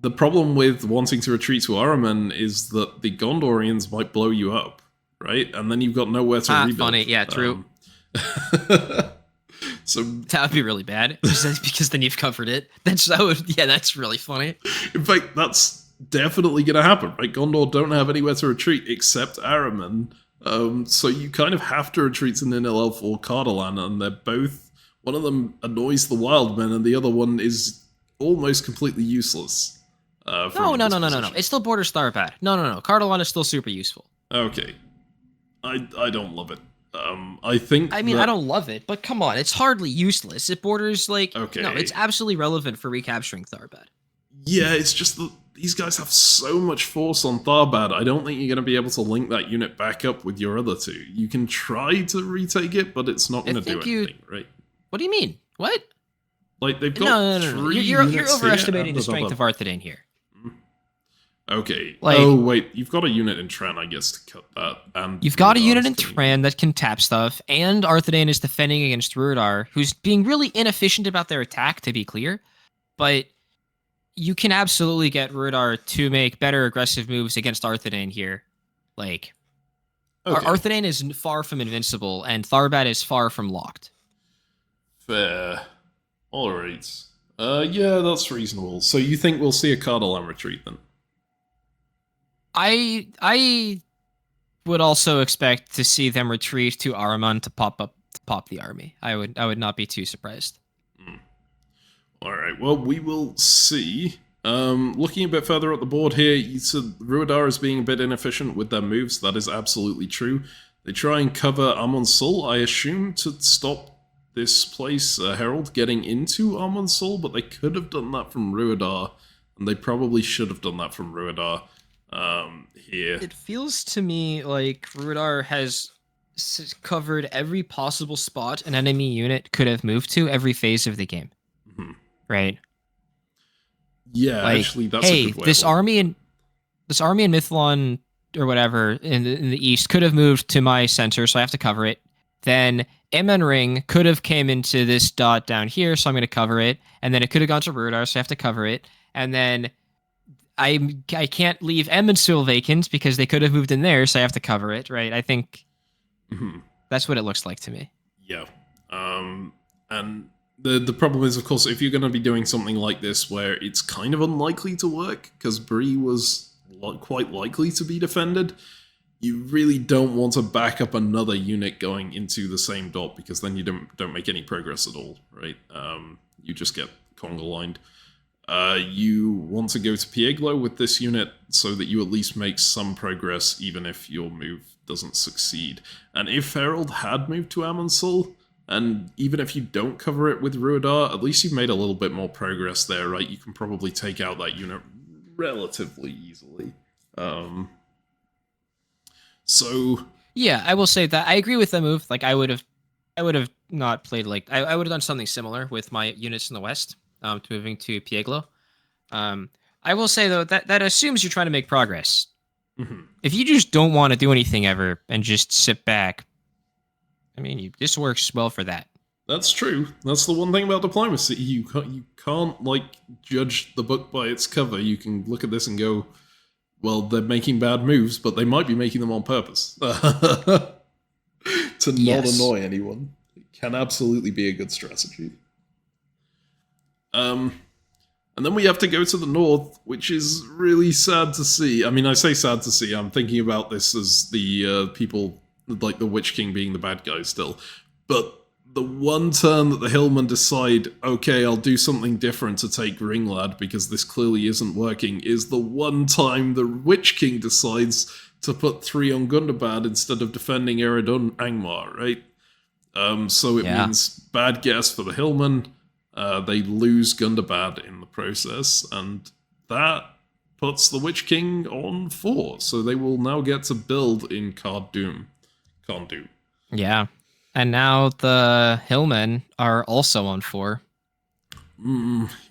the problem with wanting to retreat to Aramen is that the Gondorians might blow you up, right? And then you've got nowhere to rebuild. Funny, yeah, true. So that would be really bad because then you've covered it. That's really funny. In fact, that's definitely going to happen, right? Gondor don't have anywhere to retreat except Aramen. So you kind of have to retreat to Ninil Elf or Cardolan, and they're both... One of them annoys the Wildmen, and the other one is almost completely useless. No. It still borders Tharbad. No. Cardolan is still super useful. Okay. I don't love it. I think I don't love it, but come on, it's hardly useless. It borders, like... Okay. No, it's absolutely relevant for recapturing Tharbad. Yeah, it's just that these guys have so much force on Tharbad. I don't think you're going to be able to link that unit back up with your other two. You can try to retake it, but it's not going to do anything, right? What do you mean? What? Like, they've got no. three You're units overestimating here the strength of Arthedain here. Okay. Like, oh, wait. You've got a unit in Tran, I guess, to cut that. And you've got a unit in Tran that can tap stuff, and Arthedain is defending against Rhudaur, who's being really inefficient about their attack, to be clear. But you can absolutely get Rhudaur to make better aggressive moves against Arthedain here. Like, okay. Arthedain is far from invincible, and Tharbad is far from locked. Fair. All right. Yeah, that's reasonable. So you think we'll see a Cardolan retreat then? I would also expect to see them retreat to Ahriman to pop the army. I would not be too surprised. All right. Well, we will see. Looking a bit further up the board here, you said Rhudaur is being a bit inefficient with their moves. That is absolutely true. They try and cover Amon Sul, I assume, to stop this place, Herald, getting into Amon Sul, but they could have done that from Rhudaur, and they probably should have done that from Rhudaur. Here. It feels to me like Rhudaur has covered every possible spot an enemy unit could have moved to every phase of the game. Mm-hmm. Right? Yeah, like, actually, that's a good way. This army in Mithlon or whatever in the east could have moved to my center, so I have to cover it. Then Emen Ring could have came into this dot down here, so I'm going to cover it. And then it could have gone to Rhudaur, so I have to cover it. And then I can't leave Emensul vacant because they could have moved in there, so I have to cover it, right? I think that's what it looks like to me. Yeah. And the problem is, of course, if you're going to be doing something like this where it's kind of unlikely to work, because Bree was quite likely to be defended, you really don't want to back up another unit going into the same dot, because then you don't make any progress at all, right? You just get conga-lined. You want to go to Pieglo with this unit so that you at least make some progress even if your move doesn't succeed. And if Herald had moved to Amonsul, and even if you don't cover it with Rhudaur, at least you've made a little bit more progress there, right? You can probably take out that unit relatively easily. So yeah, I will say that I agree with the move. Like I would have not played like I would have done something similar with my units in the west. To moving to Pieglo. I will say, though, that assumes you're trying to make progress. Mm-hmm. If you just don't want to do anything ever and just sit back, I mean, this works well for that. That's true. That's the one thing about diplomacy. You can't like, judge the book by its cover. You can look at this and go, well, they're making bad moves, but they might be making them on purpose. To not annoy anyone. It can absolutely be a good strategy. And then we have to go to the north, which is really sad to see. I mean, I say sad to see. I'm thinking about this as the people, like the Witch-King being the bad guy still. But the one turn that the Hillmen decide, okay, I'll do something different to take Ringlad because this clearly isn't working, is the one time the Witch-King decides to put 3 on Gundabad instead of defending Eredun Angmar, right? So it means bad guess for the Hillmen. They lose Gundabad in the process, and that puts the Witch-King on 4. So they will now get to build in Cardoon. Yeah. And now the Hillmen are also on 4.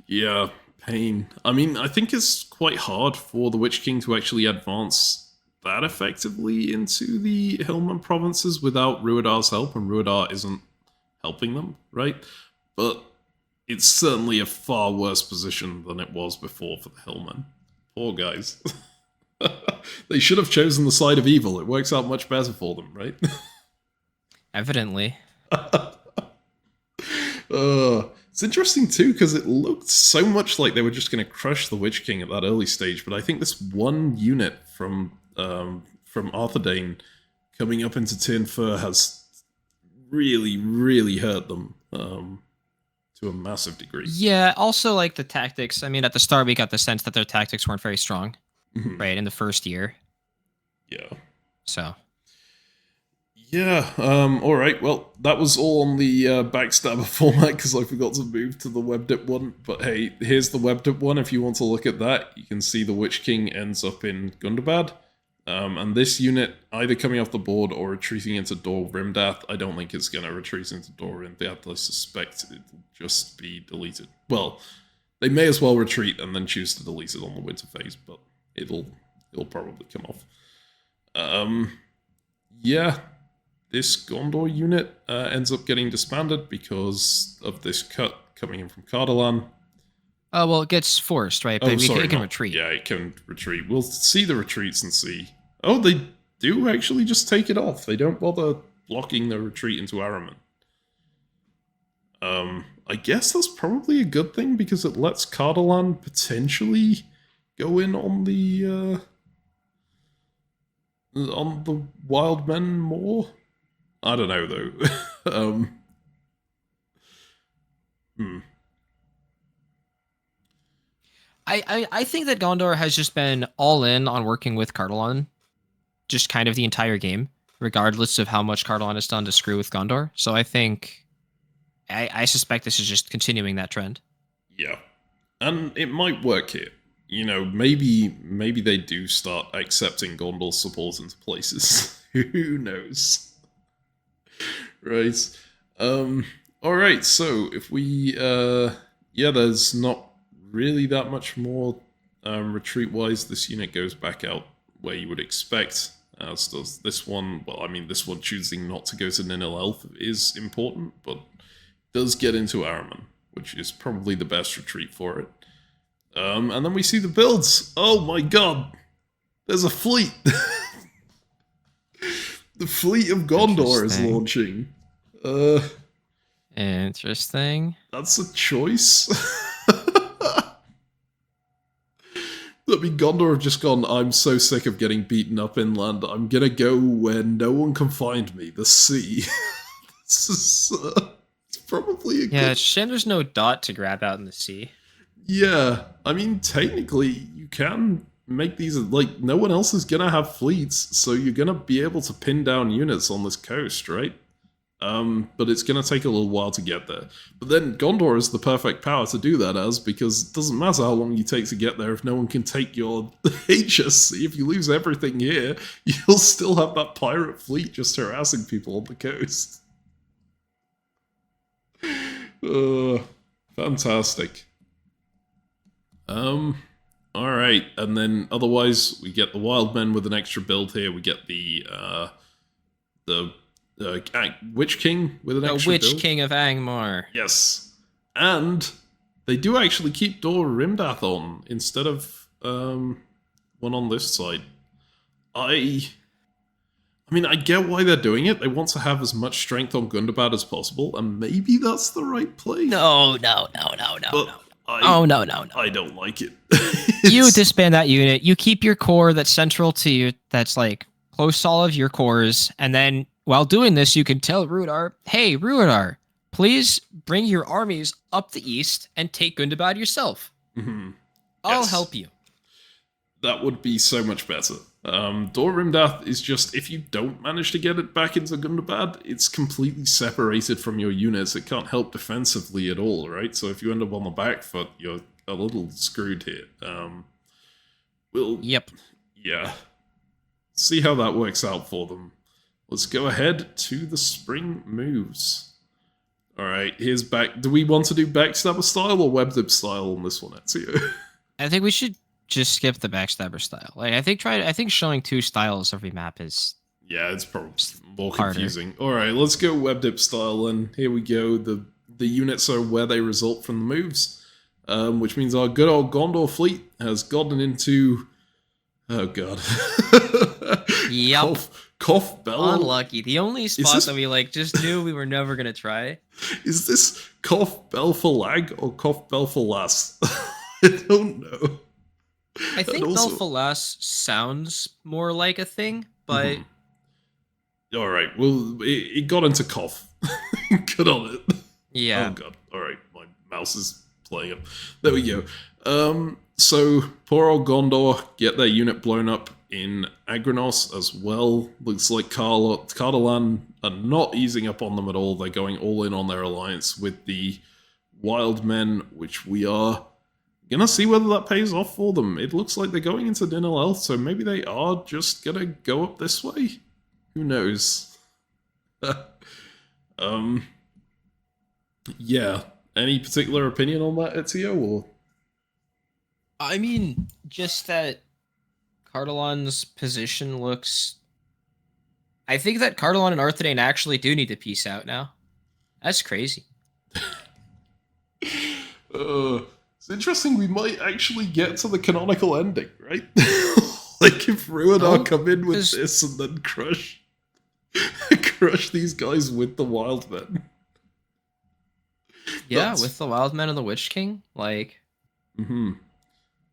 Yeah, pain. I mean, I think it's quite hard for the Witch-King to actually advance that effectively into the Hillmen provinces without Rhudaur's help, and Rhudaur isn't helping them, right? But it's certainly a far worse position than it was before for the Hillmen. Poor guys. They should have chosen the side of evil. It works out much better for them, right? Evidently. It's interesting too, because it looked so much like they were just going to crush the Witch-King at that early stage, but I think this one unit from Arthedain coming up into Tinfur has really, really hurt them. To a massive degree. Yeah, also like the tactics. I mean, at the start we got the sense that their tactics weren't very strong, right, in the first year. Yeah. So. Yeah, alright, well, that was all on the Backstabber format because I forgot to move to the WebDip one, but hey, here's the WebDip one. If you want to look at that, you can see the Witch-King ends up in Gundabad, and this unit either coming off the board or retreating into Dor Rimdath. I don't think it's going to retreat into Dor Rimdath. I suspect it'll just be deleted. Well, they may as well retreat and then choose to delete it on the winter phase, but it'll probably come off. Yeah, this Gondor unit ends up getting disbanded because of this cut coming in from Cardolan. Oh, well, it gets forced, right? But it can retreat. Yeah, it can retreat. We'll see the retreats and see. Oh, they do actually just take it off. They don't bother blocking the retreat into Araman. I guess that's probably a good thing because it lets Cardolan potentially go in on the wild men more. I don't know though. I think that Gondor has just been all in on working with Cardolan, just kind of the entire game, regardless of how much Cardolan has done to screw with Gondor. So I think, I suspect this is just continuing that trend. Yeah, and it might work here. You know, maybe they do start accepting Gondor's support into places. Who knows? Right. Alright, so if we yeah, there's not really that much more retreat wise. This unit goes back out where you would expect, as does this one. Well, I mean, this one choosing not to go to Ninil Elf is important, but does get into Araman, which is probably the best retreat for it. And then we see the builds. Oh my god! There's a fleet! The fleet of Gondor is launching. Interesting. That's a choice. I mean, Gondor have just gone, I'm so sick of getting beaten up inland, I'm gonna go where no one can find me, the sea. This is, it's probably a it's a shame there's no dot to grab out in the sea. Yeah, I mean, technically, you can make these, like, no one else is gonna have fleets, so you're gonna be able to pin down units on this coast, right? But it's gonna take a little while to get there. But then Gondor is the perfect power to do that as, because it doesn't matter how long you take to get there if no one can take your HSC. If you lose everything here, you'll still have that pirate fleet just harassing people on the coast. Fantastic. Alright, and then otherwise we get the Wild Men with an extra build here. We get the Witch-King with an extra build. The Witch-King of Angmar. Yes. And they do actually keep Dor Rimdath on instead of one on this side. I mean, I get why they're doing it. They want to have as much strength on Gundabad as possible, and maybe that's the right play. No. I don't like it. You disband that unit. You keep your core that's central to you, that's like close to all of your cores, and then while doing this, you can tell Rhudaur, hey, Rhudaur, please bring your armies up the east and take Gundabad yourself. Mm-hmm. I'll help you. That would be so much better. Dor Rimdath is just, if you don't manage to get it back into Gundabad, it's completely separated from your units. It can't help defensively at all, right? So if you end up on the back foot, you're a little screwed here. Yep. Yeah. See how that works out for them. Let's go ahead to the spring moves. Alright, here's back. Do we want to do Backstabber style or WebDip style on this one, Ezio? I think we should just skip the Backstabber style. Like, I think showing two styles every map is... Yeah, it's probably more confusing. Alright, let's go WebDip style, and here we go. The units are where they result from the moves, which means our good old Gondor fleet has gotten into... Oh god. Yep. Cough Bell. Unlucky. The only spot that we just knew we were never gonna try. Is this Cough Bell for Lag or Cough Bell for Lass? I don't know. I think Belfalas sounds more like a thing, but... Alright, well, it got into cough. Good on it. Yeah. Oh god, alright, my mouse is playing up. There we go. So, poor old Gondor get their unit blown up in Agranos as well. Looks like Cardolan are not easing up on them at all. They're going all in on their alliance with the Wild Men, which we are gonna see whether that pays off for them. It looks like they're going into Dinalel, so maybe they are just gonna go up this way. Who knows? Yeah. Any particular opinion on that, Ezio, or? I mean, just that Cardolan's position looks. I think that Cardolan and Arthedain actually do need to peace out now. That's crazy. It's interesting. We might actually get to the canonical ending, right? Like if Rhudaur come in with this and then crush these guys with the Wild Men. Yeah, with the Wild Men and the Witch King, like.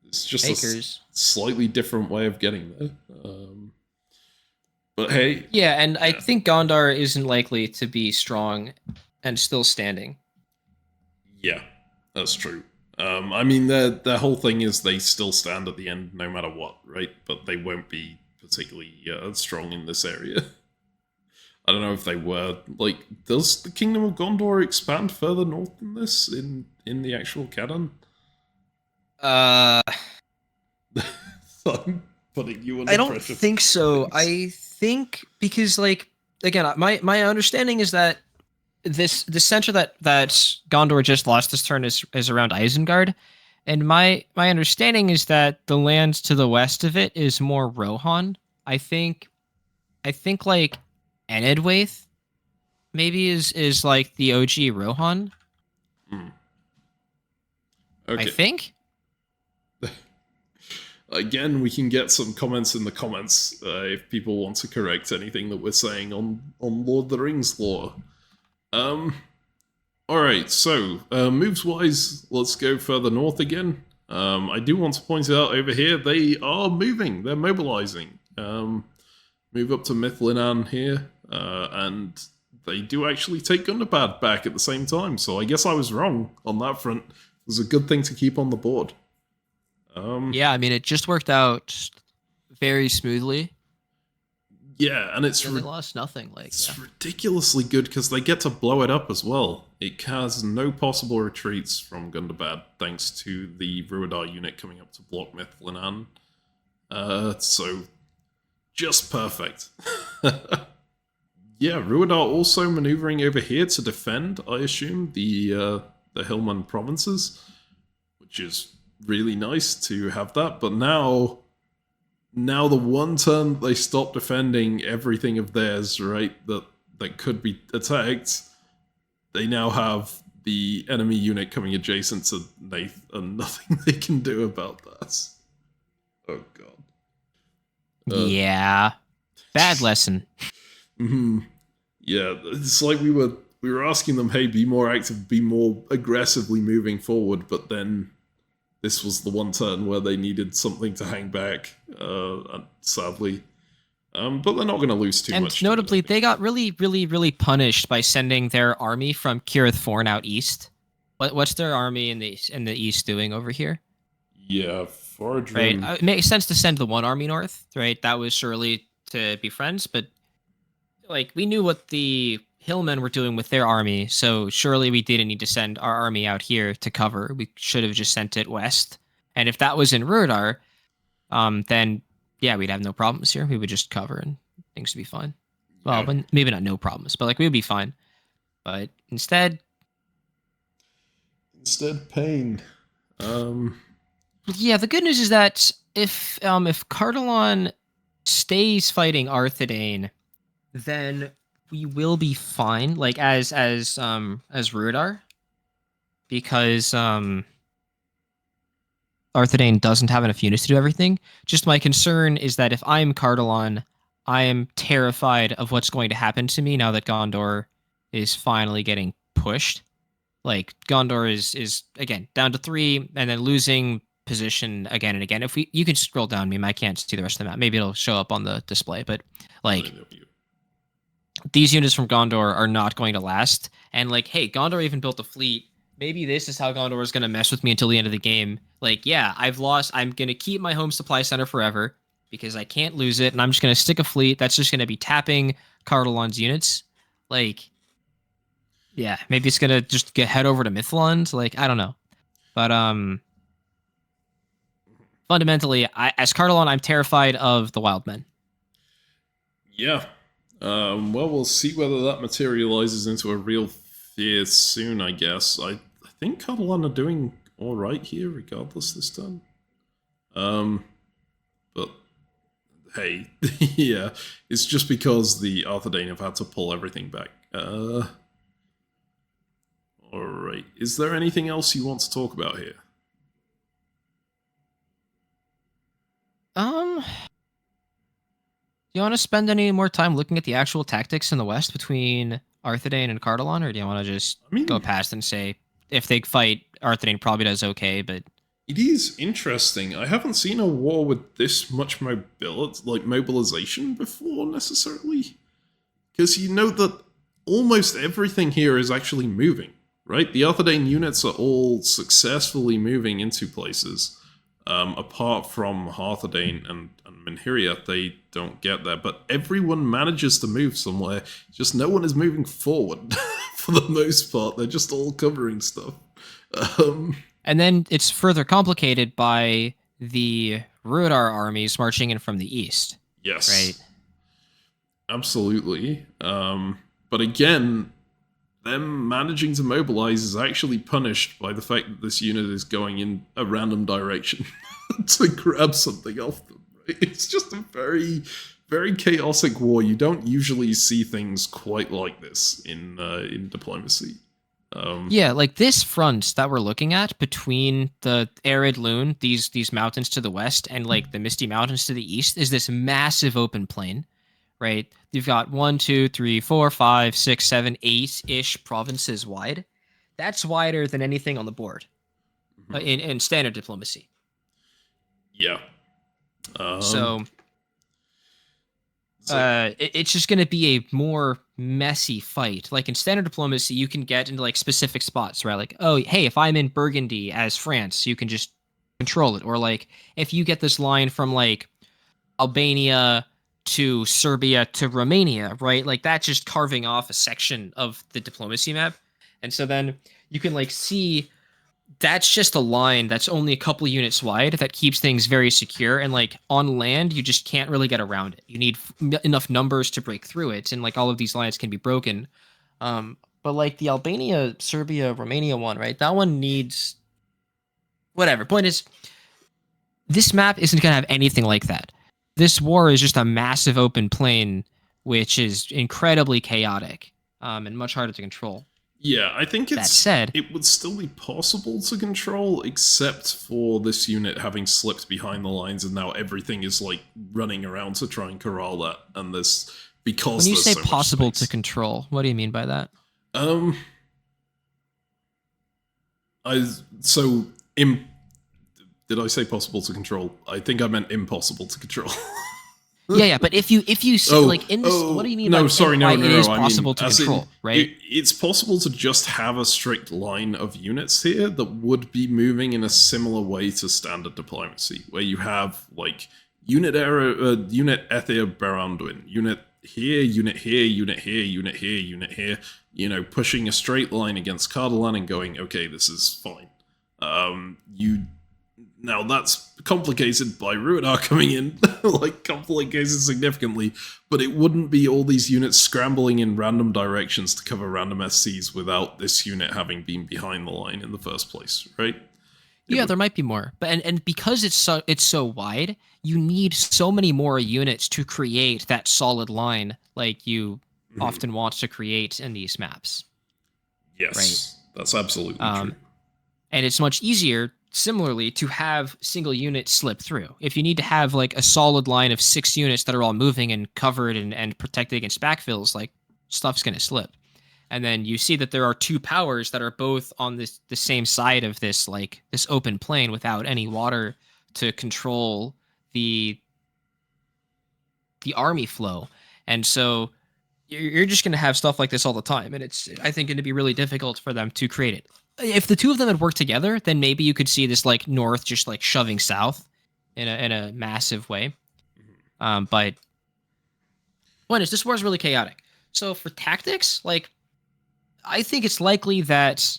It's just a slightly different way of getting there. But hey. Yeah, and I think Gondor isn't likely to be strong and still standing. Yeah, that's true. I mean, their whole thing is they still stand at the end no matter what, right? But they won't be particularly strong in this area. I don't know if they were. Like, does the Kingdom of Gondor expand further north than this in the actual canon? I'm putting you under I don't pressure. think so. I think because, like, again, my understanding is that the center that Gondor just lost this turn is around Isengard, and my understanding is that the land to the west of it is more Rohan. I think like Enedwaith maybe is like the OG Rohan. Okay. I think. Again, we can get some comments in the comments if people want to correct anything that we're saying on Lord of the Rings lore. Alright, so moves-wise, let's go further north again. I do want to point out over here, they are moving, they're mobilizing. Move up to Mithlinan here, and they do actually take Gundabad back at the same time, so I guess I was wrong on that front. It was a good thing to keep on the board. Yeah, I mean, it just worked out very smoothly. Yeah, and it's they lost nothing. Like it's ridiculously good because they get to blow it up as well. It has no possible retreats from Gundabad thanks to the Rhudaur unit coming up to block Mithlinan. So just perfect. Yeah, Rhudaur also maneuvering over here to defend, I assume, the Hillman provinces, which is really nice to have that. But now the one turn they stop defending everything of theirs, right, that could be attacked, they now have the enemy unit coming adjacent to Nath and nothing they can do about that. Oh god. Yeah. Bad lesson. Yeah, it's like we were asking them, hey, be more active, be more aggressively moving forward, but then this was the one turn where they needed something to hang back, sadly. But they're not going to lose too much. And notably, they got really, really, really punished by sending their army from Kirith Forn out east. What's their army in the east doing over here? Yeah, Forge. Right, it makes sense to send the one army north, right? That was surely to be friends, but like we knew what the Hillmen were doing with their army, so surely we didn't need to send our army out here to cover. We should have just sent it west. And if that was in Rhudaur, then yeah, we'd have no problems here. We would just cover and things would be fine. Well, yeah. Maybe not no problems, but like we would be fine. But instead pain. Yeah, the good news is that if Cardolan stays fighting Arthedain, then we will be fine, like as Rhudaur, because Arthedain doesn't have enough units to do everything. Just my concern is that if I'm Cardolan, I am terrified of what's going to happen to me now that Gondor is finally getting pushed. Like Gondor is again down to 3 and then losing position again and again. If you can scroll down, meme, I can't see the rest of the map. Maybe it'll show up on the display, but like these units from Gondor are not going to last. And like, hey, Gondor even built a fleet maybe this is how Gondor is going to mess with me until the end of the game. Like, yeah, I've lost. I'm going to keep my home supply center forever because I can't lose it, and I'm just going to stick a fleet that's just going to be tapping Cardolan's units. Like, yeah, maybe it's going to just head over to Mithlond. Like, I don't know. But fundamentally, as Cardolan, I'm terrified of the wild men. Yeah. Well, we'll see whether that materializes into a real fear soon, I guess. I think Cardolan are doing alright here, regardless this time. But, hey, yeah, it's just because the Arthedain have had to pull everything back. Alright, is there anything else you want to talk about here? Do you want to spend any more time looking at the actual tactics in the West between Arthedain and Cardolan, or do you want to just go past and say if they fight, Arthedain probably does okay, but it is interesting. I haven't seen a war with this much mobilization before, necessarily. Because you know that almost everything here is actually moving, right? The Arthedain units are all successfully moving into places. Apart from Arthedain and Minhiria, they don't get there. But everyone manages to move somewhere. Just no one is moving forward for the most part. They're just all covering stuff. And then it's further complicated by the Rhudaur armies marching in from the east. Yes. Right? Absolutely. But again, them managing to mobilize is actually punished by the fact that this unit is going in a random direction to grab something off them. Right? It's just a very, very chaotic war. You don't usually see things quite like this in diplomacy. Yeah, like this front that we're looking at between the arid Loon, these mountains to the west, and like the Misty Mountains to the east, is this massive open plain. Right, you've got 1, 2, 3, 4, 5, 6, 7, 8-ish provinces wide. That's wider than anything on the board in standard diplomacy. Yeah. So it's just going to be a more messy fight. Like in standard diplomacy, you can get into like specific spots, right? Like, oh, hey, if I'm in Burgundy as France, you can just control it. Or like if you get this line from like Albania to Serbia to Romania, right? Like that's just carving off a section of the diplomacy map. And so then you can like see that's just a line that's only a couple units wide that keeps things very secure. And like on land, you just can't really get around it. You need enough numbers to break through it. And like all of these lines can be broken. But like the Albania, Serbia, Romania one, right? That one needs whatever. Point is, this map isn't going to have anything like that. This war is just a massive open plain, which is incredibly chaotic and much harder to control. Yeah, I think that said, it would still be possible to control, except for this unit having slipped behind the lines, and now everything is like running around to try and corral that. And this because when you say so possible to control, what do you mean by that? Did I say possible to control? I think I meant impossible to control. yeah, but if you say like in this, what do you mean? No, by it is possible to control, right? It's possible to just have a strict line of units here that would be moving in a similar way to standard diplomacy, where you have like unit Ethia Baranduin, unit here, unit here, unit here, unit here, unit here. You know, pushing a straight line against Cardolan and going, okay, this is fine. Now that's complicated by Rhudaur coming in, like complicated significantly, but it wouldn't be all these units scrambling in random directions to cover random SCs without this unit having been behind the line in the first place, right? There might be more, but and because it's so wide, you need so many more units to create that solid line, like you often want to create in these maps. Yes, right? That's absolutely true. And it's much easier, similarly, to have single units slip through. If you need to have like a solid line of 6 units that are all moving and covered and protected against backfills, like stuff's going to slip. And then you see that there are 2 powers that are both on the same side of this open plain without any water to control the army flow. And so you're just going to have stuff like this all the time. And it's, I think, going to be really difficult for them to create it. if the two of them had worked together, then maybe you could see this like north just like shoving south in a massive way. But this war is really chaotic. So for tactics, like I think it's likely that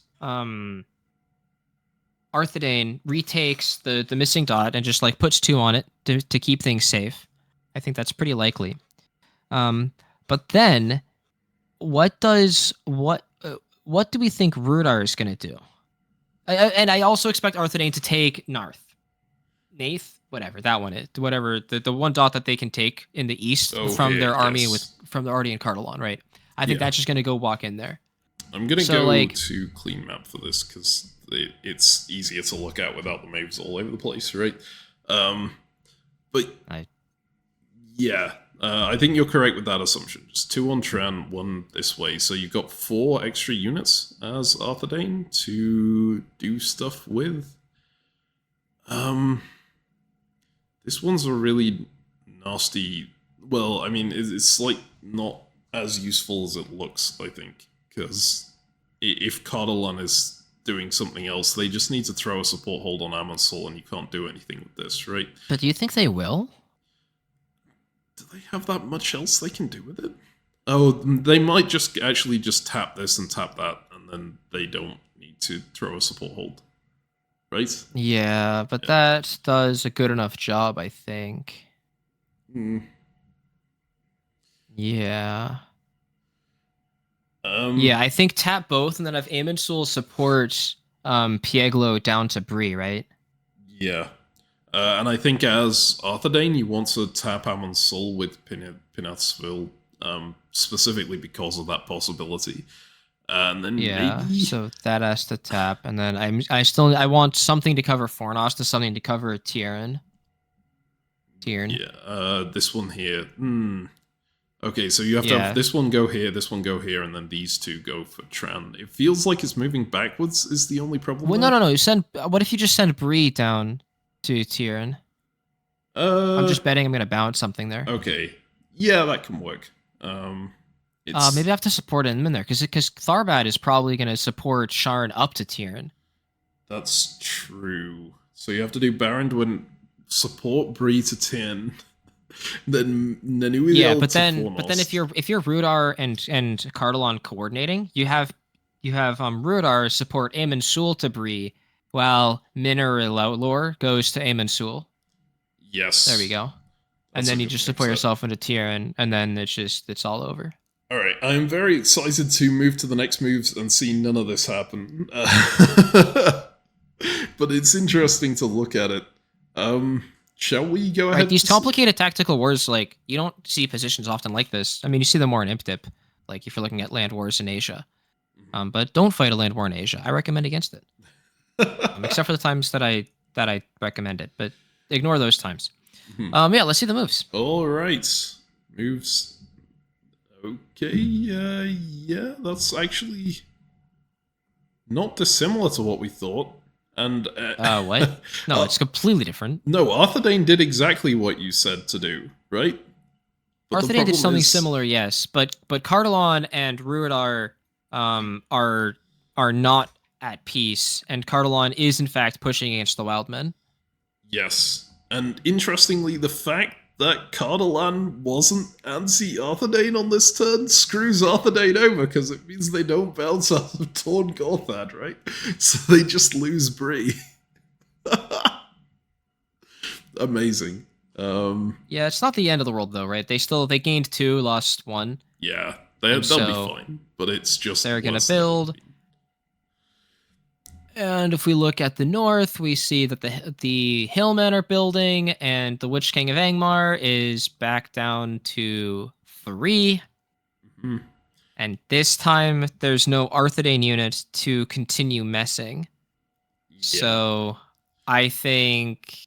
Arthedain retakes the missing dot and just like puts 2 on it to keep things safe. I think that's pretty likely. But then what do we think Rhudaur is going to do? And I also expect Arthedain to take Nath, whatever that one is, whatever the one dot that they can take in the east from their army from the already in Cardolan, right? I think that's just going to go walk in there. I'm going to go to clean map for this because it's easier to look at without the moves all over the place, right? But yeah, I think you're correct with that assumption. Just 2 on Tran, 1 this way. So you've got 4 extra units as Arthedain to do stuff with. This one's a really nasty... Well, I mean, it's like not as useful as it looks, I think. Because if Cardolan is doing something else, they just need to throw a support hold on Amonsul and you can't do anything with this, right? But do you think they will? Do they have that much else they can do with it? Oh, they might just actually just tap this and tap that, and then they don't need to throw a support hold. Right? Yeah, but that does a good enough job, I think. Yeah. Yeah, I think tap both, and then have Amonsul support Pieglo down to Bree, right? Yeah. And I think as Arthedain, you want to tap Amonsul with Pinathsville, specifically because of that possibility. And then maybe... so that has to tap, and then I want something to cover Fornost, something to cover Tiern. Yeah, this one here. Okay, so you have to have this one go here, and then these 2 go for Tran. It feels like it's moving backwards is the only problem. Well, no. What if you just send Bree down to Tiern? I'm just betting I'm going to bounce something there. Okay. Yeah, that can work. Maybe I have to support him in there, because Tharbad is probably going to support Sharn up to Tiern. That's true. So you have to do Barandwin support Bree to Tiern. Then Nanuiel but then if you're Rhudaur and Cardolan coordinating, you have Rhudaur support Amonsul to Bree, while Millenium goes to Amonsul. Yes. There we go. And then you just support yourself into Tier, and then it's all over. All right, I'm very excited to move to the next moves and see none of this happen. But it's interesting to look at it. Shall we go ahead? Right, these complicated tactical wars, like, you don't see positions often like this. I mean, you see them more in Imp-Dip, like if you're looking at land wars in Asia. But don't fight a land war in Asia. I recommend against it. Except for the times that I recommend it, but ignore those times. Yeah, let's see the moves. All right, moves. Okay, yeah, that's actually not dissimilar to what we thought. And what? No, it's completely different. No, Arthedain did exactly what you said to do, right? Arthedain did something similar, yes, but Cardolan and Rhudaur are not at peace, and Cardolan is in fact pushing against the Wildmen. Yes, and interestingly, the fact that Cardolan wasn't anti-Arthedain on this turn screws Arthedain over, because it means they don't bounce out of Torn Gorthad, right? So they just lose Bree. Amazing. Yeah, it's not the end of the world though, right? They gained 2, lost 1. Yeah, they'll be fine, but it's just they're gonna build. And if we look at the north, we see that the Hillmen are building, and the Witch-King of Angmar is back down to 3. And this time, there's no Arthedain unit to continue messing. Yeah. So I think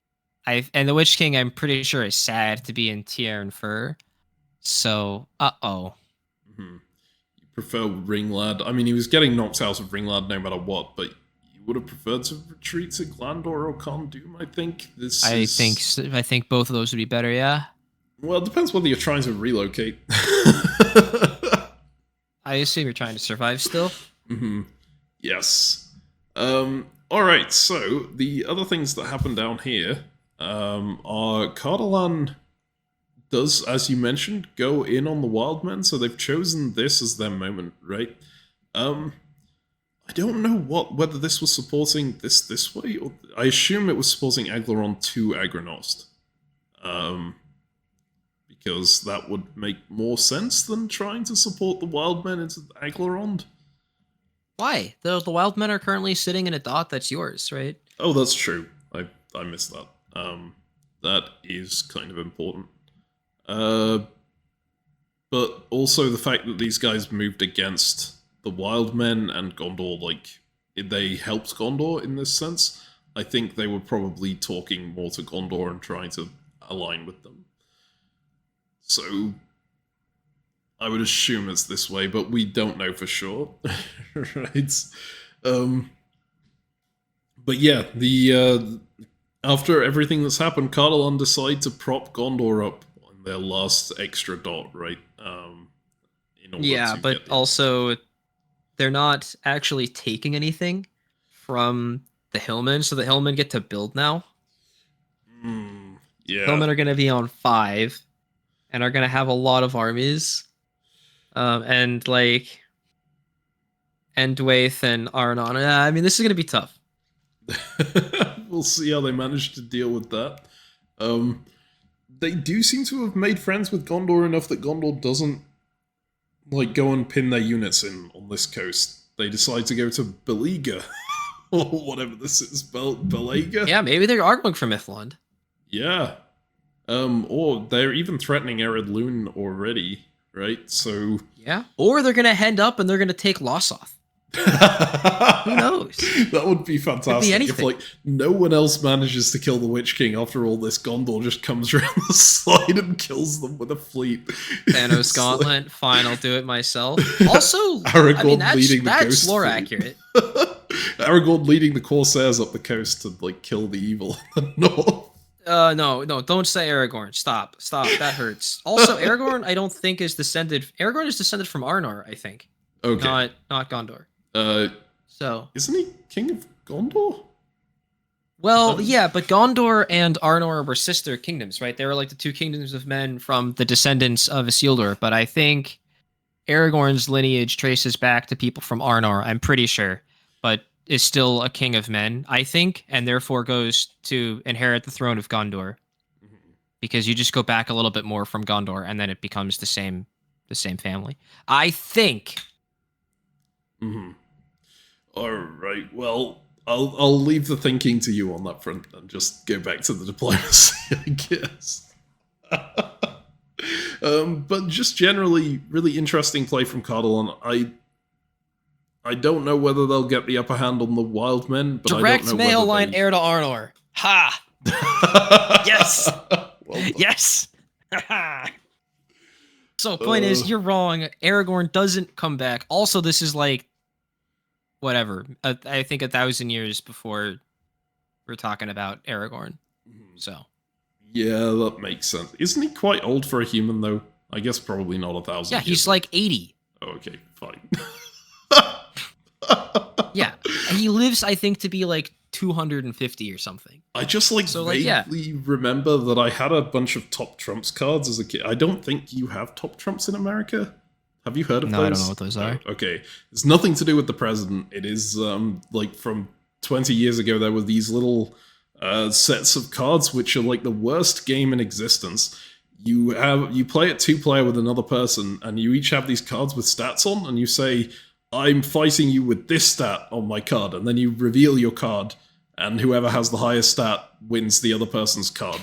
and the Witch-King, I'm pretty sure, is sad to be in Tiern Fur. So, You prefer Ringlad? I mean, he was getting knocked out of Ringlad no matter what, but would have preferred to retreat to Glandor or Condom, I think. I think both of those would be better, yeah. Well, it depends whether you're trying to relocate. I assume you're trying to survive still? Yes. Alright, so the other things that happen down here are Cardolan does, as you mentioned, go in on the Wildmen, so they've chosen this as their moment, right? I don't know whether this was supporting this way, or I assume it was supporting Aglaron to Agranost. Because that would make more sense than trying to support the Wildmen into Aglarond. Why? The wild men are currently sitting in a dot that's yours, right? Oh, that's true. I missed that. That is kind of important. But also the fact that these guys moved against the Wildmen and Gondor, like, they helped Gondor in this sense. I think they were probably talking more to Gondor and trying to align with them. So I would assume it's this way, but we don't know for sure, right? But yeah, the after everything that's happened, Cardolan decide to prop Gondor up on their last extra dot, right? In order to But get also they're not actually taking anything from the Hillmen, so the Hillmen get to build now. Yeah. Hillmen are going to be on 5 and are going to have a lot of armies. And like Endwaith and Arnon. I mean, this is going to be tough. We'll see how they manage to deal with that. They do seem to have made friends with Gondor enough that Gondor doesn't like go and pin their units in on this coast. They decide to go to Beleaga, or whatever this is, Belaga. Yeah, maybe they are going for Mithlond. Yeah. Or they're even threatening Ered Loon already, right? So yeah, or they're gonna head up and they're gonna take Lossoth. Who knows? That would be fantastic if, like, no one else manages to kill the Witch King after all this. Gondor just comes around the side and kills them with a fleet. Thanos Gauntlet. Like, fine, I'll do it myself. Also, Aragorn I mean, leading the that's coast lore fleet. Accurate. Aragorn leading the Corsairs up the coast to, like, kill the evil in the north. No, don't say Aragorn. Stop. That hurts. Also, Aragorn, I don't think is descended. Aragorn is descended from Arnor, I think. Okay. Not Gondor. So isn't he king of Gondor? Well, yeah, but Gondor and Arnor were sister kingdoms, right? They were like the 2 kingdoms of men from the descendants of Isildur. But I think Aragorn's lineage traces back to people from Arnor. I'm pretty sure, but is still a king of men, I think, and therefore goes to inherit the throne of Gondor. Because you just go back a little bit more from Gondor, and then it becomes the same family. I think. All right. Well, I'll leave the thinking to you on that front and just go back to the diplomacy, I guess. But just generally, really interesting play from Cardolan. I don't know whether they'll get the upper hand on the Wildmen, but direct I don't know male whether line they... heir to Arnor. Ha! Yes. Well, yes. So point is, you're wrong. Aragorn doesn't come back. Also, this is like whatever. I think 1,000 years before we're talking about Aragorn. So yeah, that makes sense. Isn't he quite old for a human though? I guess probably not 1,000. yeah, he's like 80. Oh, okay, fine. Yeah, he lives, I think, to be like 250 or something. I just vaguely remember that I had a bunch of Top Trumps cards as a kid. I don't think you have Top Trumps in America. Have you heard of those? No, I don't know what those are. Okay, it's nothing to do with the president. It is like from 20 years ago. There were these little sets of cards which are like the worst game in existence. You play it 2-player with another person, and you each have these cards with stats on, and you say, I'm fighting you with this stat on my card, and then you reveal your card, and whoever has the highest stat wins the other person's card.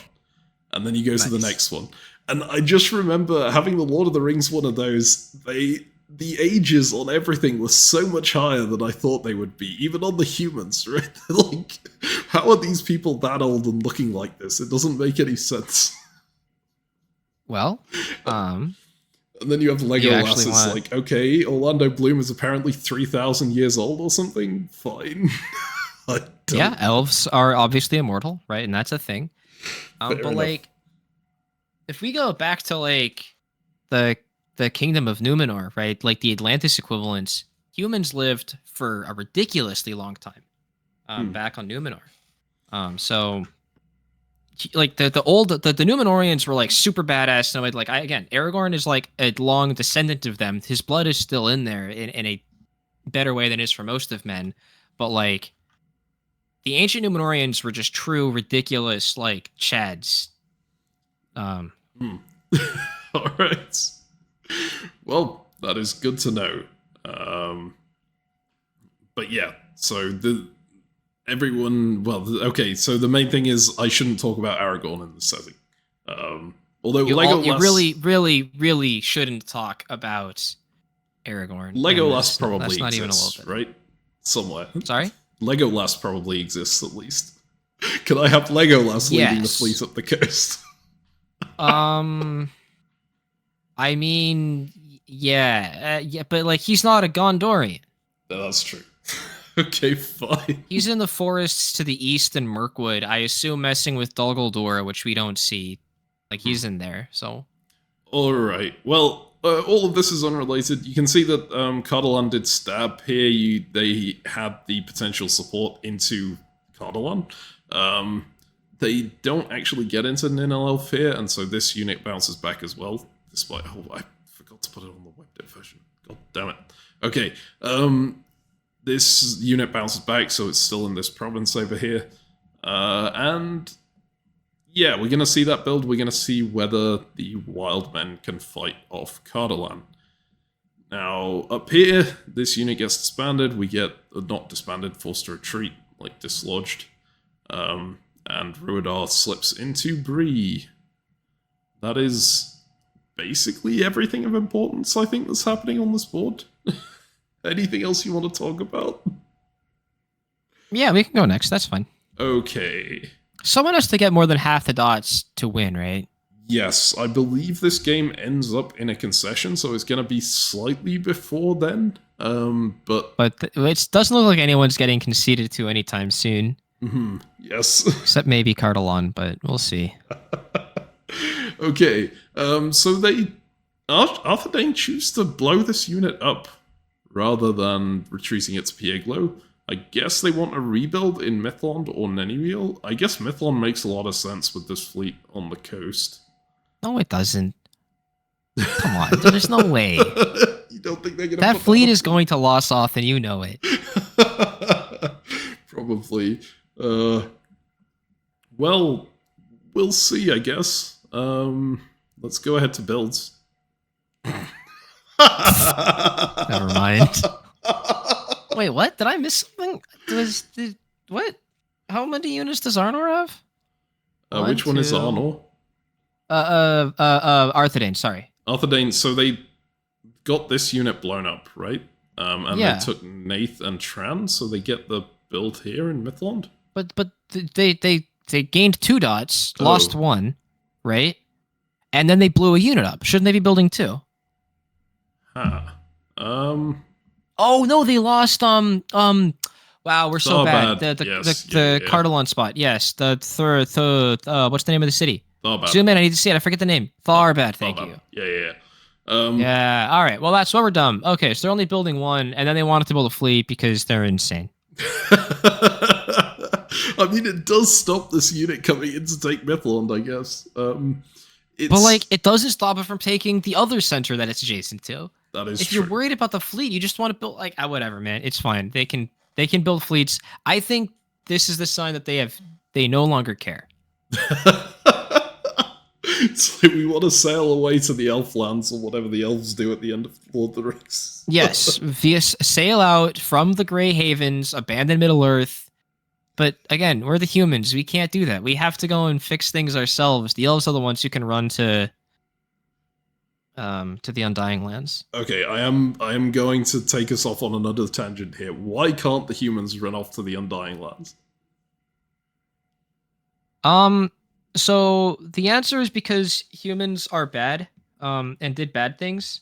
And then you go to the next one. And I just remember having the Lord of the Rings one of those. The ages on everything were so much higher than I thought they would be, even on the humans, right? Like, how are these people that old and looking like this? It doesn't make any sense. Well, and then you have Legolas. It's like, okay, Orlando Bloom is apparently 3,000 years old or something. Fine. Yeah, elves are obviously immortal, right? And that's a thing. But enough. Like, if we go back to like the kingdom of Numenor, right? Like the Atlantis equivalents, humans lived for a ridiculously long time. back on Numenor. So like the Numenorians were like super badass. And again, Aragorn is like a long descendant of them. His blood is still in there in a better way than it is for most of men. But like the ancient Numenorians were just true ridiculous like chads. All right. Well, that is good to know. But yeah, so okay, so the main thing is I shouldn't talk about Aragorn in this setting. Although you really shouldn't talk about Aragorn. Legolas probably that's not exists, even a little bit. right? Somewhere. Sorry? Legolas probably exists at least. Can I have Legolas leading the fleet up the coast? I mean, yeah, but like he's not a Gondorian. No, that's true. Okay, fine. He's in the forests to the east in Mirkwood. I assume messing with Dol Guldur, which we don't see. Like he's in there, so. All right. Well, all of this is unrelated. You can see that Cardolan did stab here. They had the potential support into Cardolan. They don't actually get into Ninel Elf here, and so this unit bounces back as well. Despite, I forgot to put it on the web version. God damn it. Okay. This unit bounces back, so it's still in this province over here. And yeah, we're going to see that build. We're going to see whether the wild men can fight off Cardolan. Now, up here, this unit gets disbanded. We get, not disbanded, forced to retreat, like dislodged. And Rhudaur slips into Bree. That is basically everything of importance, I think, that's happening on this board. Anything else you want to talk about? Yeah, we can go next. That's fine. Okay. Someone has to get more than half the dots to win, right? Yes, I believe this game ends up in a concession, so it's going to be slightly before then. But it doesn't look like anyone's getting conceded to anytime soon. Mm-hmm. Yes. Except maybe Cardolan, but we'll see. Okay, so Arthedain choose to blow this unit up rather than retreating it to Pieglo. I guess they want a rebuild in Mithlond or Neniriel. I guess Mithlond makes a lot of sense with this fleet on the coast. No, it doesn't. Come on, there's no way. You don't think they're gonna? That fleet is going to Lossoth, and you know it. Probably. Well, we'll see, I guess. Let's go ahead to builds. Never mind. Wait, what? Did I miss something? What? How many units does Arnor have? Which one is Arnor? Arthedain, sorry. Arthedain, so they got this unit blown up, right? And yeah. They took Nath and Tran, so they get the build here in Mithlond? But they gained 2 dots, lost 1, right? And then they blew a unit up. Shouldn't they be building 2? Huh. Oh no, they lost wow, we're so bad. Yes, The Cardolan spot. Yes, the third what's the name of the city? Tharbad. Zoom in, I need to see it. I forget the name. Tharbad, thank you. Yeah. Yeah, all right. Well, that's what we're dumb. Okay, so they're only building 1, and then they wanted to build a fleet because they're insane. I mean, it does stop this unit coming in to take Mithlond, I guess. But like, it doesn't stop it from taking the other center that it's adjacent to. That is if true. You're worried about the fleet, you just want to build whatever, man. It's fine. They can build fleets. I think this is the sign that they no longer care. It's like we want to sail away to the Elflands or whatever the elves do at the end of Lord of the Rings. Yes, sail out from the Grey Havens, abandon Middle Earth. But again, we're the humans. We can't do that. We have to go and fix things ourselves. The elves are the ones who can run to the Undying Lands. Okay, I am going to take us off on another tangent here. Why can't the humans run off to the Undying Lands? So the answer is because humans are bad, and did bad things.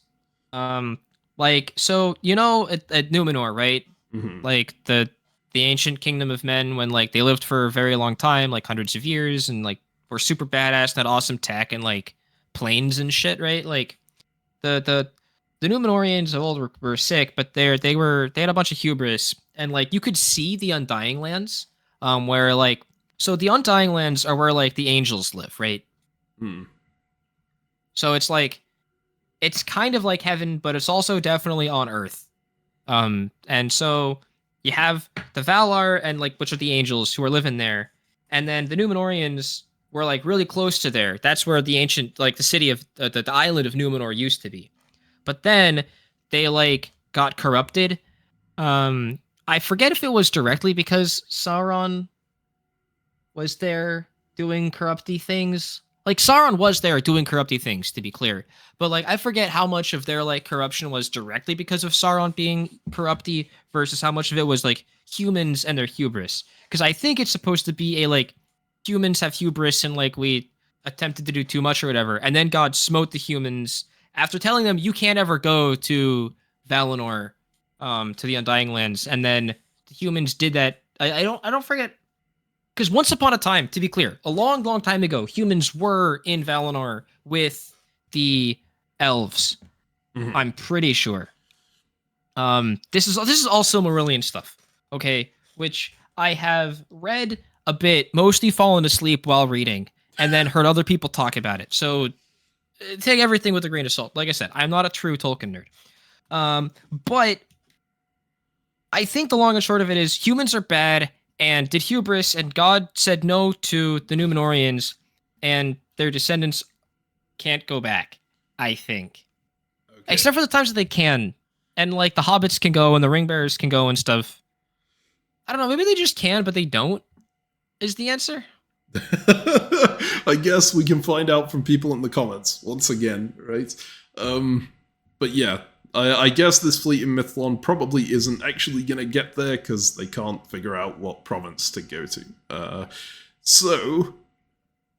Like, so, you know, at Numenor, right? Mm-hmm. Like the ancient kingdom of men, when like they lived for a very long time, like hundreds of years, and like were super badass and had awesome tech and like planes and shit, right? Like the Numenorians of old were sick, but they had a bunch of hubris, and like you could see the Undying Lands, where like so the Undying Lands are where like the angels live, right? Hmm. So it's like it's kind of like heaven, but it's also definitely on Earth. And so you have the Valar and like which are the angels who are living there, and then the Númenóreans were like really close to there. That's where the ancient like the city of the island of Númenor used to be. But then they like got corrupted. I forget if it was directly because Sauron was there doing corrupty things. Like Sauron was there doing corrupty things, to be clear. But like I forget how much of their like corruption was directly because of Sauron being corrupty versus how much of it was like humans and their hubris. Because I think it's supposed to be a like humans have hubris and like we attempted to do too much or whatever, and then God smote the humans after telling them you can't ever go to Valinor, to the Undying Lands, and then the humans did that. I don't forget. Because once upon a time, to be clear, a long, long time ago, humans were in Valinor with the elves. Mhm. I'm pretty sure. This is all Silmarillion stuff, okay? Which I have read a bit, mostly fallen asleep while reading, and then heard other people talk about it. So take everything with a grain of salt. Like I said, I'm not a true Tolkien nerd. But I think the long and short of it is humans are bad and did hubris, and God said no to the Númenóreans, and their descendants can't go back, I think. Okay. Except for the times that they can. And like the hobbits can go and the ring bearers can go and stuff. I don't know, maybe they just can, but they don't, is the answer. I guess we can find out from people in the comments once again, right? But yeah, I guess this fleet in Mithlon probably isn't actually going to get there because they can't figure out what province to go to. So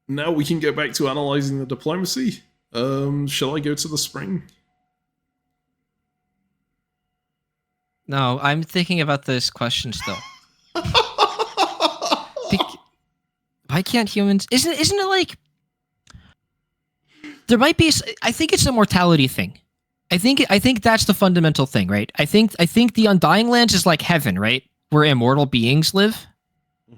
now we can go back to analyzing the diplomacy. Shall I go to the spring? No, I'm thinking about this question still. Why can't humans? Isn't it like there might be? I think it's a mortality thing. I think that's the fundamental thing, right? I think the Undying Lands is like heaven, right, where immortal beings live,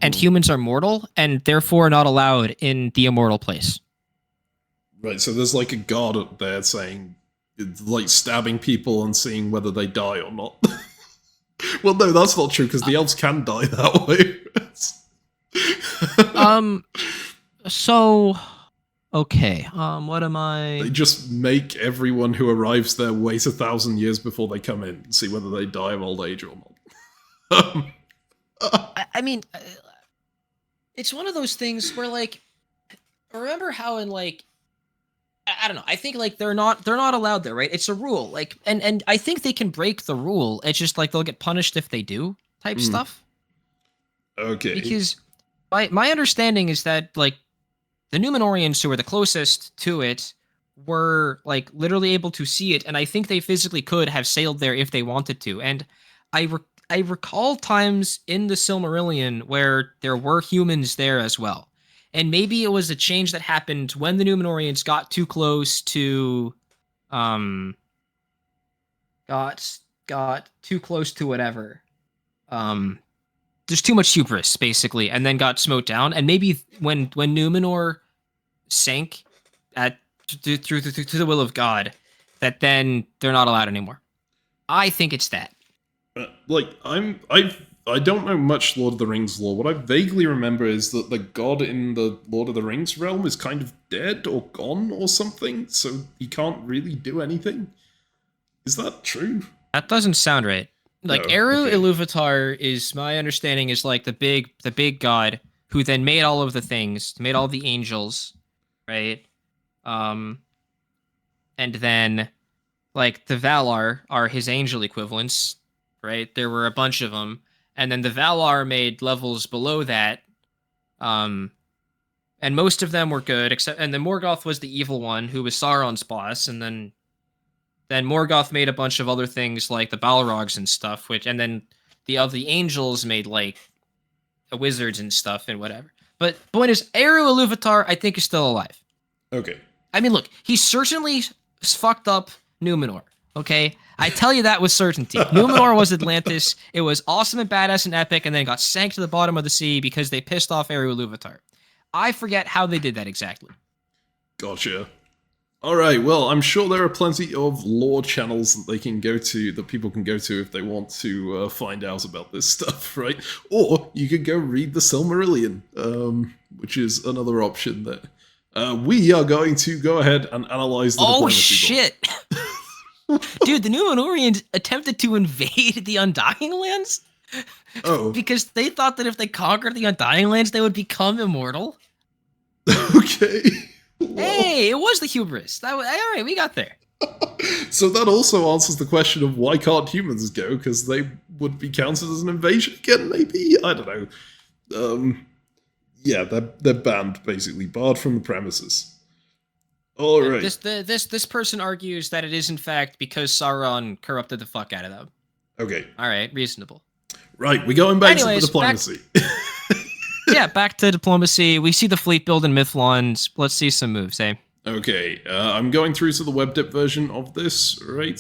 and humans are mortal, and therefore not allowed in the immortal place. Right. So there's like a god up there saying, like, stabbing people and seeing whether they die or not. Well, no, that's not true because the elves can die that way. So, okay. What am I? They just make everyone who arrives there wait 1,000 years before they come in and see whether they die of old age or not. I mean, it's one of those things where, like, remember how in like, I don't know. I think like they're not allowed there, right? It's a rule, like, and I think they can break the rule. It's just like they'll get punished if they do type stuff. Okay. Because my understanding is that like the Númenóreans who were the closest to it were like literally able to see it, and I think they physically could have sailed there if they wanted to. And I recall times in the Silmarillion where there were humans there as well. And maybe it was a change that happened when the Númenóreans got too close to got too close to whatever. There's too much hubris, basically, and then got smote down. And maybe when Númenor sank through the will of God, that then they're not allowed anymore. I think it's that. Like, I don't know much Lord of the Rings lore. What I vaguely remember is that the god in the Lord of the Rings realm is kind of dead or gone or something, so he can't really do anything. Is that true? That doesn't sound right. Like, No, Eru okay. Ilúvatar is, my understanding, is like the big god who then made all of the things, made all the angels, right? And then, like, the Valar are his angel equivalents, right? There were a bunch of them. And then the Valar made levels below that. And most of them were good, and then Morgoth was the evil one who was Sauron's boss, and then Morgoth made a bunch of other things like the Balrogs and stuff, and then the angels made like the wizards and stuff and whatever. But point is, Eru Ilúvatar, I think, is still alive. Okay. I mean, look, he certainly fucked up Númenor. Okay, I tell you that with certainty. Numenor was Atlantis. It was awesome and badass and epic, and then got sank to the bottom of the sea because they pissed off Eru-Ilúvatar. I forget how they did that exactly. Gotcha. Alright, well, I'm sure there are plenty of lore channels that they can go to, that people can go to if they want to find out about this stuff, right? Or you could go read the Silmarillion, which is another option that we are going to go ahead and analyze the diplomacy lore. Shit! Dude, the Numenorians attempted to invade the Undying Lands? Oh. Because they thought that if they conquered the Undying Lands, they would become immortal? Okay. Well, hey, it was the hubris. All right, we got there. So that also answers the question of why can't humans go, because they would be counted as an invasion again, maybe? I don't know. Yeah, they're banned, basically. Barred from the premises. Alright. This person argues that it is, in fact, because Sauron corrupted the fuck out of them. Okay. Alright, reasonable. Right, we're going back Anyways, to the diplomacy. Yeah, back to diplomacy. We see the fleet build in Mithlond. Let's see some moves, eh? Okay, I'm going through to the web dip version of this, right?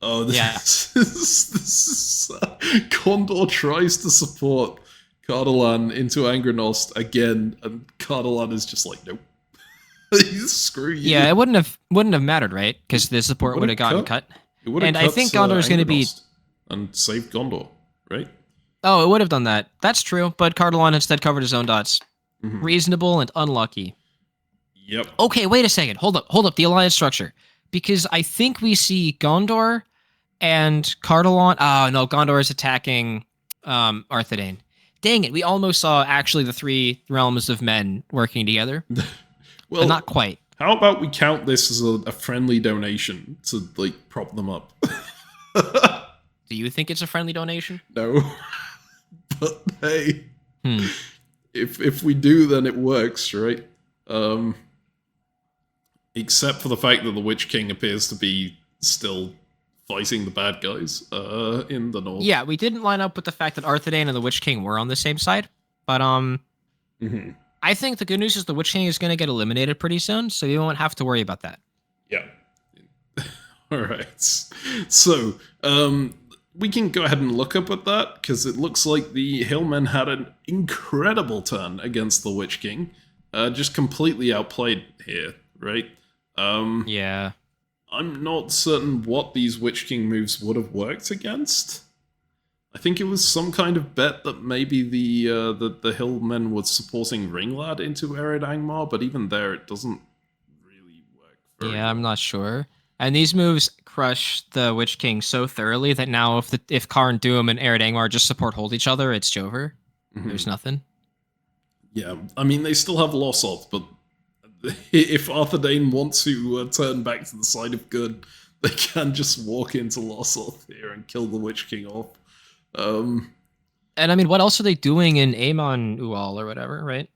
Oh, this is Gondor tries to support Cardolan into Angrenost again, and Cardolan is just like, nope. Screw you. Yeah, it wouldn't have mattered, right? Because the support would have gotten cut. And I think Gondor is going to be and save Gondor, right? Oh, it would have done that. That's true, but Cardolan instead covered his own dots. Mm-hmm. Reasonable and unlucky. Yep. Okay, wait a second. Hold up. The alliance structure. Because I think we see Gondor and Cardolan. Oh, no, Gondor is attacking Arthedain. Dang it, we almost saw actually the three realms of men working together. Well, but not quite. How about we count this as a friendly donation to, like, prop them up? Do you think it's a friendly donation? No. But hey, if we do, then it works, right? Except for the fact that the Witch King appears to be still fighting the bad guys in the north. Yeah, we didn't line up with the fact that Arthedain and the Witch King were on the same side, but I think the good news is the Witch King is going to get eliminated pretty soon, so you won't have to worry about that. Yeah. All right. So, we can go ahead and look up at that, because it looks like the Hillmen had an incredible turn against the Witch King. Just completely outplayed here, right? Yeah. I'm not certain what these Witch King moves would have worked against. I think it was some kind of bet that maybe the Hillmen were supporting Ringlad into Ered Angmar, but even there it doesn't really work very well. I'm not sure. And these moves crush the Witch King so thoroughly that now if Karn Doom and Ered Angmar just support hold each other, it's Jover. There's nothing. Yeah, I mean, they still have Lossoth, but if Arthedain want to turn back to the side of good, they can just walk into Lossoth here and kill the Witch King off. And I mean, what else are they doing in Aemon Ual or whatever, right?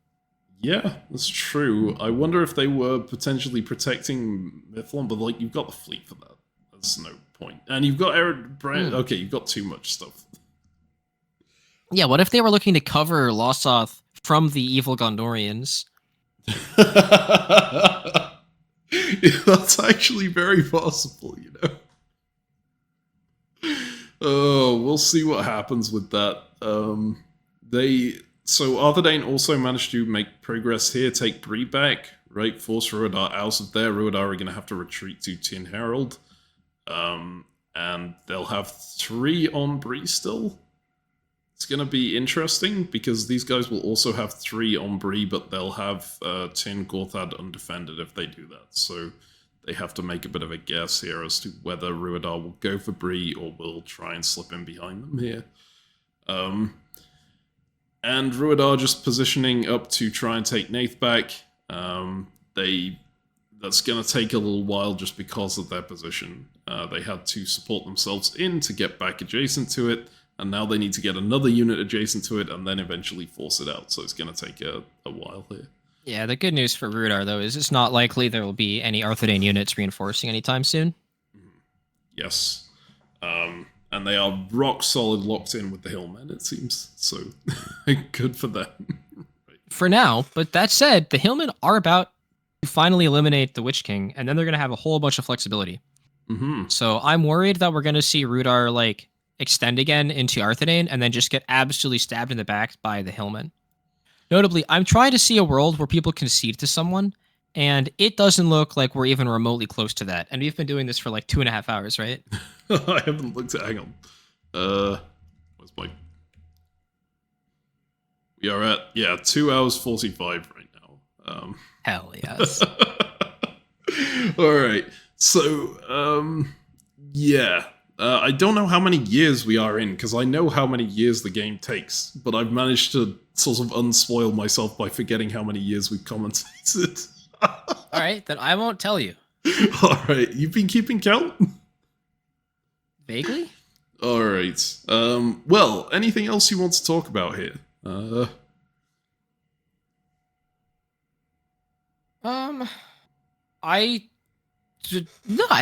Yeah, that's true. I wonder if they were potentially protecting Mithlond, but like, you've got the fleet for that. There's no point. And you've got Okay, you've got too much stuff. Yeah, what if they were looking to cover Lossoth from the evil Gondorians? That's actually very possible, you know. Oh, we'll see what happens with that. So Arthedain also managed to make progress here, take Bree back, right? Force Rhudaur out of there. Rhudaur are going to have to retreat to Tin Herald. And they'll have 3 on Bree still. It's going to be interesting, because these guys will also have 3 on Bree, but they'll have Tin Gorthad undefended if they do that. So they have to make a bit of a guess here as to whether Rhudaur will go for Bree or will try and slip in behind them here. And Rhudaur just positioning up to try and take Nath back. That's going to take a little while just because of their position. They had to support themselves in to get back adjacent to it, and now they need to get another unit adjacent to it and then eventually force it out. So it's going to take a while here. Yeah, the good news for Rhudaur, though, is it's not likely there will be any Arthedain units reinforcing anytime soon. Yes. And they are rock solid locked in with the Hillmen, it seems. So good for them. Right. For now, but that said, the Hillmen are about to finally eliminate the Witch King, and then they're going to have a whole bunch of flexibility. Mm-hmm. So I'm worried that we're going to see Rhudaur like extend again into Arthedain and then just get absolutely stabbed in the back by the Hillman. Notably, I'm trying to see a world where people concede to someone, and it doesn't look like we're even remotely close to that. And we've been doing this for like 2.5 hours, right? I haven't looked at. Hang on. Where's my? We are at 2 hours 45 right now. Hell yes. All right. So, yeah. I don't know how many years we are in, because I know how many years the game takes, but I've managed to sort of unspoil myself by forgetting how many years we've commentated. All right, then I won't tell you. All right. You've been keeping count? Vaguely? All right. Well, anything else you want to talk about here? I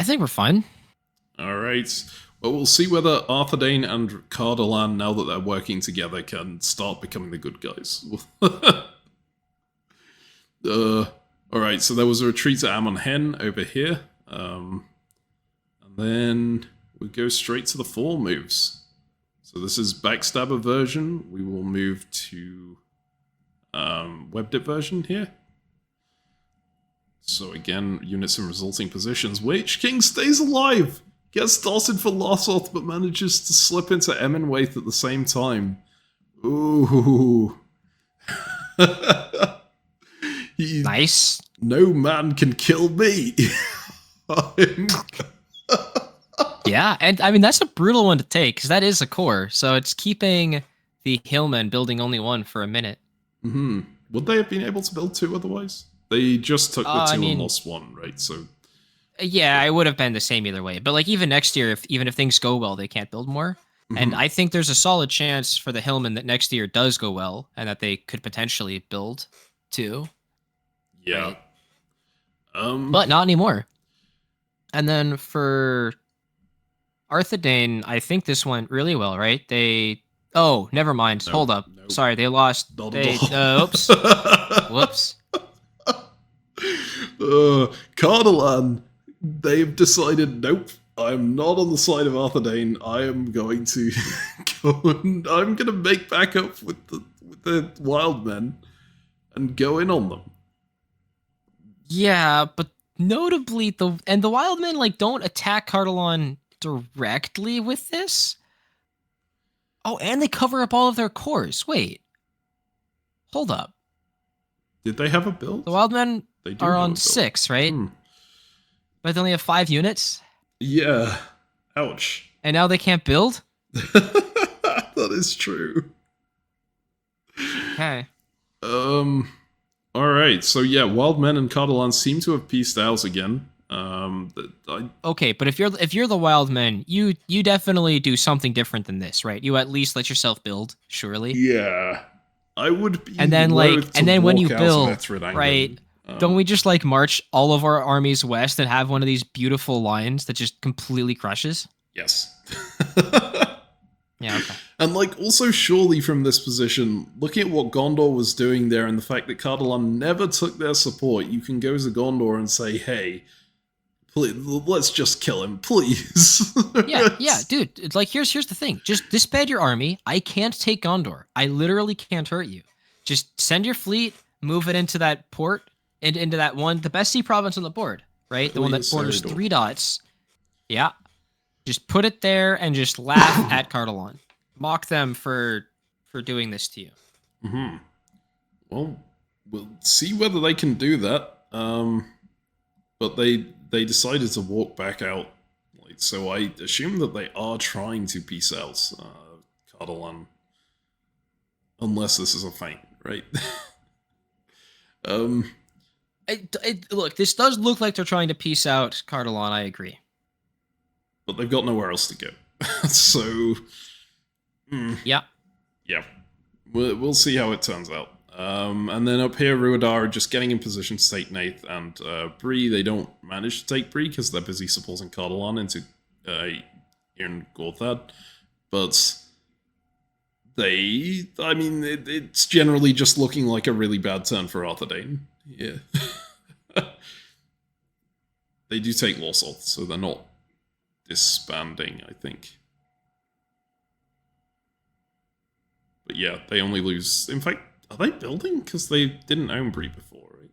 think we're fine. All right. Well, we'll see whether Arthedain and Cardolan, now that they're working together, can start becoming the good guys. All right. So there was a retreat to Amon Hen over here, and then we go straight to the 4 moves. So this is backstabber version. We will move to web dip version here. So again, units in resulting positions. Witch-King stays alive! Gets dotted for Losoth, but manages to slip into Eminwaith at the same time. Ooh. Nice. No man can kill me! Yeah, and I mean, that's a brutal one to take, because that is a core, so it's keeping the Hillman building only 1 for a minute. Mm-hmm. Would they have been able to build 2 otherwise? They just took the 2 and lost 1, right? So yeah, it would have been the same either way. But like even next year, even if things go well, they can't build more. Mm-hmm. And I think there's a solid chance for the Hillman that next year does go well, and that they could potentially build 2. Yeah. Right? But not anymore. And then for Arthedain, I think this went really well, right? Oh, never mind. Nope, Hold up. nope. Sorry, they lost. Oops. Whoops. Cardolan, they've decided, nope, I'm not on the side of Arthedain. I am going to go and I'm going to make back up with the wild men and go in on them. Yeah, but notably, the wild men like don't attack Cardolan directly with this. Oh, and they cover up all of their cores. Wait, hold up. Did they have a build? The wild men are on 6, right? But they only have 5 units. Yeah. Ouch. And now they can't build? That is true. Okay. Alright, so yeah, Wild Men and Cardolan seem to have pieced out again. Okay, but if you're the Wild Men, you definitely do something different than this, right? You at least let yourself build, surely. Yeah. I would be and then when you build, right? Oh. Don't we just like march all of our armies west and have one of these beautiful lines that just completely crushes? Yes. Yeah, okay. And like also surely from this position, looking at what Gondor was doing there and the fact that Cardolan never took their support, you can go to Gondor and say, hey, please, let's just kill him, please. yeah, dude. It's like here's the thing. Just disband your army. I can't take Gondor. I literally can't hurt you. Just send your fleet, move it into that port, into that one, the best sea province on the board, right? The one that borders 3 dots. Yeah. Just put it there and just laugh at Cardolan. Mock them for doing this to you. Mm-hmm. Well, we'll see whether they can do that. But they decided to walk back out. Like, so I assume that they are trying to peace out Cardolan. Unless this is a feint, right? Look, this does look like they're trying to peace out Cardolan, I agree. But they've got nowhere else to go. So... Yeah. Yeah. We'll see how it turns out. And then up here, Rhudaur are just getting in position to take Nath and Bree. They don't manage to take Bree because they're busy supporting Cardolan into Iron Gorthad. But it's generally just looking like a really bad turn for Arthedain. Yeah. They do take Losoth, so they're not disbanding, I think. But yeah, they only lose... In fact, are they building? Because they didn't own Bree before, right?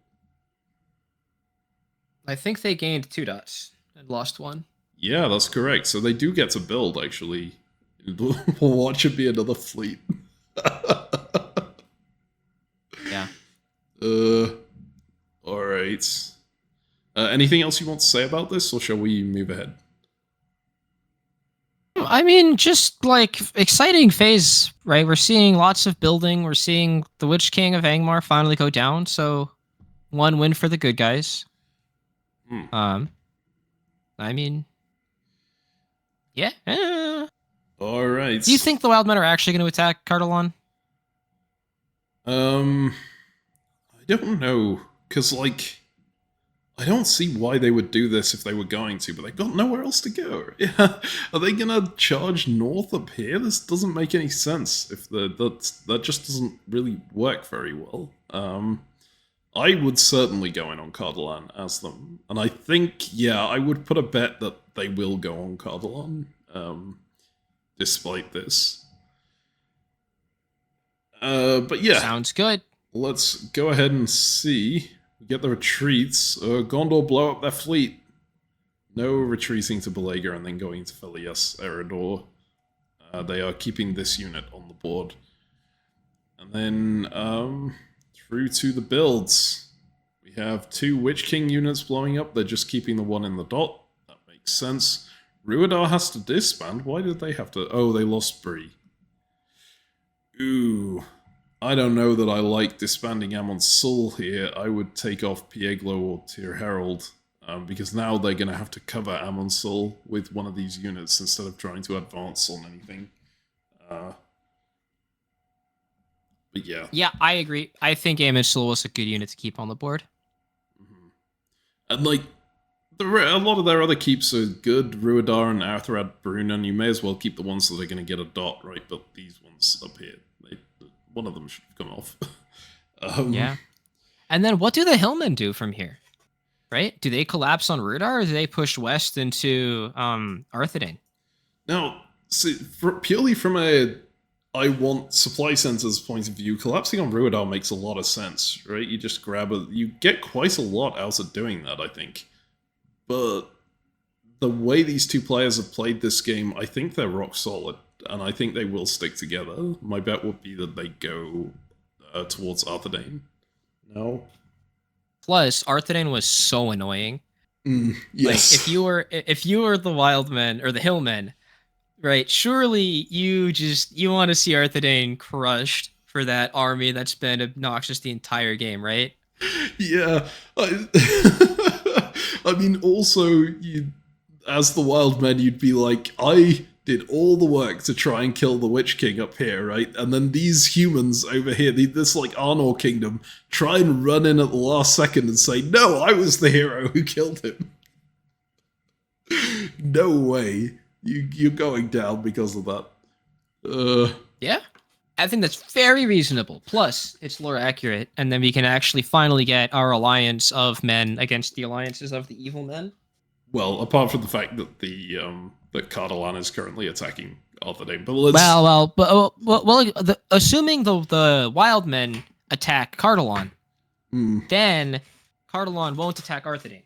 I think they gained 2 dots and lost 1. Yeah, that's correct. So they do get to build, actually. What should be another fleet? Yeah. Alright. Anything else you want to say about this, or shall we move ahead? I mean, just like exciting phase, right? We're seeing lots of building. We're seeing the Witch-King of Angmar finally go down. So 1 win for the good guys. I mean, yeah. All right. Do you think the Wild Men are actually going to attack Cardolan? I don't know, because like, I don't see why they would do this if they were going to, but they've got nowhere else to go. Yeah, are they gonna charge north up here? This doesn't make any sense. If that just doesn't really work very well. I would certainly go in on Cardolan as them, and I think, yeah, I would put a bet that they will go on Cardolan, despite this. But yeah, Sounds good. let's go ahead and see. Get the retreats. Gondor blow up their fleet. No retreating to Belager and then going to Felias Eredor. They are keeping this unit on the board. And then through to the builds. We have 2 Witch King units blowing up. They're just keeping the one in the dot. That makes sense. Rhudaur has to disband. Why did they have to? Oh, they lost Bree. Ooh. I don't know that I like disbanding Amon Sul here. I would take off Pieglo or Tyr Herald, because now they're going to have to cover Amon Sul with one of these units instead of trying to advance on anything. But yeah. Yeah, I agree. I think Amon Sul was a good unit to keep on the board. And like, a lot of their other keeps are good. Rhudaur and Arthrad Brunan. You may as well keep the ones that are going to get a dot, right? But these ones up here, one of them should have come off. Yeah. And then what do the Hillmen do from here? Right? Do they collapse on Rhudaur, or do they push west into Arthedain? Now, see, purely from a I want supply centers point of view, collapsing on Rhudaur makes a lot of sense, right? You just you get quite a lot out of doing that, I think. But the way these 2 players have played this game, I think they're rock solid. And I think they will stick together. My bet would be that they go towards Arthedain. No? Plus, Arthedain was so annoying. Yes. Like, if you were the Wild Men or the Hillmen, right? Surely you want to see Arthedain crushed for that army that's been obnoxious the entire game, right? Yeah. I mean, also, as the Wild Men, you'd be like, I did all the work to try and kill the Witch King up here, right? And then these humans over here, this like Arnor kingdom, try and run in at the last second and say, no, I was the hero who killed him. No way. You're going down because of that. Yeah. I think that's very reasonable. Plus, it's lore accurate, and then we can actually finally get our alliance of men against the alliances of the evil men. Well, apart from the fact that that Cardolan is currently attacking Arthedain, but let's... Assuming the wild men attack Cardolan, then Cardolan won't attack Arthedain.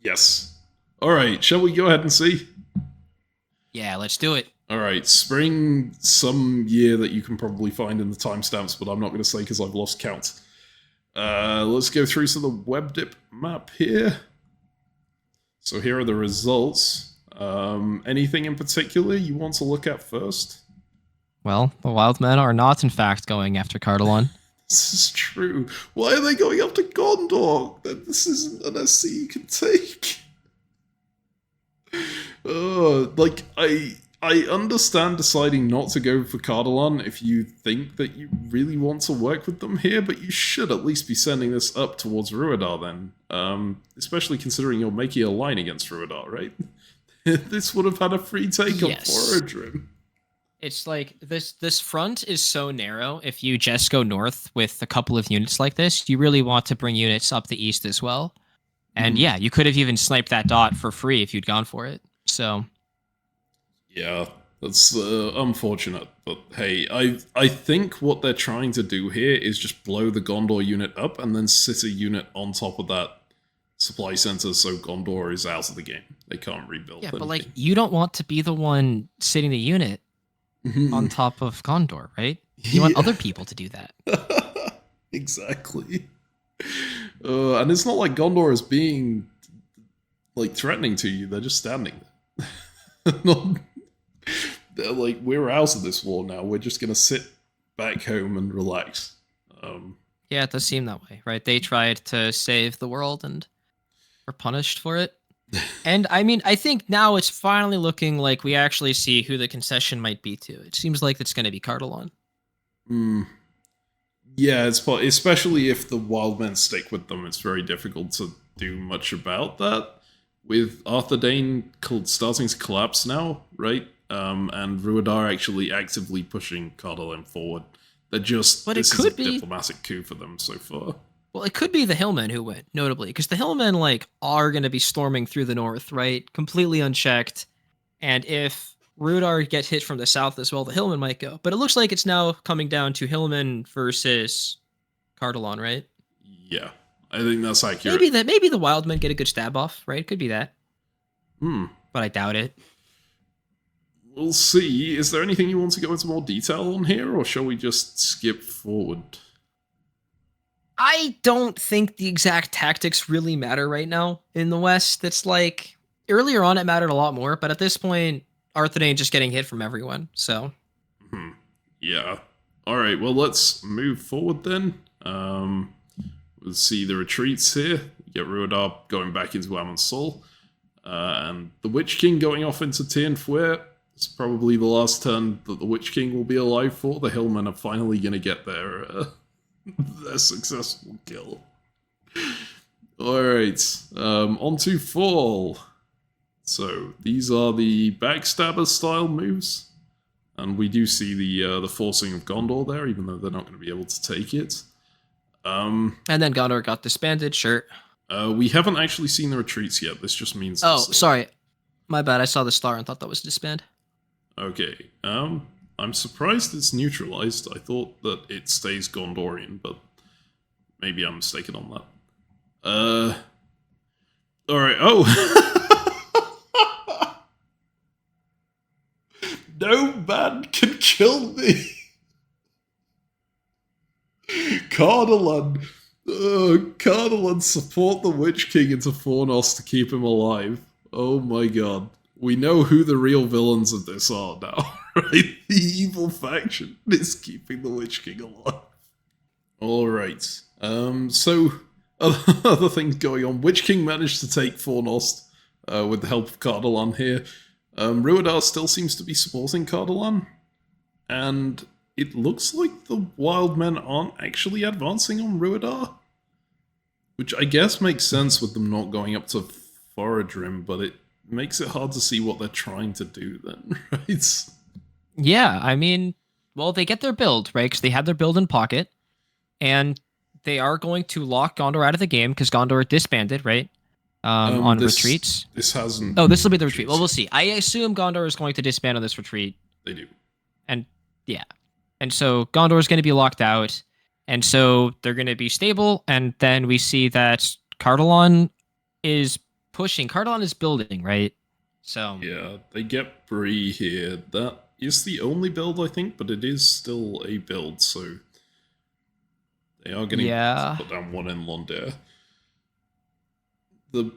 Yes. All right, shall we go ahead and see? Yeah, let's do it. All right, spring some year that you can probably find in the timestamps, but I'm not going to say because I've lost count. Let's go through to the WebDip map here. So here are the results. Anything in particular you want to look at first? Well, the wild men are not, in fact, going after Cardolan. This is true. Why are they going up to Gondor? This isn't an SC you can take. Like, I understand deciding not to go for Cardolan if you think that you really want to work with them here, but you should at least be sending this up towards Rhudaur then. Especially considering you're making a line against Rhudaur, right? This would have had a free take on Forodrim. It's like, this front is so narrow. If you just go north with a couple of units like this, you really want to bring units up the east as well. And yeah, you could have even sniped that dot for free if you'd gone for it. So Yeah, that's unfortunate. But hey, I think what they're trying to do here is just blow the Gondor unit up and then sit a unit on top of that supply center so Gondor is out of the game. They can't rebuild yeah, anything. but like you don't want to be the one sitting the unit on top of Gondor, right? You want other people to do that. Exactly. And it's not like Gondor is being like threatening to you. They're just standing there. They're like, we're out of this war now. We're just gonna sit back home and relax. Yeah, it does seem that way, right? They tried to save the world and were punished for it. And I mean, I think now it's finally looking like we actually see who the concession might be to. It seems like it's going to be Cardolan. Yeah, especially if the wild men stick with them, it's very difficult to do much about that. With Arthedain starting to collapse now, right? And Rhudaur actually actively pushing Cardolan forward. This is a diplomatic coup for them so far. Well, it could be the Hillmen who win, notably, because the Hillmen like are going to be storming through the north, right? Completely unchecked. And if Rhudaur gets hit from the south as well, the Hillmen might go. But it looks like it's now coming down to Hillmen versus Cardolan, right? Yeah, I think that's accurate. Maybe the Wildmen get a good stab off, right? Could be that. But I doubt it. We'll see. Is there anything you want to go into more detail on here, or shall we just skip forward? I don't think the exact tactics really matter right now in the West. It's like earlier on it mattered a lot more, but at this point, Arthedain just getting hit from everyone. So, yeah. All right. Well, let's move forward then. We'll see the retreats here. We get Rhudaur going back into Amon's Soul, and the Witch-King going off into Tianfuer. It's probably the last turn that the Witch-King will be alive for. The Hillmen are finally going to get their successful kill. Alright, on to Fall. So, these are the backstabber style moves. And we do see the forcing of Gondor there, even though they're not going to be able to take it. and then Gondor got disbanded, sure. We haven't actually seen the retreats yet. This just means... Oh, sorry. My bad, I saw the star and thought that was disband. Okay, I'm surprised it's neutralized. I thought that it stays Gondorian, but maybe I'm mistaken on that. Alright, oh! No man can kill me! Cardolan! Cardolan support the Witch-King into Fornos to keep him alive. Oh my god. We know who the real villains of this are now, right? The evil faction is keeping the Witch-King alive. Alright. So, other things going on. Witch-King managed to take Fornost with the help of Cardolan here. Rhudaur still seems to be supporting Cardolan. And it looks like the wild men aren't actually advancing on Rhudaur. Which I guess makes sense with them not going up to Forodrim, but it makes it hard to see what they're trying to do then, right? Yeah, I mean, well, they get their build, right? Because they had their build in pocket. And they are going to lock Gondor out of the game because Gondor disbanded, right? On retreats. This hasn't... Oh, this will be the retreat. Well, we'll see. I assume Gondor is going to disband on this retreat. They do. And, yeah. And so Gondor is going to be locked out. And so they're going to be stable. And then we see that Cardolan is pushing. Cardolan is building, right? So yeah, they get Bree here. That is the only build, I think, but it is still a build, so they are going to put down one in Londair. The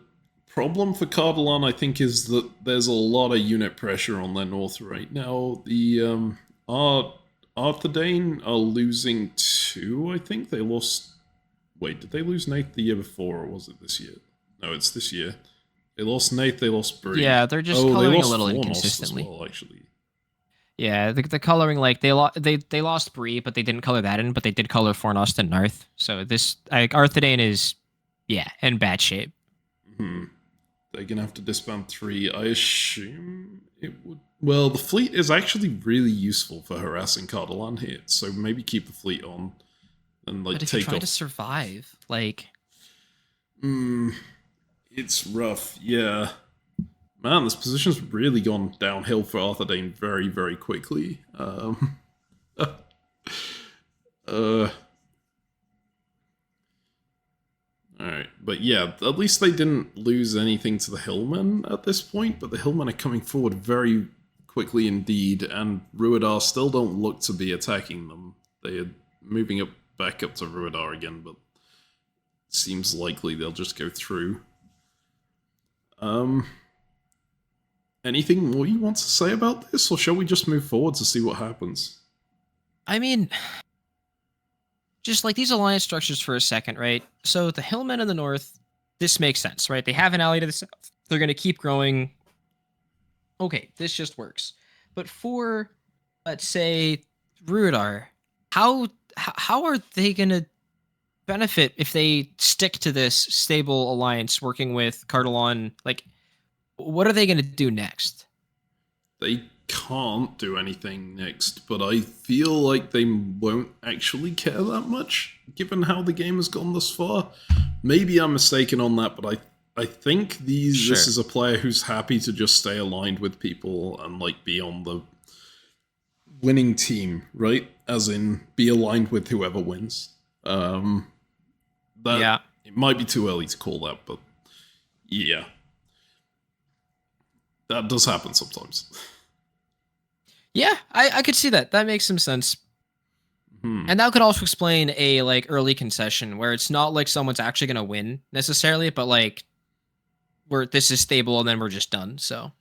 problem for Cardolan, I think, is that there's a lot of unit pressure on their north right now. The Arthedain are losing 2, I think. They lost... Wait, did they lose Nath the year before, or was it this year? No, it's this year. They lost Nath, they lost Bree. Yeah, they're just coloring a little Fornost inconsistently. as well, actually. Yeah, the coloring, like, they lost Bree, but they didn't color that in, but they did color Fornost and Narth. So this, like, Arthedain is, in bad shape. They're going to have to disband 3. I assume it would... Well, the fleet is actually really useful for harassing Cardolan here, so maybe keep the fleet on and, like, but if take you're trying off... to survive, like... It's rough, yeah. Man, this position's really gone downhill for Arthedain very, very quickly. Alright, but yeah, at least they didn't lose anything to the Hillmen at this point, but the Hillmen are coming forward very quickly indeed, and Rhudaur still don't look to be attacking them. They are moving back up to Rhudaur again, but it seems likely they'll just go through. Anything more you want to say about this, or shall we just move forward to see what happens? I mean, just like these alliance structures for a second, right? So the Hillmen in the north, this makes sense, right? They have an ally to the south. They're going to keep growing. Okay, this just works. But for, let's say, Rhudaur, how are they going to benefit if they stick to this stable alliance working with Cardolan? Like, what are they going to do next? They can't do anything next, but I feel like they won't actually care that much, given how the game has gone thus far. Maybe I'm mistaken on that, but I think this is a player who's happy to just stay aligned with people and like be on the winning team, right? As in, be aligned with whoever wins. It might be too early to call that, but yeah. That does happen sometimes. Yeah, I could see that. That makes some sense. And that could also explain a like early concession where it's not like someone's actually going to win necessarily, but like this is stable and then we're just done. So,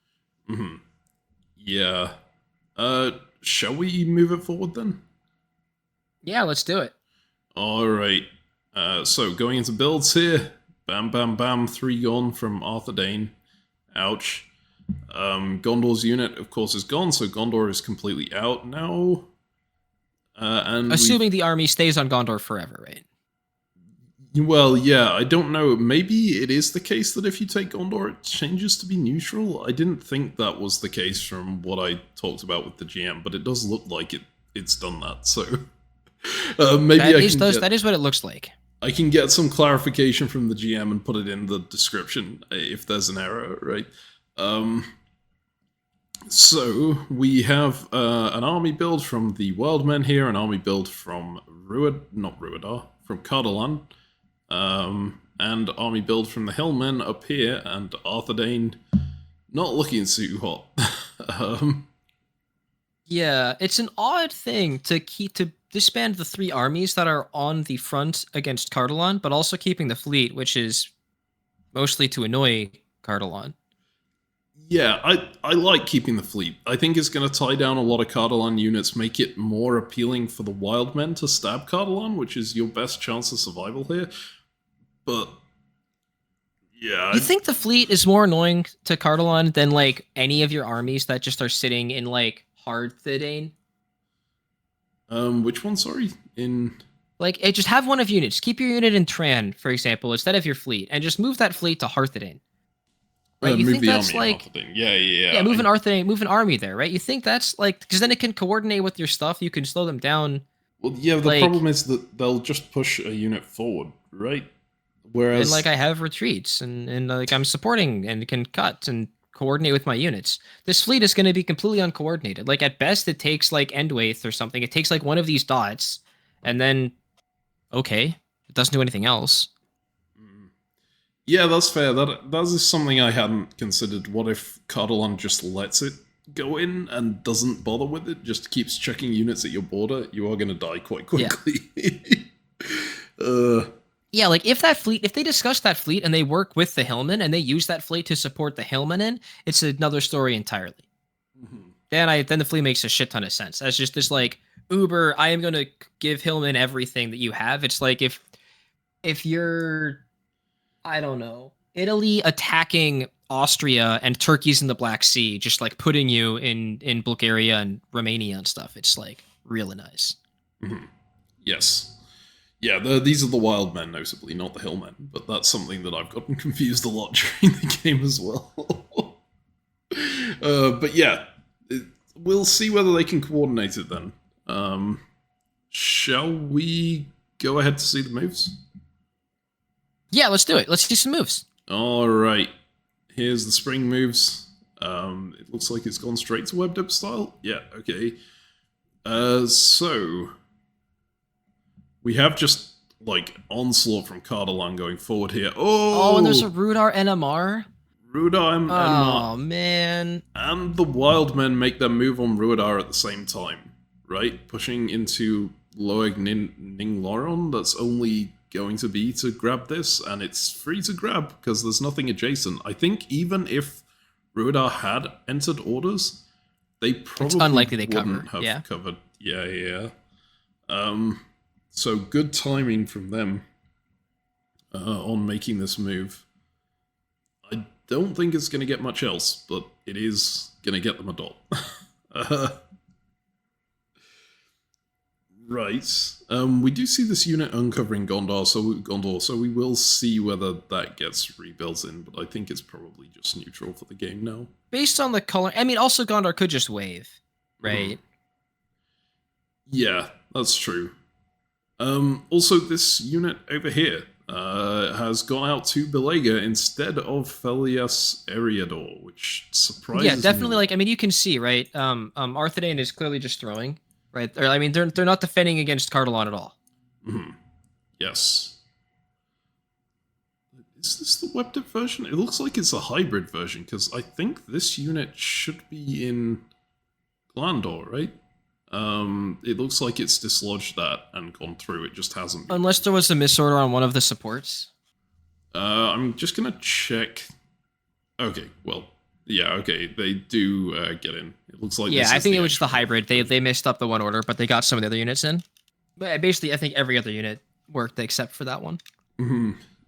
yeah. Shall we move it forward then? Yeah, let's do it. All right. So going into builds here. Bam, bam, bam. 3 gone from Arthedain. Ouch. Gondor's unit, of course, is gone, so Gondor is completely out now. And assuming the army stays on Gondor forever, right? Well, yeah, I don't know. Maybe it is the case that if you take Gondor, it changes to be neutral. I didn't think that was the case from what I talked about with the GM, but it does look like it's done that. So maybe that is what it looks like. I can get some clarification from the GM and put it in the description if there's an error, right? So we have an army build from the Wildmen here, an army build from from Cardolan, and army build from the Hillmen up here, and Arthedain not looking too hot. Yeah, it's an odd thing to disband the 3 armies that are on the front against Cardolan, but also keeping the fleet, which is mostly to annoy Cardolan. Yeah, I like keeping the fleet. I think it's going to tie down a lot of Cardolan units, make it more appealing for the Wildmen to stab Cardolan, which is your best chance of survival here. But, yeah. You think the fleet is more annoying to Cardolan than, like, any of your armies that just are sitting in, like, Arthedain? Which one, sorry? Like, just have one of units. Keep your unit in Tran, for example, instead of your fleet, and just move that fleet to Arthedain. Right, you think that's like yeah, move an army there, right? You think that's like because then it can coordinate with your stuff. You can slow them down. Well, yeah, the problem is that they'll just push a unit forward, right? Whereas, and like I have retreats and like I'm supporting and can cut and coordinate with my units. This fleet is going to be completely uncoordinated. Like at best, it takes like Endwaith or something. It takes like one of these dots, and then it doesn't do anything else. Yeah, that's fair. That is something I hadn't considered. What if Cardolan just lets it go in and doesn't bother with it, just keeps checking units at your border? You are going to die quite quickly. Yeah, like if they discuss that fleet and they work with the Hillmen and they use that fleet to support the Hillmen it's another story entirely. Then the fleet makes a shit ton of sense. That's just this like, Uber, I am going to give Hillmen everything that you have. It's like if you're... I don't know. Italy attacking Austria and Turkey's in the Black Sea, just like putting you in Bulgaria and Romania and stuff. It's like really nice. Yes. Yeah, these are the Wildmen, notably, not the Hillmen. But that's something that I've gotten confused a lot during the game as well. But yeah, we'll see whether they can coordinate it then. Shall we go ahead to see the moves? Yeah, let's do it. Let's do some moves. All right. Here's the spring moves. It looks like it's gone straight to web dip style. Yeah, okay. So we have just like onslaught from Cardolan going forward here. Oh, and there's a Rhudaur NMR. Rhudaur and Oh man! And the wild men make their move on Rhudaur at the same time, right? Pushing into Loeg Ningloron. That's only going to be to grab this, and it's free to grab because there's nothing adjacent. I think even if Rhudaur had entered orders, they probably it's unlikely they wouldn't have covered. Yeah. So good timing from them on making this move. I don't think it's going to get much else, but it is going to get them a dot. Right. We do see this unit uncovering Gondor, so we will see whether that gets rebuilt in, but I think it's probably just neutral for the game now. Based on the color, I mean, also Gondor could just wave, right? Yeah, that's true. Also, this unit over here has gone out to Belega instead of Felias Eriador, which surprises me. Yeah, definitely. Like, I mean, you can see, right? Arthedain is clearly just throwing, right? Or, I mean, they're not defending against Cardolan at all. Yes. Is this the web dip version? It looks like it's a hybrid version, because I think this unit should be in Gondor, right? It looks like it's dislodged that and gone through. It just hasn't been. Unless there was a misorder on one of the supports. I'm just gonna check. Okay, well, yeah, okay, they do get in. It looks like. Yeah, I think it was just the hybrid. They messed up the one order, but they got some of the other units in. But basically, I think every other unit worked except for that one.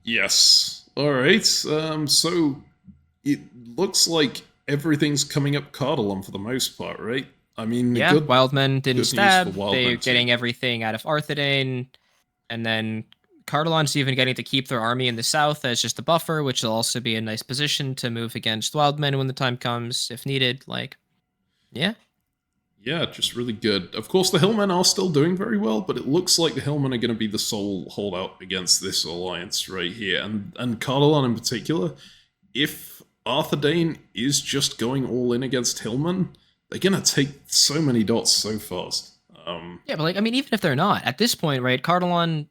Yes. All right. So it looks like everything's coming up Cardolan for the most part, right? I mean, yeah, Wildmen didn't stab. They're getting too. everything out of Arthedain, and then Cardolan's even getting to keep their army in the south as just a buffer, which will also be a nice position to move against Wildmen when the time comes, if needed. Like, yeah. Yeah, just really good. Of course, the Hillmen are still doing very well, but it looks like the Hillmen are going to be the sole holdout against this alliance right here. And Cardolan in particular, if Arthedain is just going all in against Hillmen, they're going to take so many dots so fast. Yeah, but like, I mean, even if they're not, at this point, right, Cardolan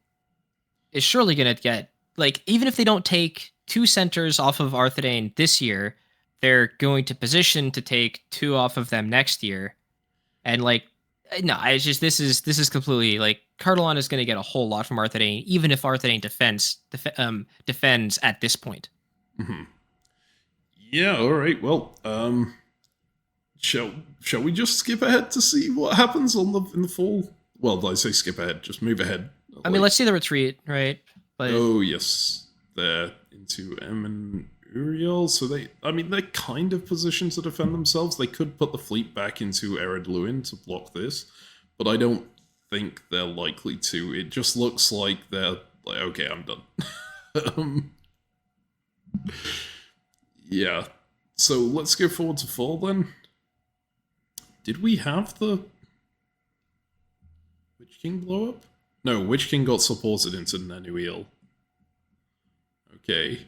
is surely going to get, like, even if they don't take 2 centers off of Arthedain this year, they're going to position to take 2 off of them next year. And like, no, it's just, this is completely, like, Cardolan is going to get a whole lot from Arthedain, even if Arthedain defends at this point. Yeah, all right, well, Shall we just skip ahead to see what happens in the fall? Well, did I say skip ahead? Just move ahead. I mean, let's see the retreat, right? But oh yes, they're into M and Uriel, so they're kind of positioned to defend themselves. They could put the fleet back into Ered Luin to block this, but I don't think they're likely to. It just looks like they're like, okay, I'm done. Yeah. So let's go forward to fall then. Did we have the Witch-King blow up? No, Witch-King got supported into Nenuiel. Okay.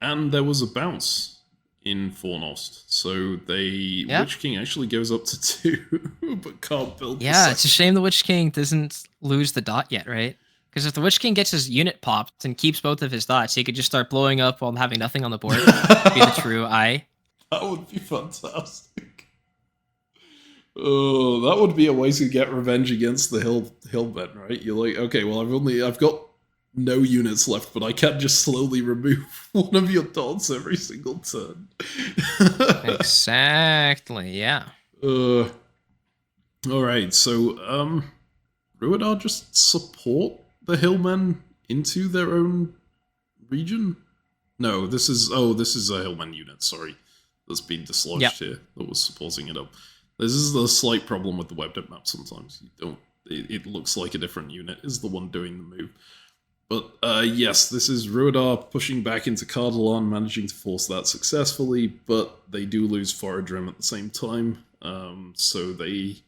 And there was a bounce in Fornost, so Witch-King actually goes up to 2, but can't build. Yeah, it's a shame the Witch-King doesn't lose the dot yet, right? Because if the Witch-King gets his unit popped and keeps both of his dots, he could just start blowing up while having nothing on the board. Be the true eye. That would be fantastic. Oh, that would be a way to get revenge against the Hillmen, right? You're like, okay, well, I've got no units left, but I can't just slowly remove one of your dots every single turn. Exactly, yeah. All right, so Rhudaur just support the Hillmen into their own region? No, this is a Hillmen unit, sorry. That's been dislodged here, that was supporting it up. This is the slight problem with the web map sometimes. It looks like a different unit is the one doing the move. But yes, this is Rhudaur pushing back into Cardolan, managing to force that successfully, but they do lose Forodrim at the same time. So they...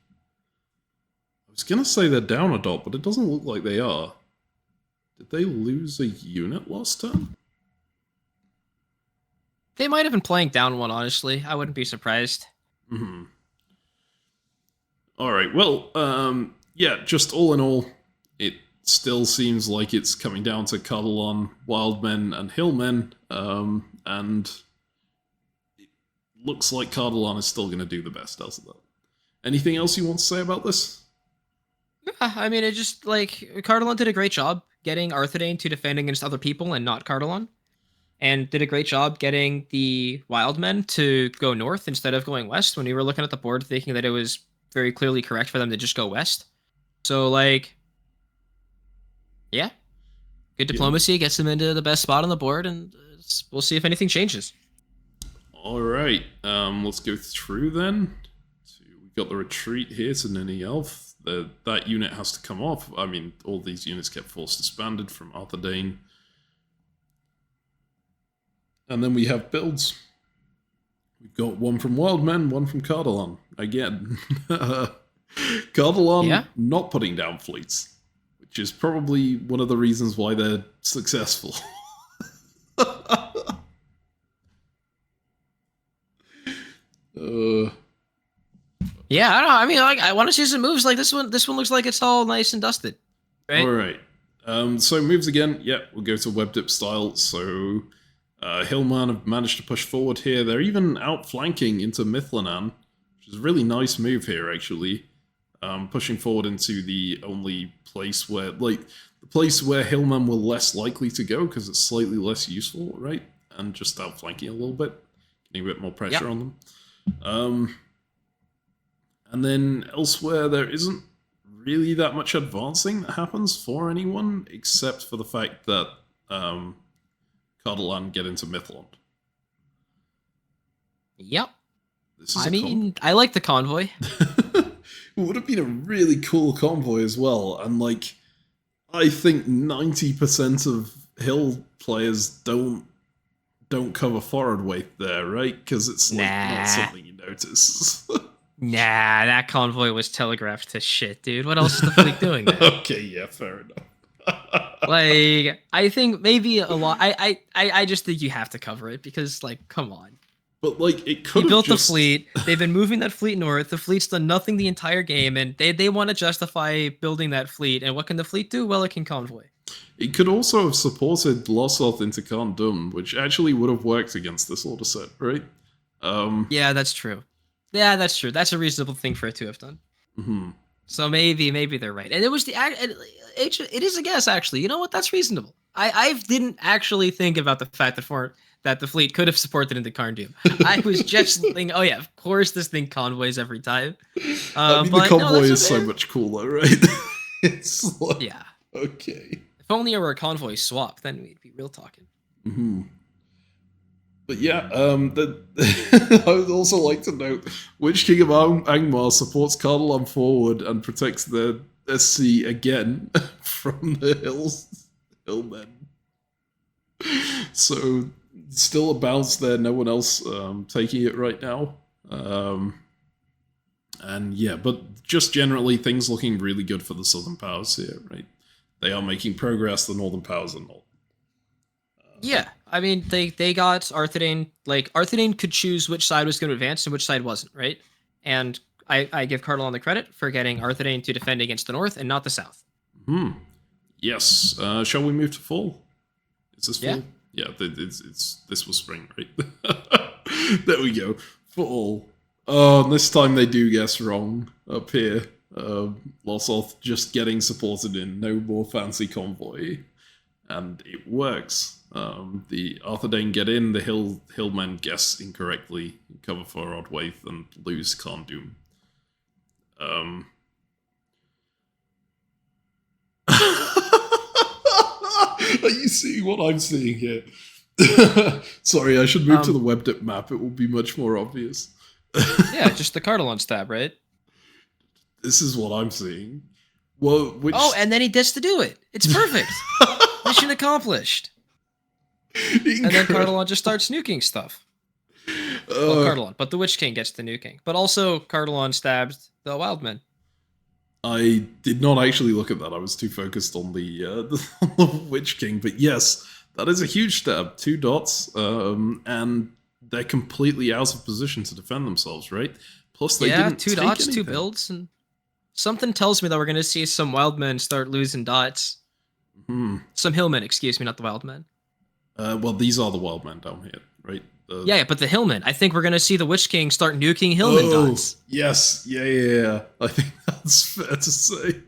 I was going to say they're down a dot, but it doesn't look like they are. Did they lose a unit last turn? They might have been playing down one, honestly. I wouldn't be surprised. Mm-hmm. All right. Well, yeah. Just all in all, it still seems like it's coming down to Cardolan, Wildmen, and Hillmen, and it looks like Cardolan is still going to do the best out of that. Anything else you want to say about this? Yeah, I mean, it just, like, Cardolan did a great job getting Arthedain to defend against other people and not Cardolan. And did a great job getting the Wildmen to go north instead of going west when we were looking at the board thinking that it was very clearly correct for them to just go west. So, like, yeah. Good diplomacy gets them into the best spot on the board, and we'll see if anything changes. All right. Let's go through then. So we've got the retreat here to Ninny Elf. That unit has to come off. I mean, all these units get force disbanded from Arthedain. And then we have builds. We've got one from Wildmen, one from Cardolan. Again. Cardolan not putting down fleets, which is probably one of the reasons why they're successful. Yeah, I don't know. I mean, like, I want to see some moves like this one. This one looks like it's all nice and dusted. Right? All right. So moves again. Yeah, we'll go to web dip style. So Hillman have managed to push forward here. They're even outflanking into Mithlanan, which is a really nice move here, actually. Pushing forward into the only place where, like, the place where Hillman were less likely to go because it's slightly less useful, right? And just outflanking a little bit, getting a bit more pressure on them. And then elsewhere, there isn't really that much advancing that happens for anyone, except for the fact that Cardolan get into Mythland. Yep. I mean, I like the convoy. It would have been a really cool convoy as well, and like, I think 90% of Hill players don't cover forward weight there, right? Because it's like not something you notice. Nah, that convoy was telegraphed to shit, dude. What else is the fleet doing there? Okay, yeah, fair enough. Like, I think maybe a lot. I just think you have to cover it because, like, come on. But like, it could have built just... the fleet. They've been moving that fleet north. The fleet's done nothing the entire game, and they want to justify building that fleet. And what can the fleet do? Well, it can convoy. It could also have supported Lossoth into Khan Dum, which actually would have worked against this order set, right? Yeah, that's true. Yeah, that's true. That's a reasonable thing for it to have done. Mm-hmm. So maybe they're right. And it was it is a guess, actually. You know what? That's reasonable. I didn't actually think about the fact that the fleet could have supported into Carndum. I was just thinking, oh yeah, of course this thing convoys every time. I mean, the convoy is so much cooler, right? It's like, yeah. Okay. If only it were a convoy swap, then we'd be real talking. Mm-hmm. But yeah, I would also like to note, Witch-King of Angmar supports Cardolan forward and protects the SC again from the hillmen. So, still a bounce there, no one else taking it right now. And yeah, but just generally, things looking really good for the Southern Powers here, right? They are making progress, the Northern Powers are not. Yeah, I mean, they got Arthedain. Like, Arthedain could choose which side was going to advance and which side wasn't, right? And I give Cardolan the credit for getting Arthedain to defend against the north and not the south. Yes. Shall we move to fall? Is this fall? Yeah. Yeah, this was spring, right? There we go. Fall. Oh, and this time they do guess wrong up here. Lossoth just getting supported in, no more fancy convoy. And it works. The Arthedain get in, the hillmen guess incorrectly, cover for odd waith, and lose Carndum. Are you seeing what I'm seeing here? Sorry, I should move to the WebDip map. It will be much more obvious. Yeah, just the Cardolan stab, right? This is what I'm seeing. Well, Oh, and then he gets to do it. It's perfect. Mission accomplished. Incredible. And then Cardolan just starts nuking stuff. Well, Cardolan, but the Witch King gets the nuking. But also, Cardolan stabs the Wildmen. I did not actually look at that. I was too focused on the Witch King. But yes, that is a huge stab. 2 dots. And they're completely out of position to defend themselves, right? Plus, they Yeah, didn't 2 take dots, 2 anything. builds, and something tells me that we're going to see some wildmen start losing dots. Some hillmen, excuse me, not the wildmen. Well, these are the wild men down here, right? Yeah, but the hillmen. I think we're going to see the Witch King start nuking hillmen dots. Yes, yeah. I think that's fair to say.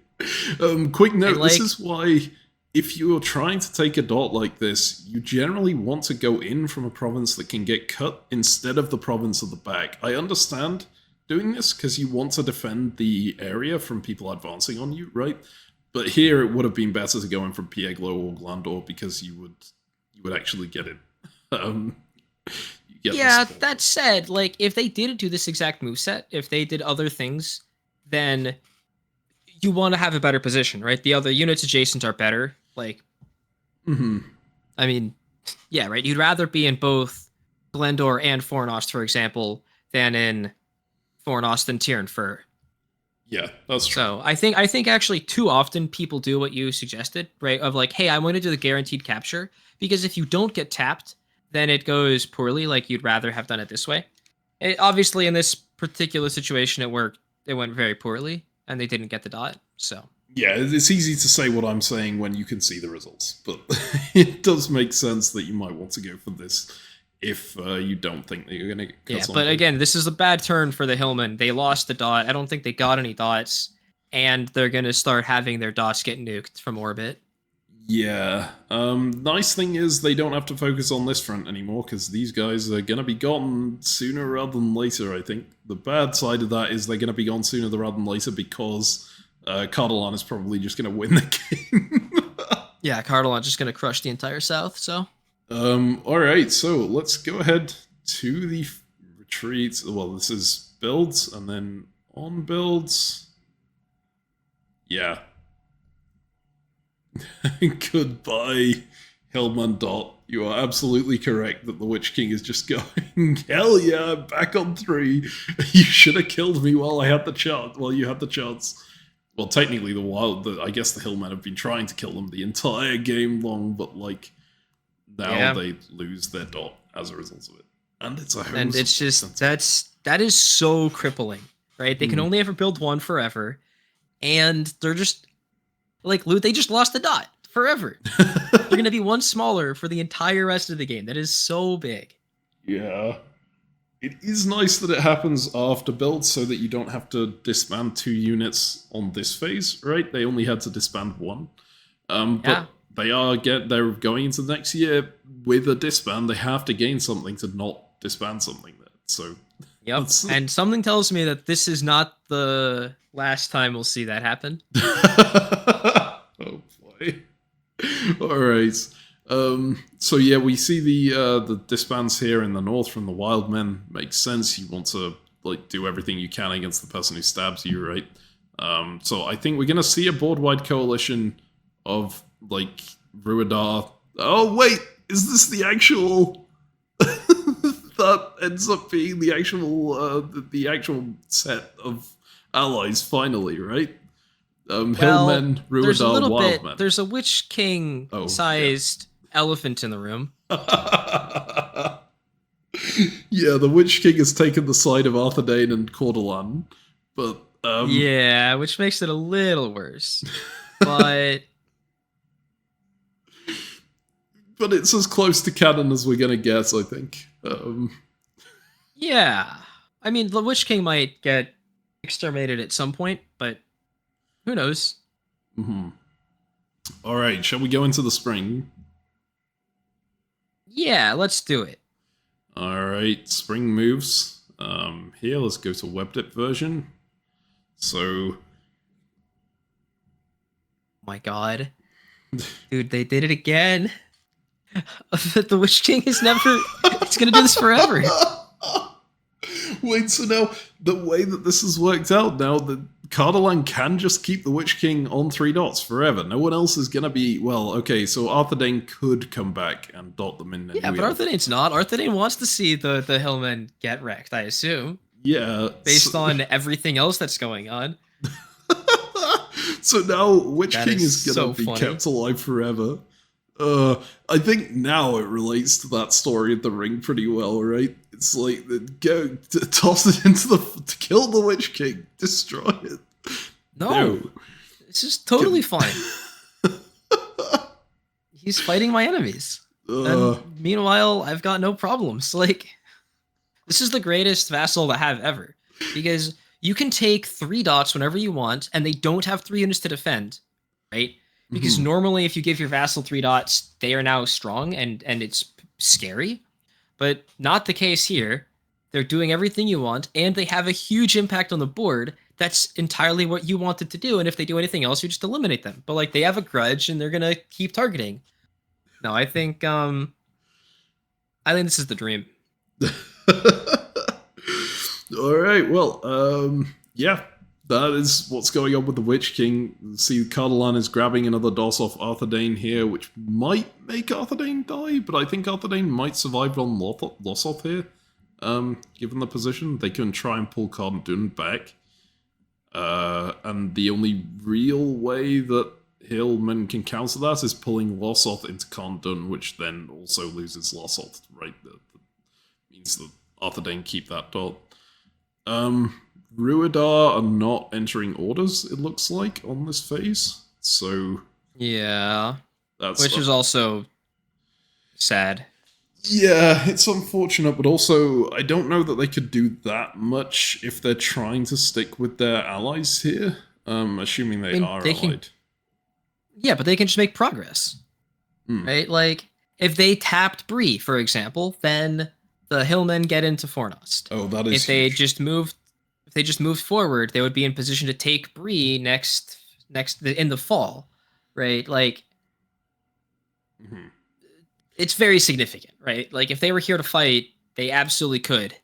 Quick note, And, like, this is why if you're trying to take a dot like this, you generally want to go in from a province that can get cut instead of the province of the back. I understand doing this because you want to defend the area from people advancing on you, right? But here it would have been better to go in from Pieglo or Glandor because you would actually get it. Yeah, that said, like, if they didn't do this exact moveset, if they did other things, then you want to have a better position, right? The other units adjacent are better. Like, I mean, yeah, right? You'd rather be in both Glendor and Fornost, for example, than in Fornost and Tyrnfur. Yeah, that's true. So I think actually too often people do what you suggested, right? Of like, hey, I want to do the guaranteed capture, because if you don't get tapped, then it goes poorly. Like, you'd rather have done it this way. Obviously, in this particular situation, it worked. It went very poorly, and they didn't get the dot. So yeah, it's easy to say what I'm saying when you can see the results, but it does make sense that you might want to go for this if you don't think that you're going to get cut. Yeah, but again, this is a bad turn for the Hillmen. They lost the dot. I don't think they got any dots, and they're going to start having their dots get nuked from orbit. Yeah. Nice thing is they don't have to focus on this front anymore because these guys are going to be gone sooner rather than later, I think. The bad side of that is they're going to be gone sooner rather than later because Cardolan is probably just going to win the game. Yeah, Cardolan's just going to crush the entire south, so... Alright, so let's go ahead to the retreat. Well, this is builds, and then on builds. Yeah. Goodbye, Hillman Dot. You are absolutely correct that the Witch King is just going, hell yeah, I'm back on 3. You should have killed me while I had the chance. Well, you had the chance. Well, technically, I guess the Hillmen have been trying to kill them the entire game long, but like now they lose their dot as a result of it, and it's a home. And it's just that is so crippling, right? They can only ever build one forever, and they're just like they just lost the dot forever. They're gonna be one smaller for the entire rest of the game. That is so big. Yeah. It is nice that it happens after build so that you don't have to disband 2 units on this phase, right? They only had to disband 1. But they're going into the next year with a disband. They have to gain something to not disband something there. So yep. And something tells me that this is not the last time we'll see that happen. Oh boy. Alright. So yeah, we see the disbands here in the north from the wild men. Makes sense. You want to like do everything you can against the person who stabs you, right? So I think we're gonna see a board-wide coalition of like Rhudaur. Oh wait, is this the actual? That ends up being the actual set of allies finally, right? Hillmen, Rhudaur, Wildmen. There's a Witch King sized elephant in the room. Yeah, the Witch King has taken the side of Arthedain and Cardolan, but yeah, which makes it a little worse. But but it's as close to canon as we're gonna get, I think. Yeah, I mean, the Witch King might get exterminated at some point, but who knows? All right, shall we go into the spring? Yeah, let's do it. All right, spring moves. Here, let's go to WebDip version. So, my God, dude, they did it again. The Witch King is never. It's gonna do this forever. Wait, so now the way that this has worked out now, the Cardolan can just keep the Witch King on 3 dots forever. No one else is gonna be okay. So Arthedain could come back and dot them in. Yeah, but Arthedain's not. Arthedain wants to see the Hillmen get wrecked, I assume. Yeah, based on everything else that's going on. So now Witch King is gonna be kept alive forever. I think now it relates to that story of the ring pretty well, right? It's like, go toss it into to kill the Witch King, destroy it. No. This is totally fine. He's fighting my enemies. And meanwhile, I've got no problems. Like, this is the greatest vassal to have ever. Because you can take 3 dots whenever you want, and they don't have 3 units to defend, right? Because normally if you give your vassal 3 dots, they are now strong, and it's scary. But not the case here. They're doing everything you want, and they have a huge impact on the board. That's entirely what you wanted to do, and if they do anything else, you just eliminate them. But like, they have a grudge, and they're gonna keep targeting. No, I think this is the dream. All right, well, yeah, that is what's going on with the Witch King. See, Cardolan is grabbing another DOS off Arthedain here, which might make Arthedain die, but I think Arthedain might survive on Lossoth here. Given the position, they can try and pull Cardolan back. And the only real way that Hillman can counter that is pulling Lossoth into Cardolan, which then also loses Lossoth, right? That means that Arthedain keep that dot. Rhudaur are not entering orders, it looks like, on this phase. So yeah, that's which is also sad. Yeah, it's unfortunate, but also I don't know that they could do that much if they're trying to stick with their allies here. Assuming they are allied. Yeah, but they can just make progress, right? Like, if they tapped Bree, for example, then the Hillmen get into Fornost. Oh, that is. If they just moved forward, they would be in position to take Bree next in the fall, right? Like, it's very significant, right? Like, if they were here to fight, they absolutely could,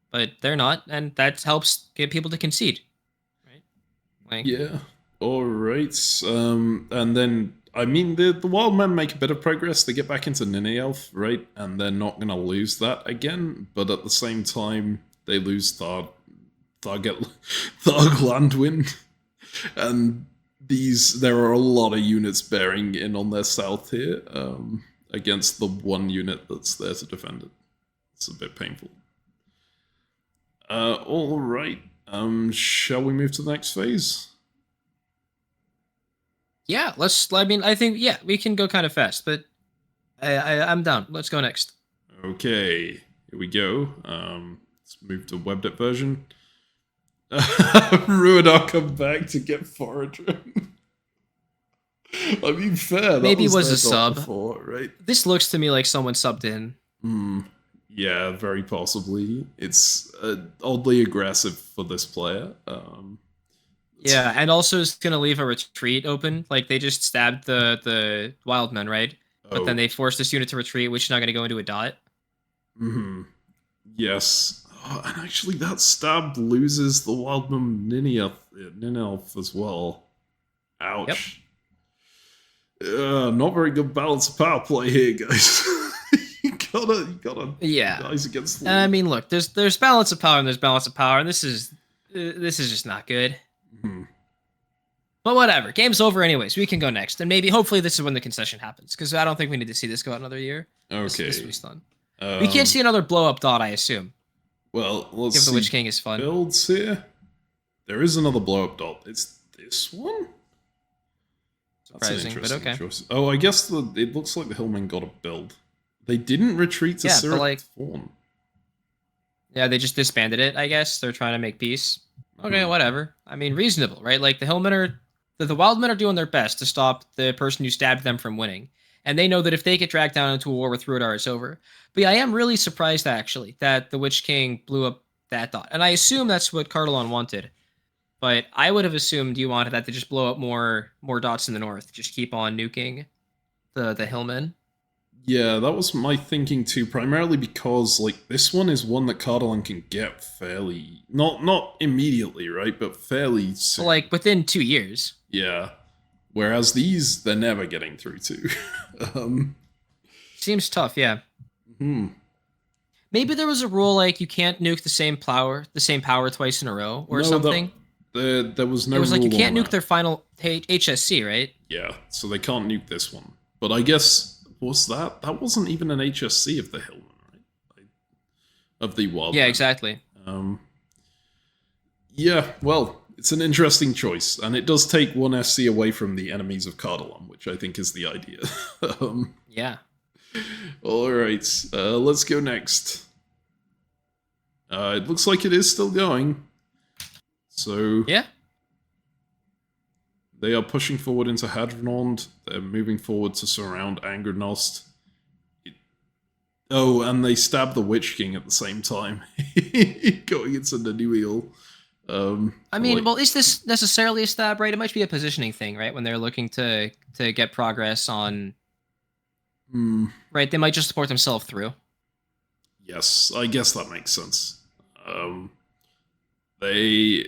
but they're not, and that helps get people to concede, right? Like, yeah. All right. And then I mean, the wild men make a bit of progress. They get back into Ninelf, right? And they're not going to lose that again. But at the same time, they lose Tharg Landwind. And there are a lot of units bearing in on their south here against the one unit that's there to defend it. It's a bit painful. All right. Shall we move to the next phase? Yeah, I think, yeah, we can go kind of fast, but I'm down. Let's go next. Okay, here we go. Let's move to WebDip version. Rhudaur come back to get Forager. I mean, fair. Maybe it was a sub. Before, right? This looks to me like someone subbed in. Yeah, very possibly. It's oddly aggressive for this player. Yeah, and also it's going to leave a retreat open. Like, they just stabbed the Wildmen, right? But then they forced this unit to retreat, which is now going to go into a dot. Yes. Oh, and actually, that stab loses the Wildman Ninelf as well. Ouch. Yep. Not very good balance of power play here, guys. you gotta guys against the I mean, look, there's balance of power and there's balance of power, and this is just not good. But whatever, game's over anyways. We can go next, and hopefully this is when the concession happens, because I don't think we need to see this go out another year. Okay. This was fun. We can't see another blow up dot, I assume. Well, let's see. The Witch King is fun. Builds here. There is another blow up dot. It's this one. Surprising, but okay. Choice. Oh, I guess it looks like the Hillmen got a build. They didn't retreat to Syrup Fawn. Yeah, they just disbanded it, I guess. They're trying to make peace. Okay, whatever. I mean, reasonable, right? Like, the Wildmen are doing their best to stop the person who stabbed them from winning. And they know that if they get dragged down into a war with Rhudaur, it's over. But yeah, I am really surprised, actually, that the Witch King blew up that dot. And I assume that's what Cardolan wanted. But I would have assumed you wanted that to just blow up more dots in the north. Just keep on nuking the Hillmen. Yeah, that was my thinking too, primarily because, like, this one is one that Cardolan can get fairly... Not immediately, right? But fairly soon. Like, within 2 years. Yeah. Whereas these, they're never getting through to. Seems tough, yeah. Maybe there was a rule, like, you can't nuke the same power twice in a row, or something. There was no rule. It was like, you can't nuke their final HSC, right? Yeah, so they can't nuke this one. But I guess was that? That wasn't even an HSC of the Hillman, right? Of the Wild. Yeah, exactly. Yeah, well, it's an interesting choice, and it does take one SC away from the enemies of Cardolan, which I think is the idea. Yeah. Alright, let's go next. It looks like it is still going. So... Yeah. They are pushing forward into Hadronond. They're moving forward to surround Angrenost. Oh, and they stab the Witch King at the same time. Going into the new eel. I mean, well, is this necessarily a stab, right? It might be a positioning thing, right? When they're looking to get progress on... Right, they might just support themselves through. Yes, I guess that makes sense. They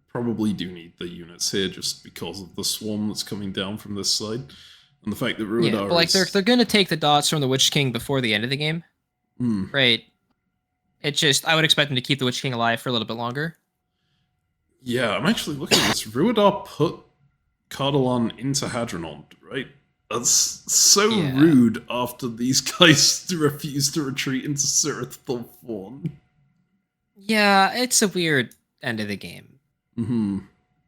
probably do need the units here just because of the swarm that's coming down from this side. And the fact that Rhudaur but like they're going to take the dots from the Witch King before the end of the game. Right. It just, I would expect them to keep the Witch King alive for a little bit longer. Yeah, I'm actually looking at this. Rhudaur put Cardolan into Hadronond, right? That's so rude after these guys refuse to retreat into Sirith Thorn. Yeah, it's a weird end of the game.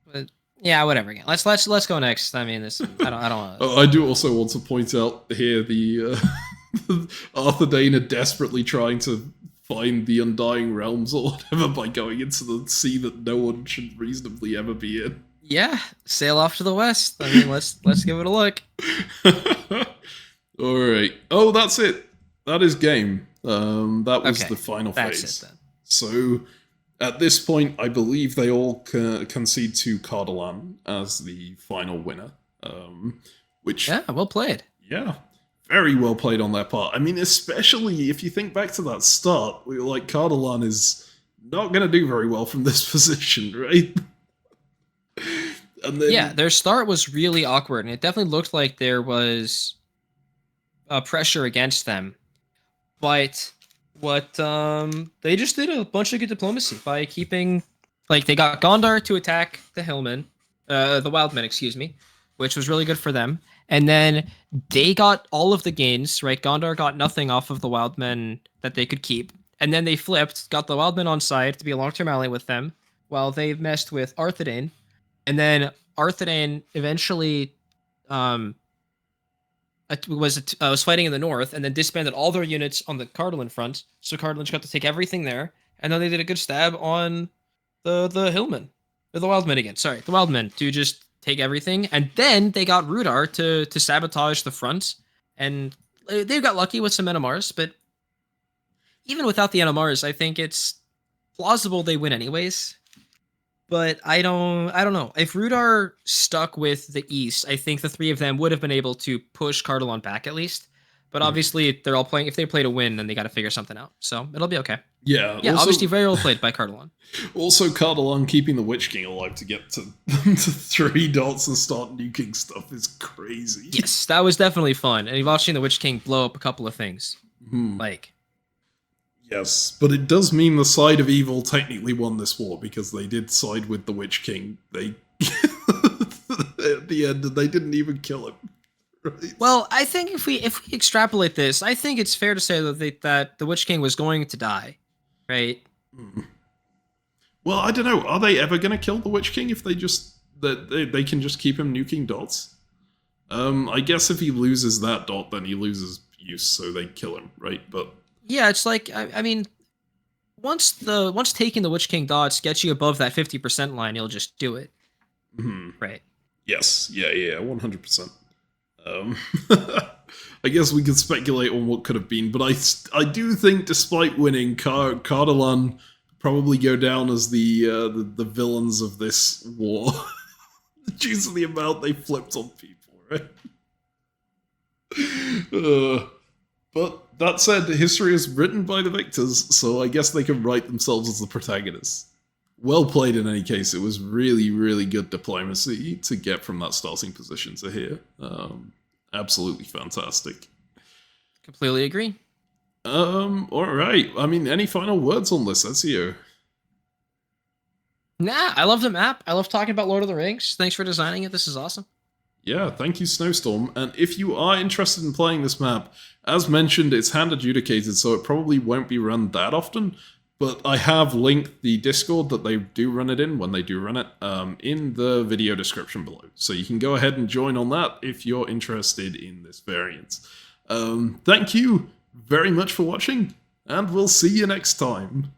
But yeah, whatever. Again, let's go next. I mean, this I don't want to... I do also want to point out here the Arthedain are desperately trying to find the Undying Realms or whatever by going into the sea that no one should reasonably ever be in. Yeah, sail off to the west. I mean, let's give it a look. All right. Oh, that's it. That is game. That was the final phase. That's it then. So at this point, I believe they all concede to Cardolan as the final winner. Which well played. Yeah, very well played on their part. I mean, especially if you think back to that start, we were like, Cardolan is not going to do very well from this position, right? And then, their start was really awkward, and it definitely looked like there was pressure against them. But what they just did a bunch of good diplomacy by keeping, like, they got Gondor to attack the Hillmen, the Wildmen, excuse me, which was really good for them. And then they got all of the gains, right? Gondor got nothing off of the Wildmen that they could keep. And then they flipped, got the Wildmen on side to be a long-term ally with them, while they messed with Arthedain. And then Arthedain eventually was fighting in the north, and then disbanded all their units on the Cardolan front. So Cardolan just got to take everything there, and then they did a good stab on the Hillmen, or the Wildmen again. Sorry, the Wildmen to just take everything, and then they got Rhudaur to sabotage the front, and they got lucky with some NMRs. But even without the NMRs, I think it's plausible they win anyways. But I don't know. If Rhudaur stuck with the East, I think the three of them would have been able to push Cardolan back at least. But obviously, they're all playing. If they play to win, then they got to figure something out. So it'll be okay. Yeah. Also, obviously, very well played by Cardolan. Also, Cardolan keeping the Witch King alive to get to 3 dots and start nuking stuff is crazy. Yes, that was definitely fun. And watching the Witch King blow up a couple of things. Like... Yes, but it does mean the side of evil technically won this war because they did side with the Witch King. They at the end, and they didn't even kill him. Right? Well, I think if we extrapolate this, I think it's fair to say that the Witch King was going to die, right? Well, I don't know. Are they ever going to kill the Witch King if they just they can just keep him nuking dots? I guess if he loses that dot, then he loses use, so they kill him, right? But yeah, it's like, I mean, once taking the Witch King dots gets you above that 50% line, you'll just do it. Right. Yes. Yeah, 100%. I guess we could speculate on what could have been, but I do think despite winning, Cardolan probably go down as the villains of this war. Due to the amount they flipped on people, right? But that said, history is written by the victors, so I guess they can write themselves as the protagonists. Well played in any case. It was really, really good diplomacy to get from that starting position to here. Absolutely fantastic. Completely agree. Alright. I mean, any final words on this, Ezio? Nah, I love the map. I love talking about Lord of the Rings. Thanks for designing it. This is awesome. Yeah, thank you, Snowstorm. And if you are interested in playing this map, as mentioned, it's hand adjudicated, so it probably won't be run that often. But I have linked the Discord that they do run it in, when they do run it, in the video description below. So you can go ahead and join on that if you're interested in this variant. Thank you very much for watching, and we'll see you next time.